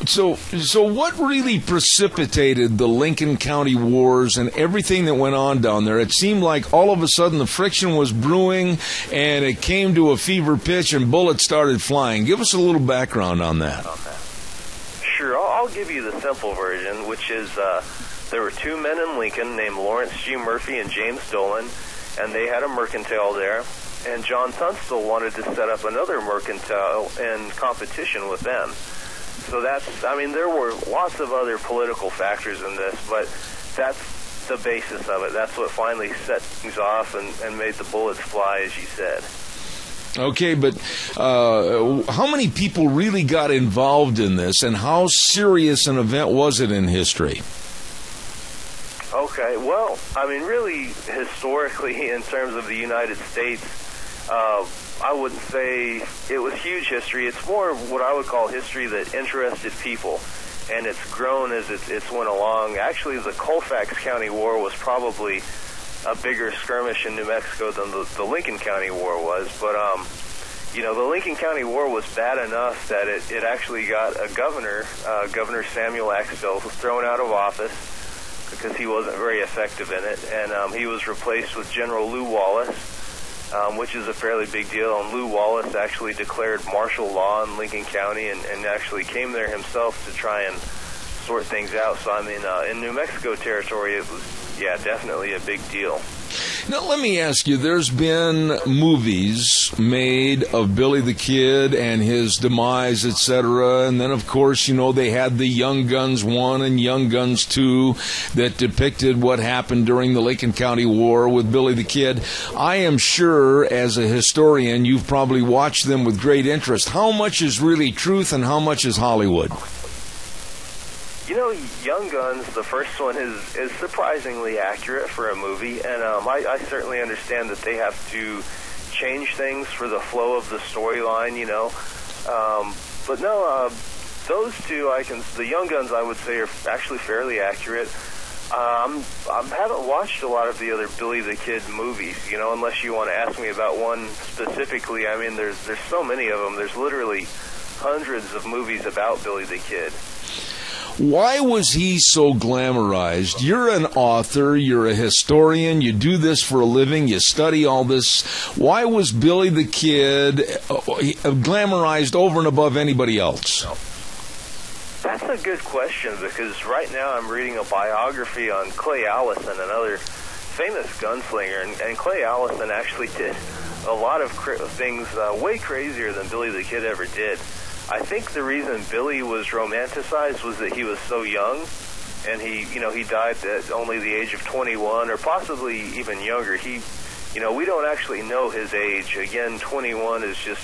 So what really precipitated the Lincoln County Wars and everything that went on down there? It seemed like all of a sudden the friction was brewing and it came to a fever pitch and bullets started flying. Give us a little background on that. Sure. I'll give you the simple version, which is there were two men in Lincoln named Lawrence G. Murphy and James Dolan, and they had a mercantile there, and John Tunstall wanted to set up another mercantile in competition with them. So there were lots of other political factors in this, but that's the basis of it. That's what finally set things off and made the bullets fly, as you said. Okay, but how many people really got involved in this, and how serious an event was it in history? Okay, well, really, historically, in terms of the United States, I wouldn't say it was huge history. It's more what I would call history that interested people, and it's grown as it's went along. Actually, the Colfax County War was probably a bigger skirmish in New Mexico than the Lincoln County War was, but the Lincoln County War was bad enough that it actually got a governor, Governor Samuel Axtell, thrown out of office because he wasn't very effective in it, and he was replaced with General Lew Wallace, which is a fairly big deal, and Lew Wallace actually declared martial law in Lincoln County and actually came there himself to try and sort things out. So, in New Mexico territory, it was, definitely a big deal. Now, let me ask you, there's been movies made of Billy the Kid and his demise, etc., and then, of course, they had the Young Guns 1 and Young Guns 2 that depicted what happened during the Lincoln County War with Billy the Kid. I am sure, as a historian, you've probably watched them with great interest. How much is really truth and how much is Hollywood? Young Guns, the first one, is surprisingly accurate for a movie, and I certainly understand that they have to change things for the flow of the storyline, but no, those two, the Young Guns, I would say, are actually fairly accurate. I haven't watched a lot of the other Billy the Kid movies, unless you want to ask me about one specifically. There's so many of them. There's literally hundreds of movies about Billy the Kid. Why was he so glamorized? You're an author, you're a historian, you do this for a living, you study all this. Why was Billy the Kid glamorized over and above anybody else? That's a good question, because right now I'm reading a biography on Clay Allison, another famous gunslinger, and Clay Allison actually did a lot of things way crazier than Billy the Kid ever did. I think the reason Billy was romanticized was that he was so young, and he died at only the age of 21, or possibly even younger. We don't actually know his age. Again, 21 is just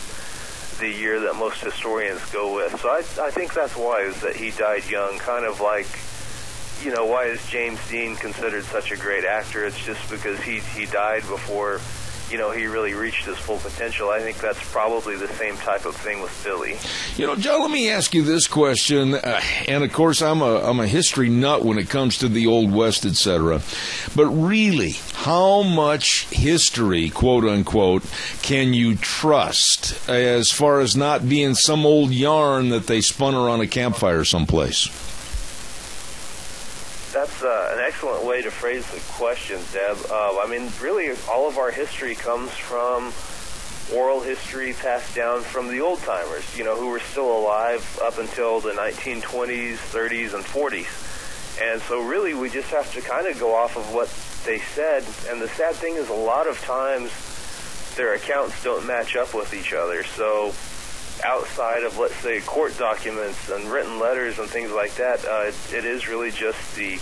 the year that most historians go with. So I think that's why, is that he died young, kind of like, why is James Dean considered such a great actor? It's just because he died before, he really reached his full potential. I think that's probably the same type of thing with Billy. John, let me ask you this question, and of course I'm a history nut when it comes to the Old West, etc. But really, how much history, quote unquote, can you trust as far as not being some old yarn that they spun around a campfire someplace? That's an excellent way to phrase the question, Deb. Really, all of our history comes from oral history passed down from the old-timers, who were still alive up until the 1920s, 30s, and 40s. And so really, we just have to kind of go off of what they said. And the sad thing is, a lot of times, their accounts don't match up with each other. So outside of, let's say, court documents and written letters and things like that, it is really just the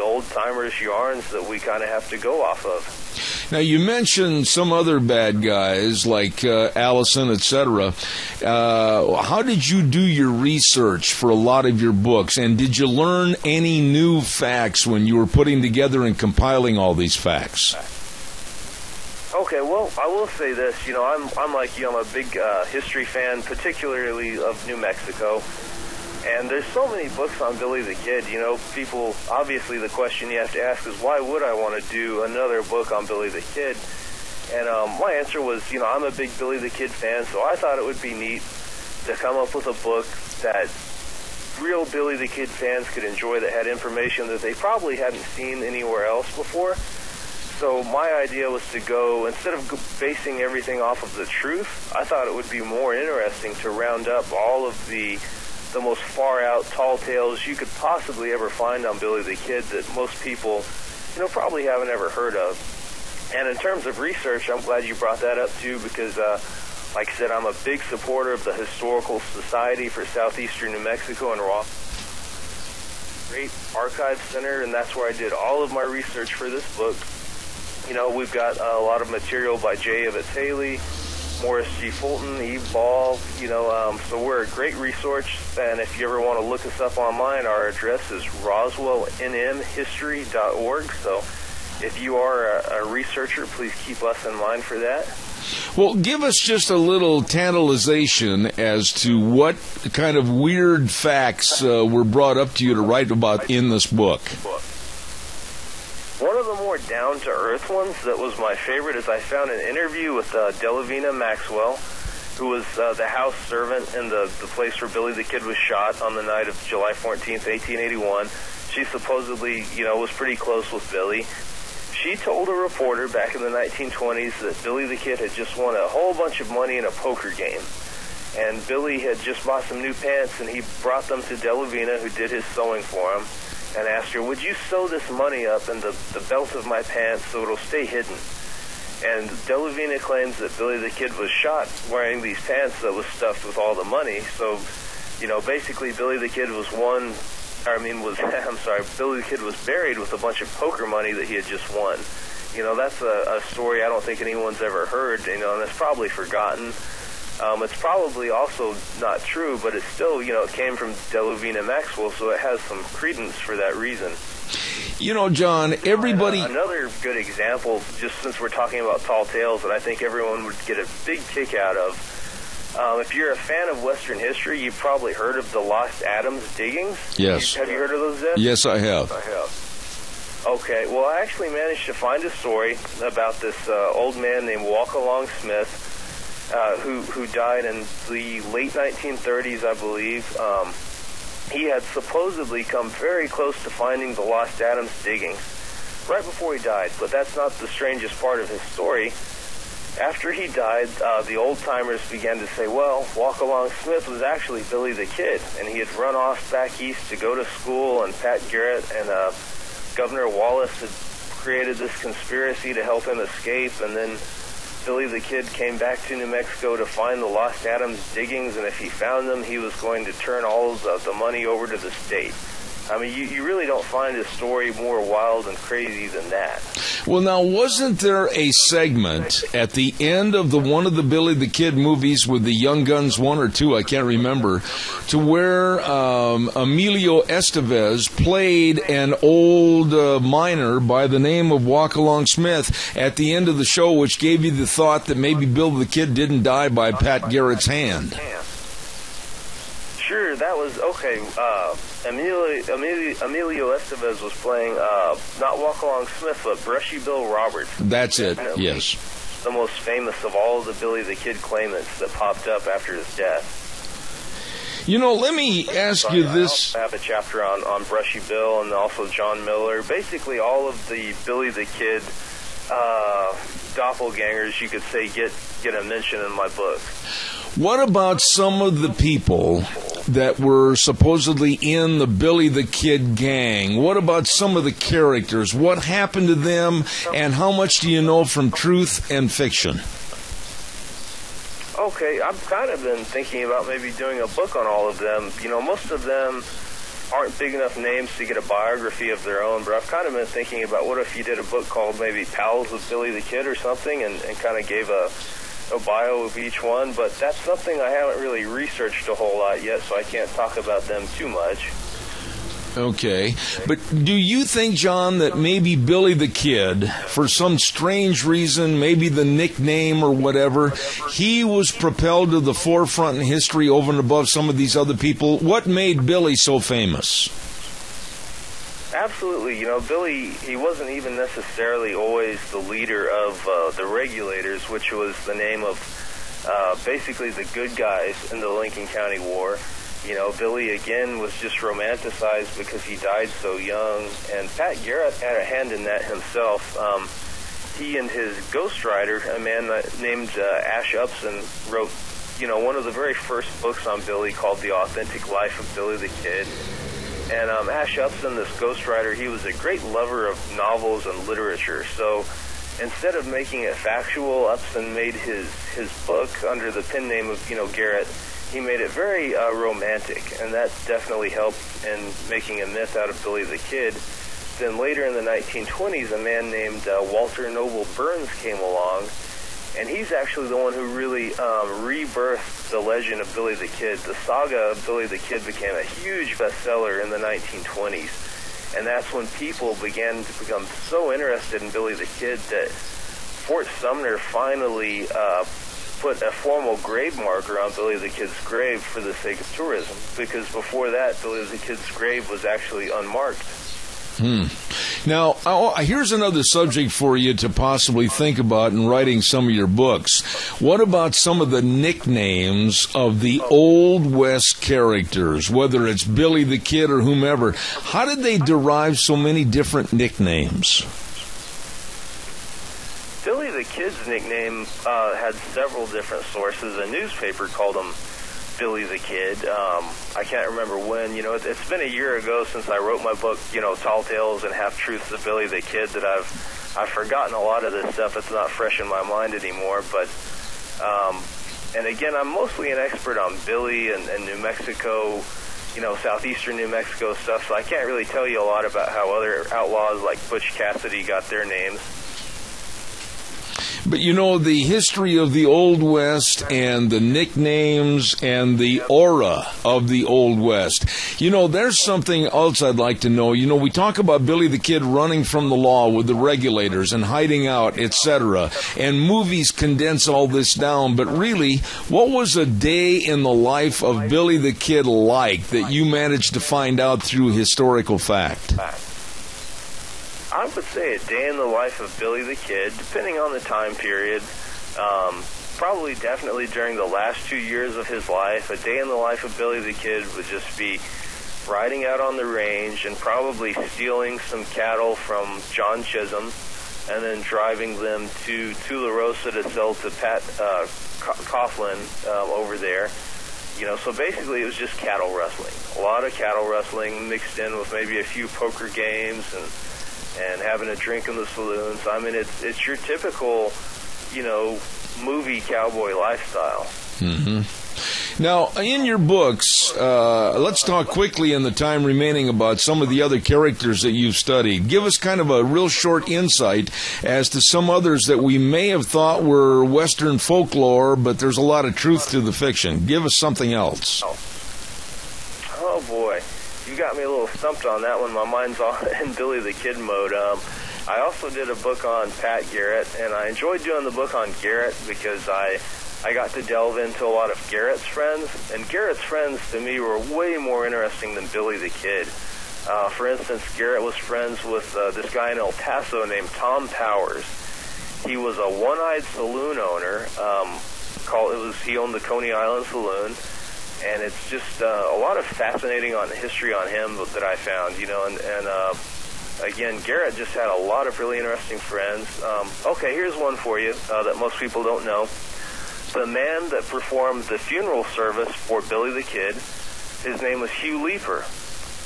old-timers yarns that we kind of have to go off of. Now, you mentioned some other bad guys like Allison, etc. How did you do your research for a lot of your books, and did you learn any new facts when you were putting together and compiling all these facts? Okay, well, I will say this. I'm like you. I'm a big history fan, particularly of New Mexico. And there's so many books on Billy the Kid. People, obviously the question you have to ask is, why would I want to do another book on Billy the Kid? And my answer was, I'm a big Billy the Kid fan, so I thought it would be neat to come up with a book that real Billy the Kid fans could enjoy, that had information that they probably hadn't seen anywhere else before. So my idea was to go, instead of basing everything off of the truth, I thought it would be more interesting to round up all of the most far-out tall tales you could possibly ever find on Billy the Kid that most people, probably haven't ever heard of. And in terms of research, I'm glad you brought that up too, because, like I said, I'm a big supporter of the Historical Society for Southeastern New Mexico and Raw. Great archive center, and that's where I did all of my research for this book. We've got a lot of material by J. Evans Haley, Morris G. Fulton, Eve Ball, so we're a great resource, and if you ever want to look us up online, our address is roswellnmhistory.org, so if you are a researcher, please keep us in mind for that. Well, give us just a little tantalization as to what kind of weird facts were brought up to you to write about in this book. One of the more down-to-earth ones that was my favorite is I found an interview with Delavina Maxwell, who was the house servant in the place where Billy the Kid was shot on the night of July 14th, 1881. She supposedly, was pretty close with Billy. She told a reporter back in the 1920s that Billy the Kid had just won a whole bunch of money in a poker game. And Billy had just bought some new pants, and he brought them to Delavina, who did his sewing for him, and asked her, would you sew this money up in the belt of my pants so it'll stay hidden? And Delavina claims that Billy the Kid was shot wearing these pants that was stuffed with all the money. So, basically Billy the Kid was Billy the Kid was buried with a bunch of poker money that he had just won. That's a story I don't think anyone's ever heard, and that's probably forgotten. It's probably also not true, but it's still, it came from Delavina Maxwell, so it has some credence for that reason. John, everybody... another good example, just since we're talking about tall tales, that I think everyone would get a big kick out of. If you're a fan of Western history, you've probably heard of the Lost Adams diggings. Yes. Have you heard of those, Deb? Yes, I have. Okay, well, I actually managed to find a story about this old man named Walk-Along Smith, who died in the late 1930s, I believe. he had supposedly come very close to finding the lost Adams diggings right before he died. But that's not the strangest part of his story. After he died, the old-timers began to say, well, Walk Along Smith was actually Billy the Kid, and he had run off back east to go to school, and Pat Garrett and Governor Wallace had created this conspiracy to help him escape, and then Billy the Kid came back to New Mexico to find the lost Adams diggings, and if he found them, he was going to turn all of the money over to the state. I mean, you really don't find a story more wild and crazy than that. Well, now, wasn't there a segment at the end of one of the Billy the Kid movies with the Young Guns 1 or 2, I can't remember, to where Emilio Estevez played an old miner by the name of Walk Along Smith at the end of the show, which gave you the thought that maybe Bill the Kid didn't die by Pat Garrett's hand? Sure, that was okay. Emilio Estevez was playing not Walk Along Smith, but Brushy Bill Roberts. That's it, yes. The most famous of all of the Billy the Kid claimants that popped up after his death. You know, let me ask you this. I have a chapter on Brushy Bill and also John Miller. Basically, all of the Billy the Kid doppelgangers, you could say, get a mention in my book. What about some of the people that were supposedly in the Billy the Kid gang? What about some of the characters? What happened to them, and how much do you know from truth and fiction? Okay, I've kind of been thinking about maybe doing a book on all of them. You know, most of them aren't big enough names to get a biography of their own, but I've kind of been thinking about what if you did a book called maybe Pals with Billy the Kid or something, and kind of gave a bio of each one, but that's something I haven't really researched a whole lot yet, so I can't talk about them too much. Okay, but do you think, John, that maybe Billy the Kid, for some strange reason, maybe the nickname or whatever, he was propelled to the forefront in history over and above some of these other people? What made Billy so famous? Absolutely. You know, Billy, he wasn't even necessarily always the leader of the Regulators, which was the name of basically the good guys in the Lincoln County War. You know, Billy, again, was just romanticized because he died so young, and Pat Garrett had a hand in that himself. He and his ghostwriter, a man named Ash Upson, wrote, you know, one of the very first books on Billy called The Authentic Life of Billy the Kid. And Ash Upson, this ghostwriter, he was a great lover of novels and literature. So instead of making it factual, Upson made his book under the pen name of, you know, Garrett. He made it very romantic, and that definitely helped in making a myth out of Billy the Kid. Then later in the 1920s, a man named Walter Noble Burns came along, and he's actually the one who really rebirthed the legend of Billy the Kid. The saga of Billy the Kid became a huge bestseller in the 1920s, and that's when people began to become so interested in Billy the Kid that Fort Sumner finally put a formal grave marker on Billy the Kid's grave for the sake of tourism, because before that, Billy the Kid's grave was actually unmarked. Now, here's another subject for you to possibly think about in writing some of your books. What about some of the nicknames of the Old West characters, whether it's Billy the Kid or whomever? How did they derive so many different nicknames? Billy the Kid's nickname had several different sources. A newspaper called him Billy the Kid. I can't remember when. You know, it's been a year ago since I wrote my book, you know, Tall Tales and Half Truths of Billy the Kid, that I've forgotten a lot of this stuff. It's not fresh in my mind anymore. But and again, I'm mostly an expert on Billy and New Mexico, you know, southeastern New Mexico stuff. So I can't really tell you a lot about how other outlaws like Butch Cassidy got their names. But, you know, the history of the Old West and the nicknames and the aura of the Old West. You know, there's something else I'd like to know. You know, we talk about Billy the Kid running from the law with the Regulators and hiding out, etc. And movies condense all this down. But really, what was a day in the life of Billy the Kid like that you managed to find out through historical fact? I would say a day in the life of Billy the Kid, depending on the time period, probably definitely during the last 2 years of his life. A day in the life of Billy the Kid would just be riding out on the range and probably stealing some cattle from John Chisholm and then driving them to Tularosa to sell to Pat Coughlin over there. You know, so basically it was just cattle rustling. A lot of cattle rustling mixed in with maybe a few poker games and having a drink in the saloons. I mean, it's your typical, you know, movie cowboy lifestyle. Mm-hmm. Now, in your books, let's talk quickly in the time remaining about some of the other characters that you've studied. Give us kind of a real short insight as to some others that we may have thought were Western folklore, but there's a lot of truth to the fiction. Give us something else. Oh boy, you got me a little stumped on that one. My mind's all in Billy the Kid mode. I also did a book on Pat Garrett, and I enjoyed doing the book on Garrett because I got to delve into a lot of Garrett's friends, and Garrett's friends to me were way more interesting than Billy the Kid. For instance, Garrett was friends with this guy in El Paso named Tom Powers. He was a one-eyed saloon owner. He owned the Coney Island Saloon, and it's just a lot of fascinating history on him that I found, you know, and again, Garrett just had a lot of really interesting friends. Okay, here's one for you that most people don't know. The man that performed the funeral service for Billy the Kid, his name was Hugh Leeper.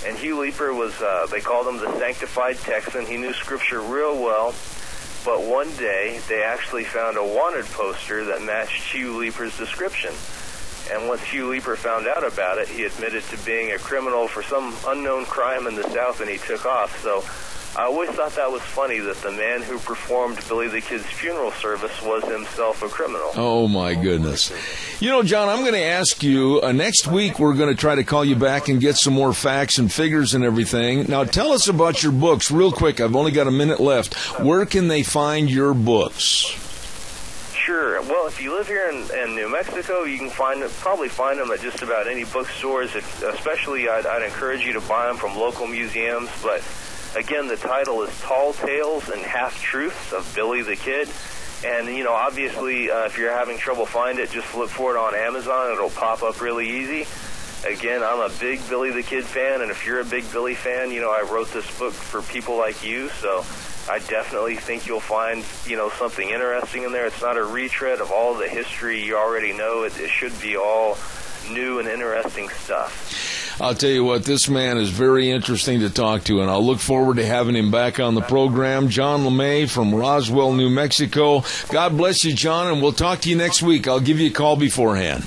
And Hugh Leeper was, they called him the Sanctified Texan. He knew Scripture real well. But one day, they actually found a wanted poster that matched Hugh Leeper's description. And once Hugh Leeper found out about it, he admitted to being a criminal for some unknown crime in the South, and he took off. So I always thought that was funny that the man who performed Billy the Kid's funeral service was himself a criminal. Oh, my goodness. You know, John, I'm going to ask you, next week we're going to try to call you back and get some more facts and figures and everything. Now, tell us about your books real quick. I've only got a minute left. Where can they find your books? Sure. Well, if you live here in New Mexico, you can probably find them at just about any bookstores. Especially, I'd encourage you to buy them from local museums. But again, the title is Tall Tales and Half-Truths of Billy the Kid. And, you know, obviously, if you're having trouble finding it, just look for it on Amazon. It'll pop up really easy. Again, I'm a big Billy the Kid fan, and if you're a big Billy fan, you know, I wrote this book for people like you, so I definitely think you'll find, you know, something interesting in there. It's not a retread of all the history you already know. It should be all new and interesting stuff. I'll tell you what, this man is very interesting to talk to, and I'll look forward to having him back on the program. John LeMay from Roswell, New Mexico. God bless you, John, and we'll talk to you next week. I'll give you a call beforehand.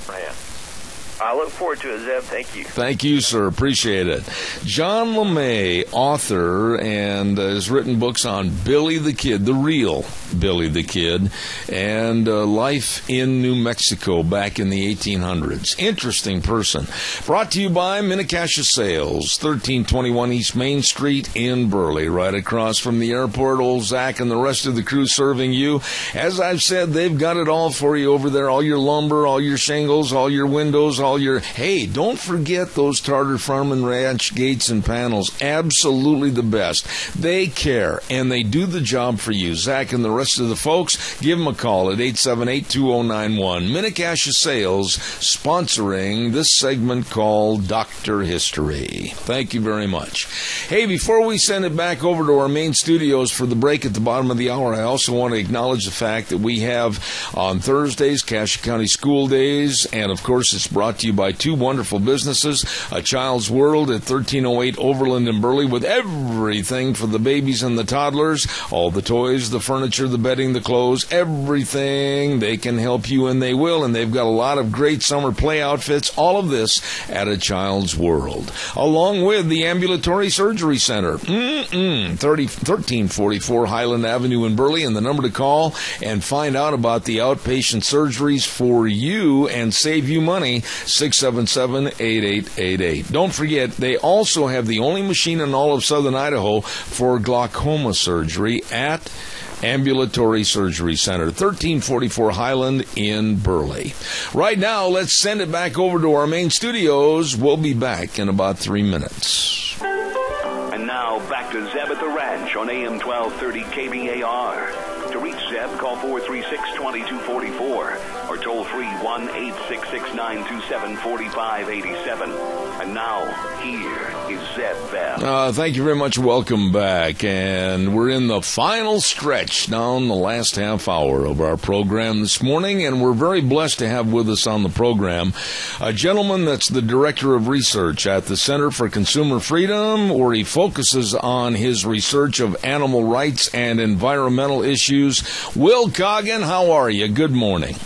I look forward to it, Zeb. Thank you. Thank you, sir. Appreciate it. John LeMay, author, and has written books on Billy the Kid, the real Billy the Kid, and life in New Mexico back in the 1800s. Interesting person. Brought to you by Minnecasia Sales, 1321 East Main Street in Burley, right across from the airport. Old Zach and the rest of the crew serving you. As I've said, they've got it all for you over there. All your lumber, all your shingles, all your windows, hey, don't forget those Tartar Farm and Ranch gates and panels. Absolutely the best. They care, and they do the job for you. Zach and the rest of the folks, give them a call at 878-2091. Minnecasia Sales sponsoring this segment called Dr. History. Thank you very much. Hey, before we send it back over to our main studios for the break at the bottom of the hour, I also want to acknowledge the fact that we have on Thursdays, Cache County School Days, and of course it's brought to you by two wonderful businesses, A Child's World at 1308 Overland in Burley, with everything for the babies and the toddlers, all the toys, the furniture, the bedding, the clothes, everything. They can help you, and they will, and they've got a lot of great summer play outfits, all of this at A Child's World. Along with the Ambulatory Surgery Center, 1344 Highland Avenue in Burley, and the number to call and find out about the outpatient surgeries for you and save you money, 677-8888. Don't forget, they also have the only machine in all of southern Idaho for glaucoma surgery at Ambulatory Surgery Center, 1344 Highland in Burley. Right now, let's send it back over to our main studios. We'll be back in about 3 minutes. And now, back to Zeb at the Ranch on AM 1230 KBAR. To reach Zeb, call 436-2244 or toll free 1-866-927-4587. And now, here is Zeb Bell. Thank you very much. Welcome back. And we're in the final stretch down the last half hour of our program this morning, and we're very blessed to have with us on the program a gentleman that's the Director of Research at the Center for Consumer Freedom, where he focuses on his research of animal rights and environmental issues. Will Coggin, how are you? Good morning.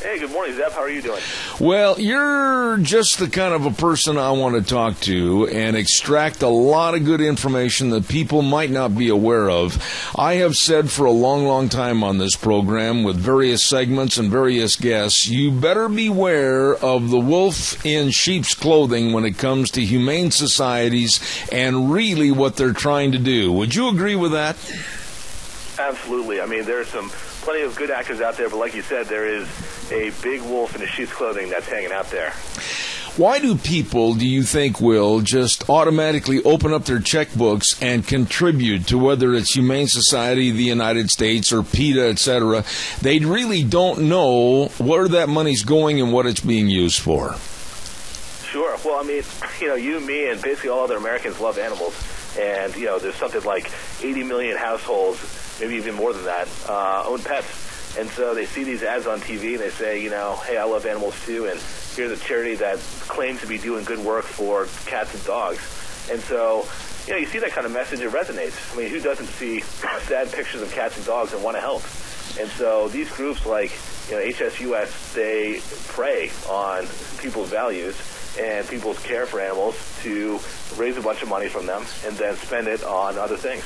Hey, good morning, Zeb. How are you doing? Well, you're just the kind of a person I want to talk to and extract a lot of good information that people might not be aware of. I have said for a long, long time on this program with various segments and various guests, you better beware of the wolf in sheep's clothing when it comes to humane societies and really what they're trying to do. Would you agree with that? Absolutely. I mean, there's plenty of good actors out there, but like you said, there is a big wolf in a sheep's clothing that's hanging out there. Why do people, do you think, Will, just automatically open up their checkbooks and contribute to whether it's Humane Society of the United States or PETA, etc.? They really don't know where that money's going and what it's being used for. Sure. Well, I mean, you, me, and basically all other Americans love animals. And, there's something like 80 million households, maybe even more than that, own pets. And so they see these ads on TV and they say, hey, I love animals too, and here's a charity that claims to be doing good work for cats and dogs. And so, you see that kind of message, it resonates. I mean, who doesn't see sad pictures of cats and dogs and want to help? And so these groups like, HSUS, they prey on people's values and people's care for animals to raise a bunch of money from them and then spend it on other things.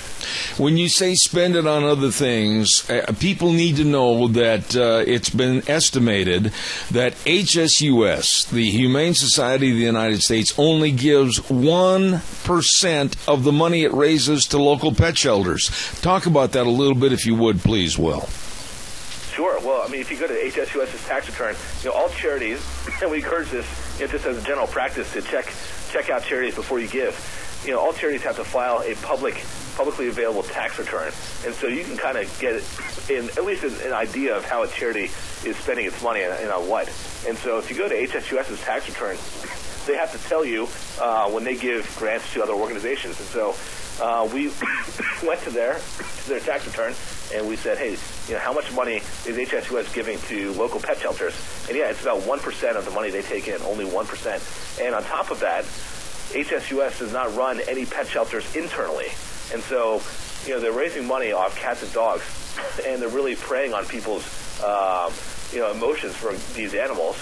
When you say spend it on other things, people need to know that it's been estimated that HSUS, the Humane Society of the United States, only gives 1% of the money it raises to local pet shelters. Talk about that a little bit, if you would, please, Will. Sure. Well, I mean, if you go to HSUS's tax return, all charities, and we encourage this, just as a general practice, to check out charities before you give. All charities have to file a publicly available tax return, and so you can kind of get at least an idea of how a charity is spending its money and on what. And so, if you go to HSUS's tax return, they have to tell you when they give grants to other organizations. And so, we went to their tax return. And we said, hey, how much money is HSUS giving to local pet shelters? And yeah, it's about 1% of the money they take in, only 1%. And on top of that, HSUS does not run any pet shelters internally. And so, they're raising money off cats and dogs, and they're really preying on people's, emotions for these animals.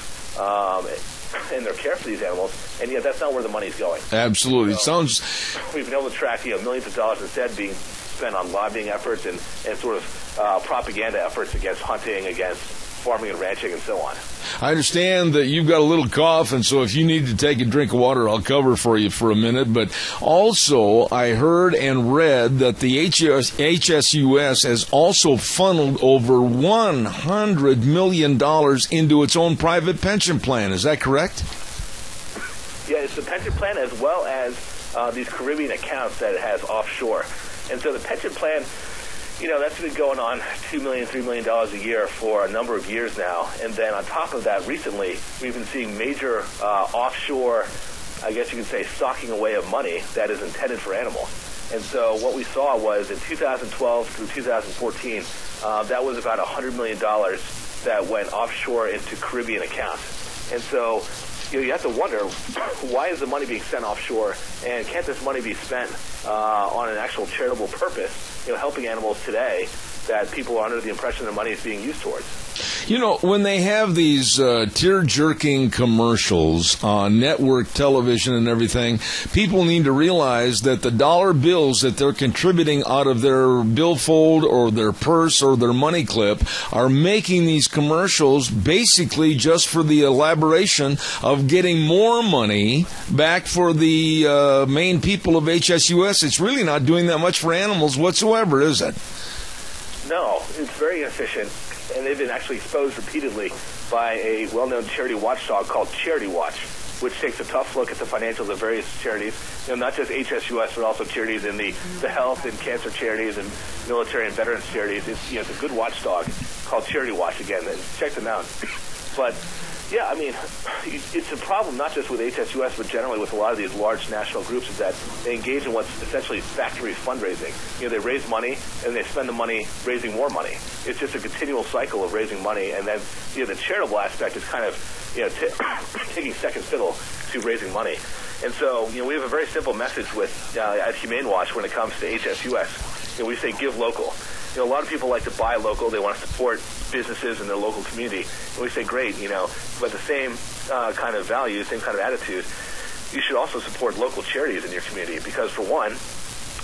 And their care for these animals, and yet that's not where the money's going. Absolutely. So, we've been able to track millions of dollars instead being spent on lobbying efforts and sort of propaganda efforts against hunting, against farming and ranching, and so on. I understand that you've got a little cough, and so if you need to take a drink of water, I'll cover for you for a minute. But also, I heard and read that the HSUS has also funneled over $100 million into its own private pension plan. Is that correct? Yeah, it's the pension plan as well as these Caribbean accounts that it has offshore. And so the pension plan, that's been going on $2 million, $3 million a year for a number of years now. And then on top of that, recently, we've been seeing major offshore, I guess you could say, stocking away of money that is intended for animals. And so what we saw was in 2012 through 2014, that was about $100 million that went offshore into Caribbean accounts. And so you have to wonder, why is the money being sent offshore, and can't this money be spent on an actual charitable purpose, helping animals today that people are under the impression the money is being used towards? When they have these tear-jerking commercials on network television and everything, people need to realize that the dollar bills that they're contributing out of their billfold or their purse or their money clip are making these commercials basically just for the elaboration of getting more money back for the main people of HSUS. It's really not doing that much for animals whatsoever, is it? No, it's very inefficient. And they've been actually exposed repeatedly by a well-known charity watchdog called Charity Watch, which takes a tough look at the financials of various charities, not just HSUS, but also charities in the health and cancer charities and military and veterans charities. It's a good watchdog called Charity Watch, again, and check them out. But yeah, I mean, it's a problem not just with HSUS, but generally with a lot of these large national groups, is that they engage in what's essentially factory fundraising. They raise money, and they spend the money raising more money. It's just a continual cycle of raising money, and then the charitable aspect is kind of taking second fiddle to raising money. And so we have a very simple message with at Humane Watch when it comes to HSUS. We say give local. A lot of people like to buy local. They want to support businesses in their local community. And we say, great, but the same kind of value, same kind of attitude, you should also support local charities in your community because, for one,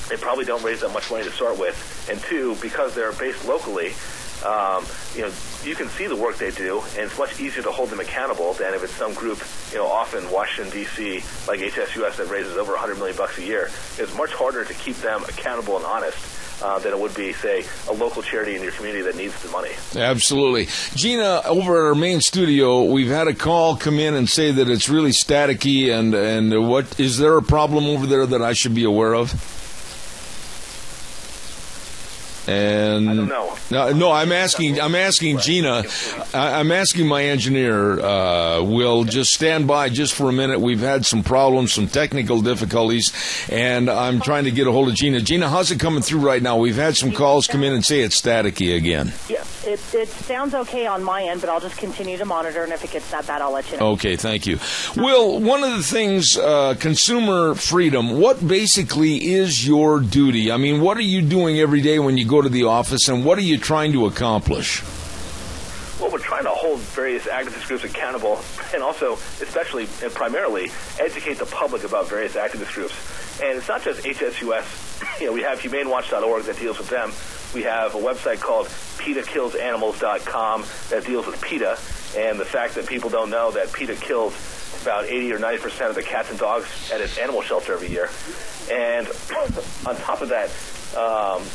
they probably don't raise that much money to start with, and two, because they're based locally, you can see the work they do, and it's much easier to hold them accountable than if it's some group, off in Washington, D.C., like HSUS, that raises over $100 million a year. It's much harder to keep them accountable and honest than it would be, say, a local charity in your community that needs the money. Absolutely. Gina, over at our main studio, we've had a call come in and say that it's really staticky, and what is there a problem over there that I should be aware of? And I don't know. No, I'm asking Gina. I'm asking my engineer. Will just stand by just for a minute. We've had some problems, some technical difficulties, and I'm trying to get a hold of Gina. Gina, how's it coming through right now? We've had some calls come in and say it's staticky again. Yeah, it sounds okay on my end, but I'll just continue to monitor, and if it gets that bad, I'll let you know. Okay, thank you. Will, one of the things, consumer freedom, what basically is your duty? I mean, what are you doing every day when you go to the office, and what are you trying to accomplish? Well, we're trying to hold various activist groups accountable, and also, especially and primarily, educate the public about various activist groups. And it's not just HSUS. We have HumaneWatch.org that deals with them. We have a website called PETA-KillsAnimals.com that deals with PETA, and the fact that people don't know that PETA kills about 80 or 90% of the cats and dogs at its animal shelter every year. And on top of that,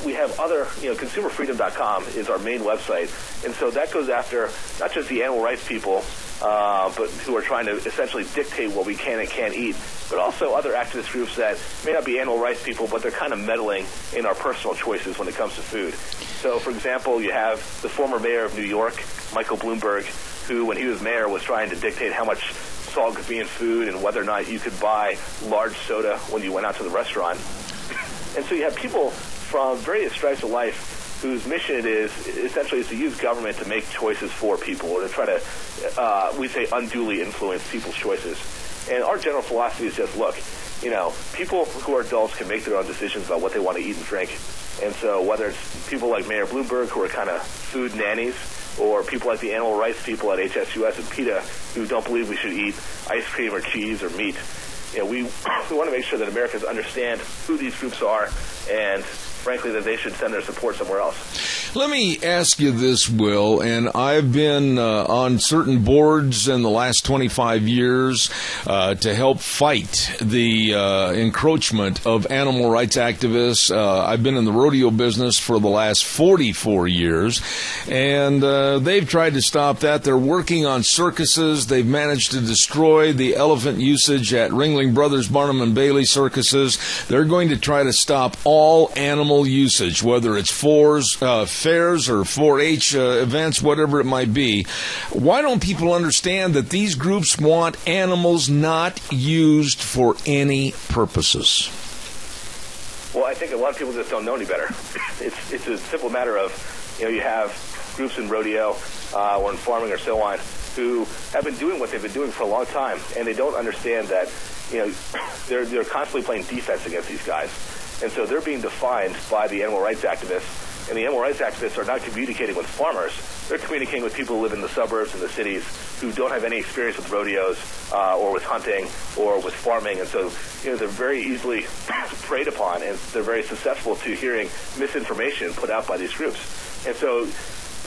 we have other, consumerfreedom.com is our main website. And so that goes after not just the animal rights people, but who are trying to essentially dictate what we can and can't eat, but also other activist groups that may not be animal rights people, but they're kind of meddling in our personal choices when it comes to food. So, for example, you have the former mayor of New York, Michael Bloomberg, who, when he was mayor, was trying to dictate how much salt could be in food and whether or not you could buy large soda when you went out to the restaurant. And so you have people from various stripes of life whose mission it is essentially is to use government to make choices for people, or to try to, we say, unduly influence people's choices. And our general philosophy is just, look, people who are adults can make their own decisions about what they want to eat and drink. And so whether it's people like Mayor Bloomberg, who are kind of food nannies, or people like the animal rights people at HSUS and PETA, who don't believe we should eat ice cream or cheese or meat, we want to make sure that Americans understand who these groups are, and frankly, that they should send their support somewhere else. Let me ask you this, Will, and I've been on certain boards in the last 25 years to help fight the encroachment of animal rights activists. I've been in the rodeo business for the last 44 years, and they've tried to stop that. They're working on circuses. They've managed to destroy the elephant usage at Ringling Brothers, Barnum and Bailey circuses. They're going to try to stop all animal usage, whether it's fairs or 4-H events, whatever it might be. Why don't people understand that these groups want animals not used for any purposes? Well, I think a lot of people just don't know any better. It's a simple matter of, you have groups in rodeo or in farming or so on who have been doing what they've been doing for a long time, and they don't understand that, they're constantly playing defense against these guys. And so they're being defined by the animal rights activists. And the animal rights activists are not communicating with farmers. They're communicating with people who live in the suburbs and the cities who don't have any experience with rodeos or with hunting or with farming. And so, they're very easily preyed upon, and they're very susceptible to hearing misinformation put out by these groups. And so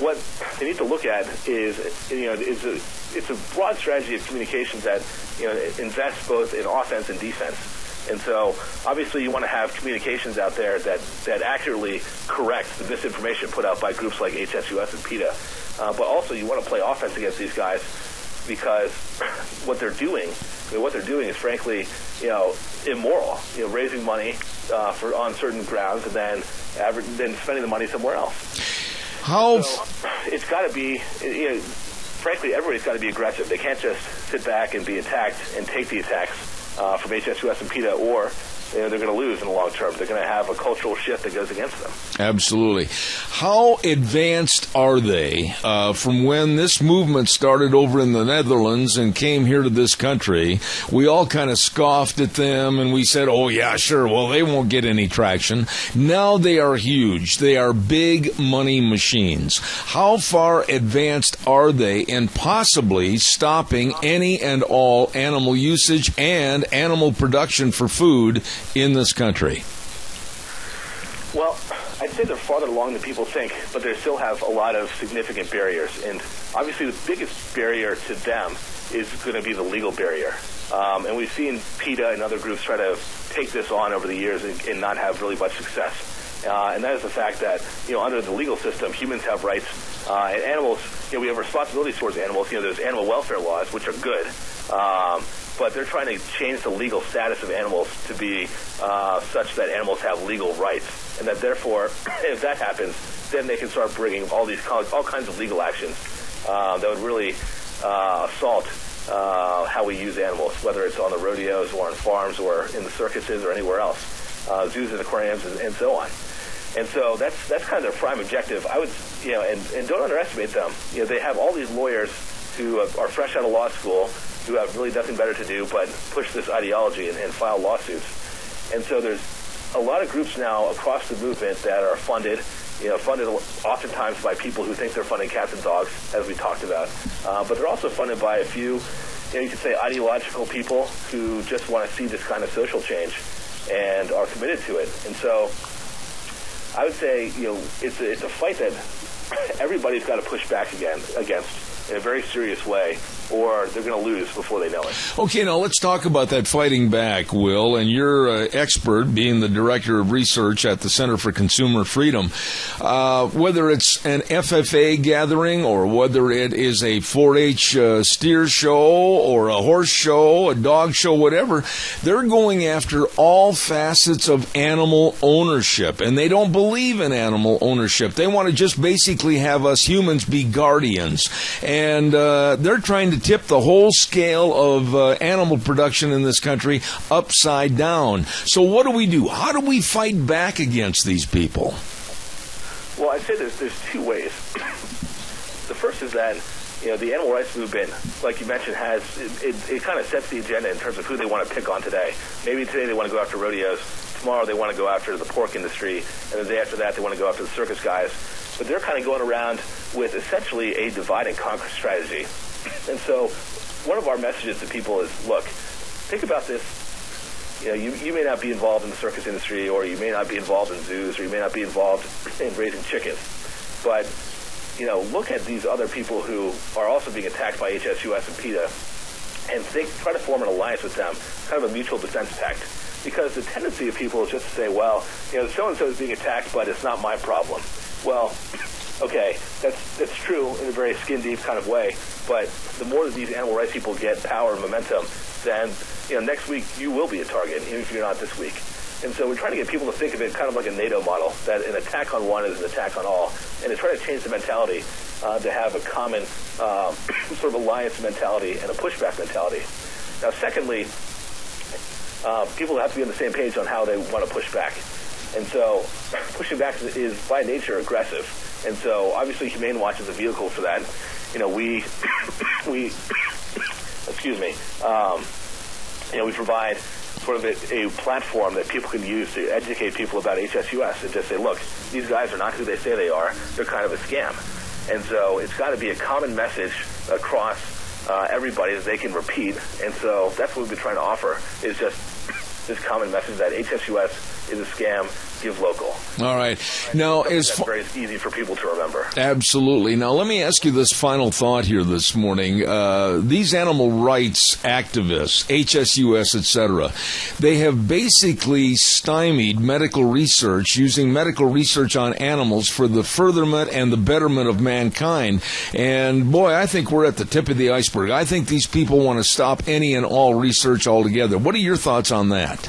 what they need to look at is, it's a broad strategy of communications that, invests both in offense and defense. And so, obviously, you want to have communications out there that accurately corrects the misinformation put out by groups like HSUS and PETA. But also, you want to play offense against these guys because what they're doing is frankly, immoral. Raising money on certain grounds and then spending the money somewhere else. So it's got to be, frankly, everybody's got to be aggressive. They can't just sit back and be attacked and take the attacks from HSUS and PETA, or they're going to lose in the long term. They're going to have a cultural shift that goes against them. Absolutely. How advanced are they from when this movement started over in the Netherlands and came here to this country? We all kind of scoffed at them and we said, oh, yeah, sure, well, they won't get any traction. Now they are huge. They are big money machines. How far advanced are they in possibly stopping any and all animal usage and animal production for food in this country? Well, I'd say they're farther along than people think, but they still have a lot of significant barriers. And obviously the biggest barrier to them is going to be the legal barrier. And we've seen PETA and other groups try to take this on over the years and not have really much success. And that is the fact that, under the legal system, humans have rights, and animals, we have responsibilities towards animals. There's animal welfare laws, which are good. But they're trying to change the legal status of animals to be such that animals have legal rights, and that therefore, if that happens, then they can start bringing all kinds of legal actions that would really assault how we use animals, whether it's on the rodeos or on farms or in the circuses or anywhere else, zoos and aquariums and so on. And so that's kind of their prime objective. I would, and don't underestimate them. They have all these lawyers who are fresh out of law school, who have really nothing better to do but push this ideology and file lawsuits. And so there's a lot of groups now across the movement that are funded oftentimes by people who think they're funding cats and dogs, as we talked about. But they're also funded by a few, you could say, ideological people who just want to see this kind of social change and are committed to it. And so I would say, it's a fight that everybody's got to push back against in a very serious way, or they're going to lose before they know it. Okay, now let's talk about that fighting back, Will, and you're an expert, being the Director of Research at the Center for Consumer Freedom. Whether it's an FFA gathering or whether it is a 4-H steer show or a horse show, a dog show, whatever, they're going after all facets of animal ownership, and they don't believe in animal ownership. They want to just basically have us humans be guardians, and they're trying to tip the whole scale of animal production in this country upside down. So what do we do? How do we fight back against these people? Well, I'd say there's two ways. The first is that the animal rights movement, like you mentioned, it kind of sets the agenda in terms of who they want to pick on today. Maybe today they want to go after rodeos. Tomorrow they want to go after the pork industry. And the day after that they want to go after the circus guys. But they're kind of going around with essentially a divide and conquer strategy. And so one of our messages to people is, look, think about this. You may not be involved in the circus industry, or you may not be involved in zoos, or you may not be involved in raising chickens. But, look at these other people who are also being attacked by HSUS and PETA, and try to form an alliance with them, kind of a mutual defense pact. Because the tendency of people is just to say, well, so-and-so is being attacked, but it's not my problem. Well, okay, that's true in a very skin-deep kind of way, but the more that these animal rights people get power and momentum, then next week you will be a target, even if you're not this week. And so we're trying to get people to think of it kind of like a NATO model, that an attack on one is an attack on all, and to try to change the mentality to have a common sort of alliance mentality and a pushback mentality. Now, secondly, people have to be on the same page on how they want to push back. And so pushing back is by nature aggressive. And so obviously Humane Watch is a vehicle for that. We provide sort of a platform that people can use to educate people about HSUS and just say, look, these guys are not who they say they are. They're kind of a scam. And so it's got to be a common message across everybody that they can repeat. And so that's what we've been trying to offer, is just this common message that HSUS is a scam. Give local. All right. Now, that's very easy for people to remember. Absolutely. Now, let me ask you this final thought here this morning. These animal rights activists, HSUS, etc., they have basically stymied medical research, using medical research on animals for the furtherment and the betterment of mankind. And, boy, I think we're at the tip of the iceberg. I think these people want to stop any and all research altogether. What are your thoughts on that?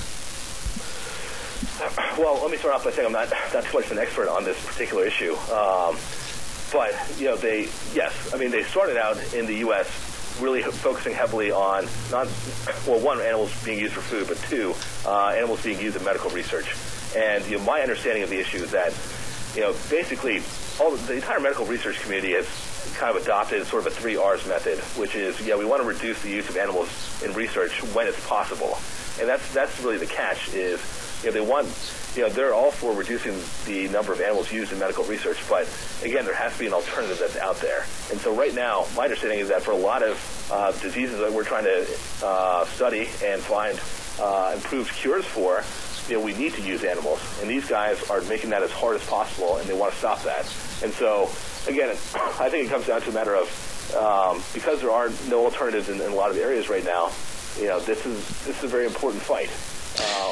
Well, let me start off by saying I'm not too much of an expert on this particular issue. But, they started out in the U.S. really focusing heavily on one, animals being used for food, but two, animals being used in medical research. And, my understanding of the issue is that, basically the entire medical research community has kind of adopted sort of a 3 R's method, which is, we want to reduce the use of animals in research when it's possible. And that's really the catch is, they want, they're all for reducing the number of animals used in medical research, but again, there has to be an alternative that's out there. And so right now, my understanding is that for a lot of diseases that we're trying to study and find improved cures for, we need to use animals. And these guys are making that as hard as possible, and they want to stop that. And so, again, I think it comes down to a matter of, because there are no alternatives in a lot of areas right now, this is a very important fight.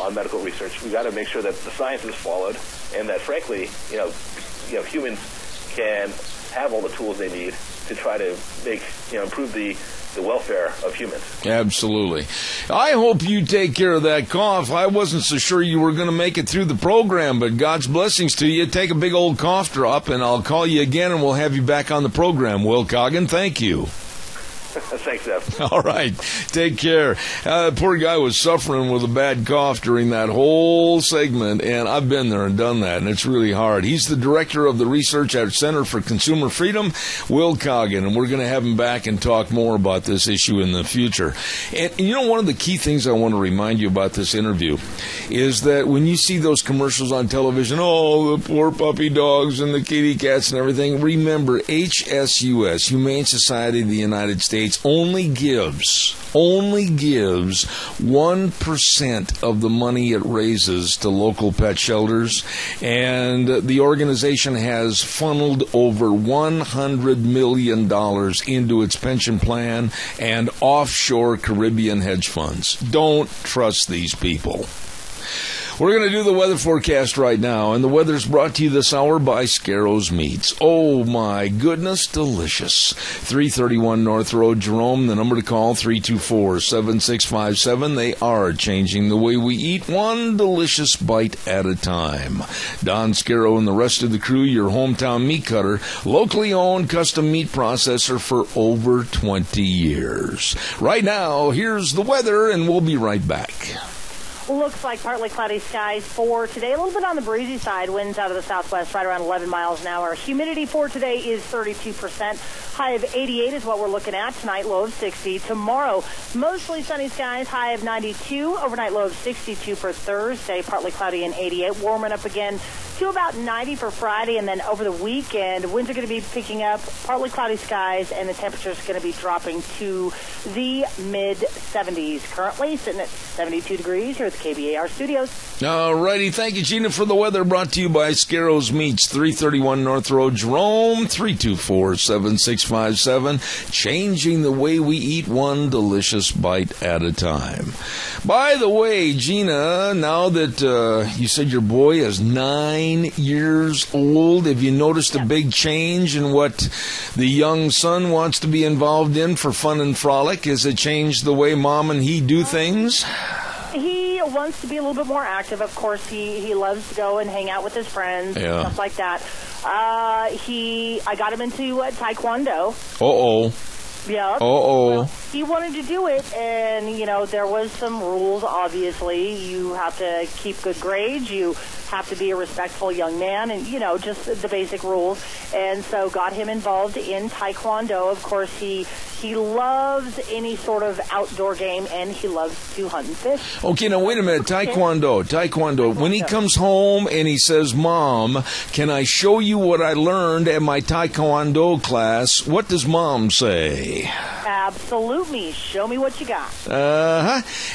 On medical research, we got to make sure that the science is followed, and that, frankly, humans can have all the tools they need to try to make, improve the welfare of humans. Absolutely. I hope you take care of that cough. I wasn't so sure you were going to make it through the program, but God's blessings to you. Take a big old cough drop, and I'll call you again, and we'll have you back on the program. Will Coggin, thank you. Thanks, Ev. All right. Take care. Poor guy was suffering with a bad cough during that whole segment, and I've been there and done that, and it's really hard. He's the director of the research at Center for Consumer Freedom, Will Coggin, and we're going to have him back and talk more about this issue in the future. And, one of the key things I want to remind you about this interview is that when you see those commercials on television, the poor puppy dogs and the kitty cats and everything, remember HSUS, Humane Society of the United States, only gives 1% of the money it raises to local pet shelters, and the organization has funneled over $100 million into its pension plan and offshore Caribbean hedge funds. Don't trust these people. We're going to do the weather forecast right now, and the weather's brought to you this hour by Scarro's Meats. Oh, my goodness, delicious. 331 North Road, Jerome, the number to call, 324-7657. They are changing the way we eat, one delicious bite at a time. Don Scarrow and the rest of the crew, your hometown meat cutter, locally owned custom meat processor for over 20 years. Right now, here's the weather, and we'll be right back. Looks like partly cloudy skies for today. A little bit on the breezy side. Winds out of the southwest right around 11 miles an hour. Humidity for today is 32%. High of 88 is what we're looking at. Tonight, low of 60. Tomorrow, mostly sunny skies. High of 92. Overnight low of 62 for Thursday. Partly cloudy and 88. Warming up again to about 90 for Friday. And then over the weekend, winds are going to be picking up. Partly cloudy skies. And the temperature is going to be dropping to the mid-70s. Currently sitting at 72 degrees here at the KBAR studios. All righty. Thank you, Gina, for the weather. Brought to you by Scarro's Meats, 331 North Road, Jerome, 324-7657. Changing the way we eat, one delicious bite at a time. By the way, Gina, now that you said your boy is 9 years old, have you noticed a big change in what the young son wants to be involved in for fun and frolic? Has it changed the way Mom and he do things? He wants to be a little bit more active. Of course, he loves to go and hang out with his friends and stuff like that. I got him into Taekwondo. Uh-oh. Yeah. Well, he wanted to do it, and, there was some rules, obviously. You have to keep good grades. You have to be a respectful young man, and, just the basic rules. And so got him involved in Taekwondo. Of course, he loves any sort of outdoor game, and he loves to hunt and fish. Okay, now wait a minute. Taekwondo. When he comes home and he says, Mom, can I show you what I learned at my Taekwondo class? What does Mom say? Absolutely. salute me. Show me what you got.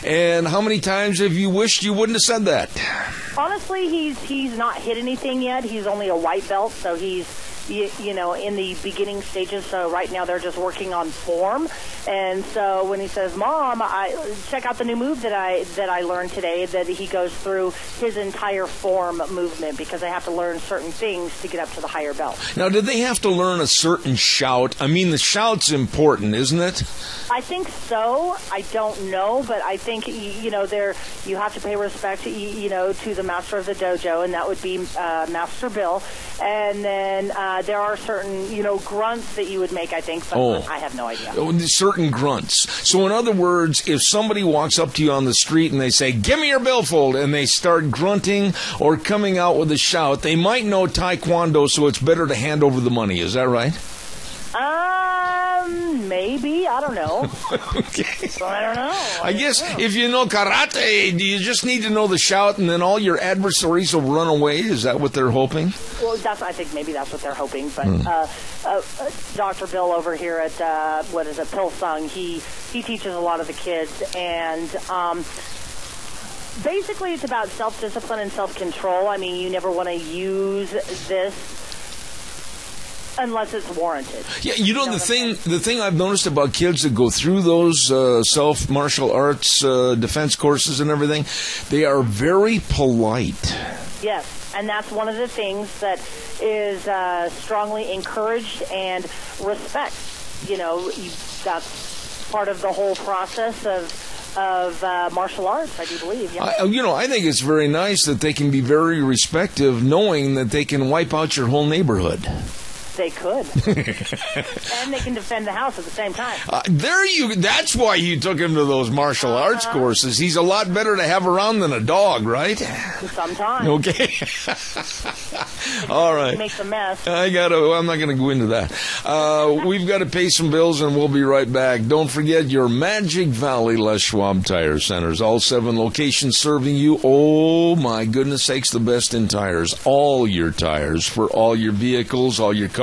And how many times have you wished you wouldn't have said that? Honestly, he's not hit anything yet. He's only a white belt, so he's in the beginning stages. So right now they're just working on form. And so when he says, "Mom, check out the new move that I learned today," that he goes through his entire form movement because they have to learn certain things to get up to the higher belt. Now, did they have to learn a certain shout? I mean, the shout's important, isn't it? I think so. I don't know, but I think you have to pay respect, to the master of the dojo, and that would be Master Bill. And then there are certain, grunts that you would make, I think, but I have no idea. Certain grunts. So in other words, if somebody walks up to you on the street and they say, "Give me your billfold," and they start grunting or coming out with a shout, they might know Taekwondo, so it's better to hand over the money. Is that right? Maybe. I don't know. Okay. So I don't know. I guess if you know karate, do you just need to know the shout and then all your adversaries will run away? Is that what they're hoping? Well, I think maybe that's what they're hoping. But Dr. Bill over here at, Pilsung, he teaches a lot of the kids. And basically it's about self-discipline and self-control. I mean, you never want to use this unless it's warranted. Yeah, the thing I've noticed about kids that go through those self-martial arts defense courses and everything, they are very polite. Yes, and that's one of the things that is strongly encouraged, and respect. That's part of the whole process of martial arts, I do believe. Yeah. I think it's very nice that they can be very respectful, knowing that they can wipe out your whole neighborhood. They could. And they can defend the house at the same time. That's why you took him to those martial arts courses. He's a lot better to have around than a dog, right? Sometimes. Okay. All right. He makes a mess. I'm not going to go into that. We've got to pay some bills, and we'll be right back. Don't forget your Magic Valley Les Schwab Tire Centers. All 7 locations serving you. Oh, my goodness sakes, the best in tires. All your tires for all your vehicles, all your cars,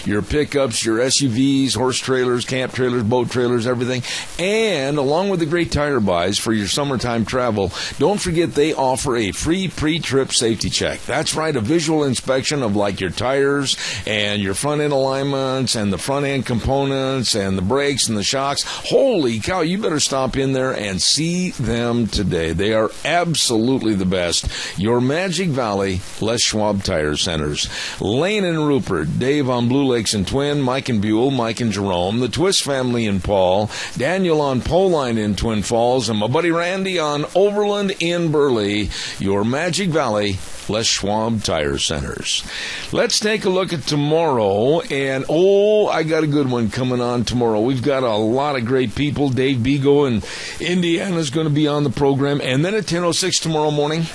your pickups, your SUVs, horse trailers, camp trailers, boat trailers, everything. And along with the great tire buys for your summertime travel, don't forget they offer a free pre-trip safety check. That's right, a visual inspection of like your tires and your front end alignments and the front end components and the brakes and the shocks. Holy cow, you better stop in there and see them today. They are absolutely the best. Your Magic Valley Les Schwab Tire Centers. Lane and Rupert, Dave on Blue Lakes and Twin, Mike and Buell, Mike and Jerome, the Twist family in Paul, Daniel on Poline in Twin Falls, and my buddy Randy on Overland in Burley. Your Magic Valley Les Schwab Tire Centers. Let's take a look at tomorrow, and I got a good one coming on tomorrow. We've got a lot of great people. Dave Bigo in Indiana is going to be on the program, and then at 10:06 tomorrow morning,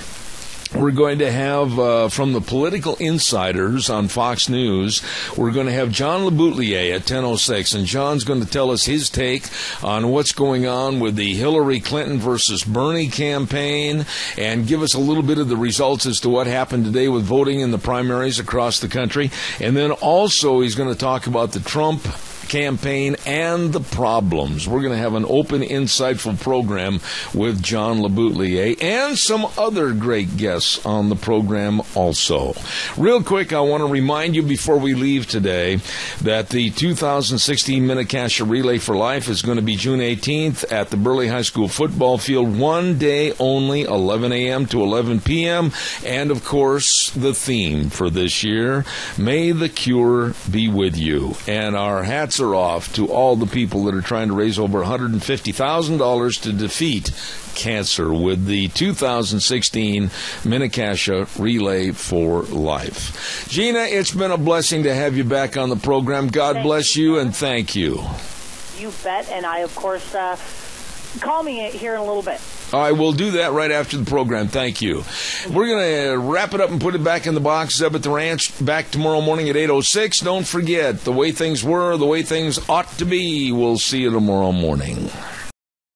we're going to have, from the Political Insiders on Fox News, we're going to have John LeBoutelier at 10:06, and John's going to tell us his take on what's going on with the Hillary Clinton versus Bernie campaign and give us a little bit of the results as to what happened today with voting in the primaries across the country. And then also he's going to talk about the Trump campaign and the problems. We're going to have an open, insightful program with John LeBoutelier and some other great guests on the program also. Real quick, I want to remind you before we leave today that the 2016 Minnecasia Relay for Life is going to be June 18th at the Burley High School football field, one day only, 11 a.m. to 11 p.m. And, of course, the theme for this year, May the Cure Be With You. And our hats are off to all the people that are trying to raise over $150,000 to defeat cancer with the 2016 Minnecasia Relay for Life. Gina, it's been a blessing to have you back on the program. God bless you, and thank you. You bet, and I, of course, call me here in a little bit. I will do that right after the program. Thank you. We're going to wrap it up and put it back in the box. Zeb at the Ranch, back tomorrow morning at 8:06. Don't forget, the way things were, the way things ought to be. We'll see you tomorrow morning.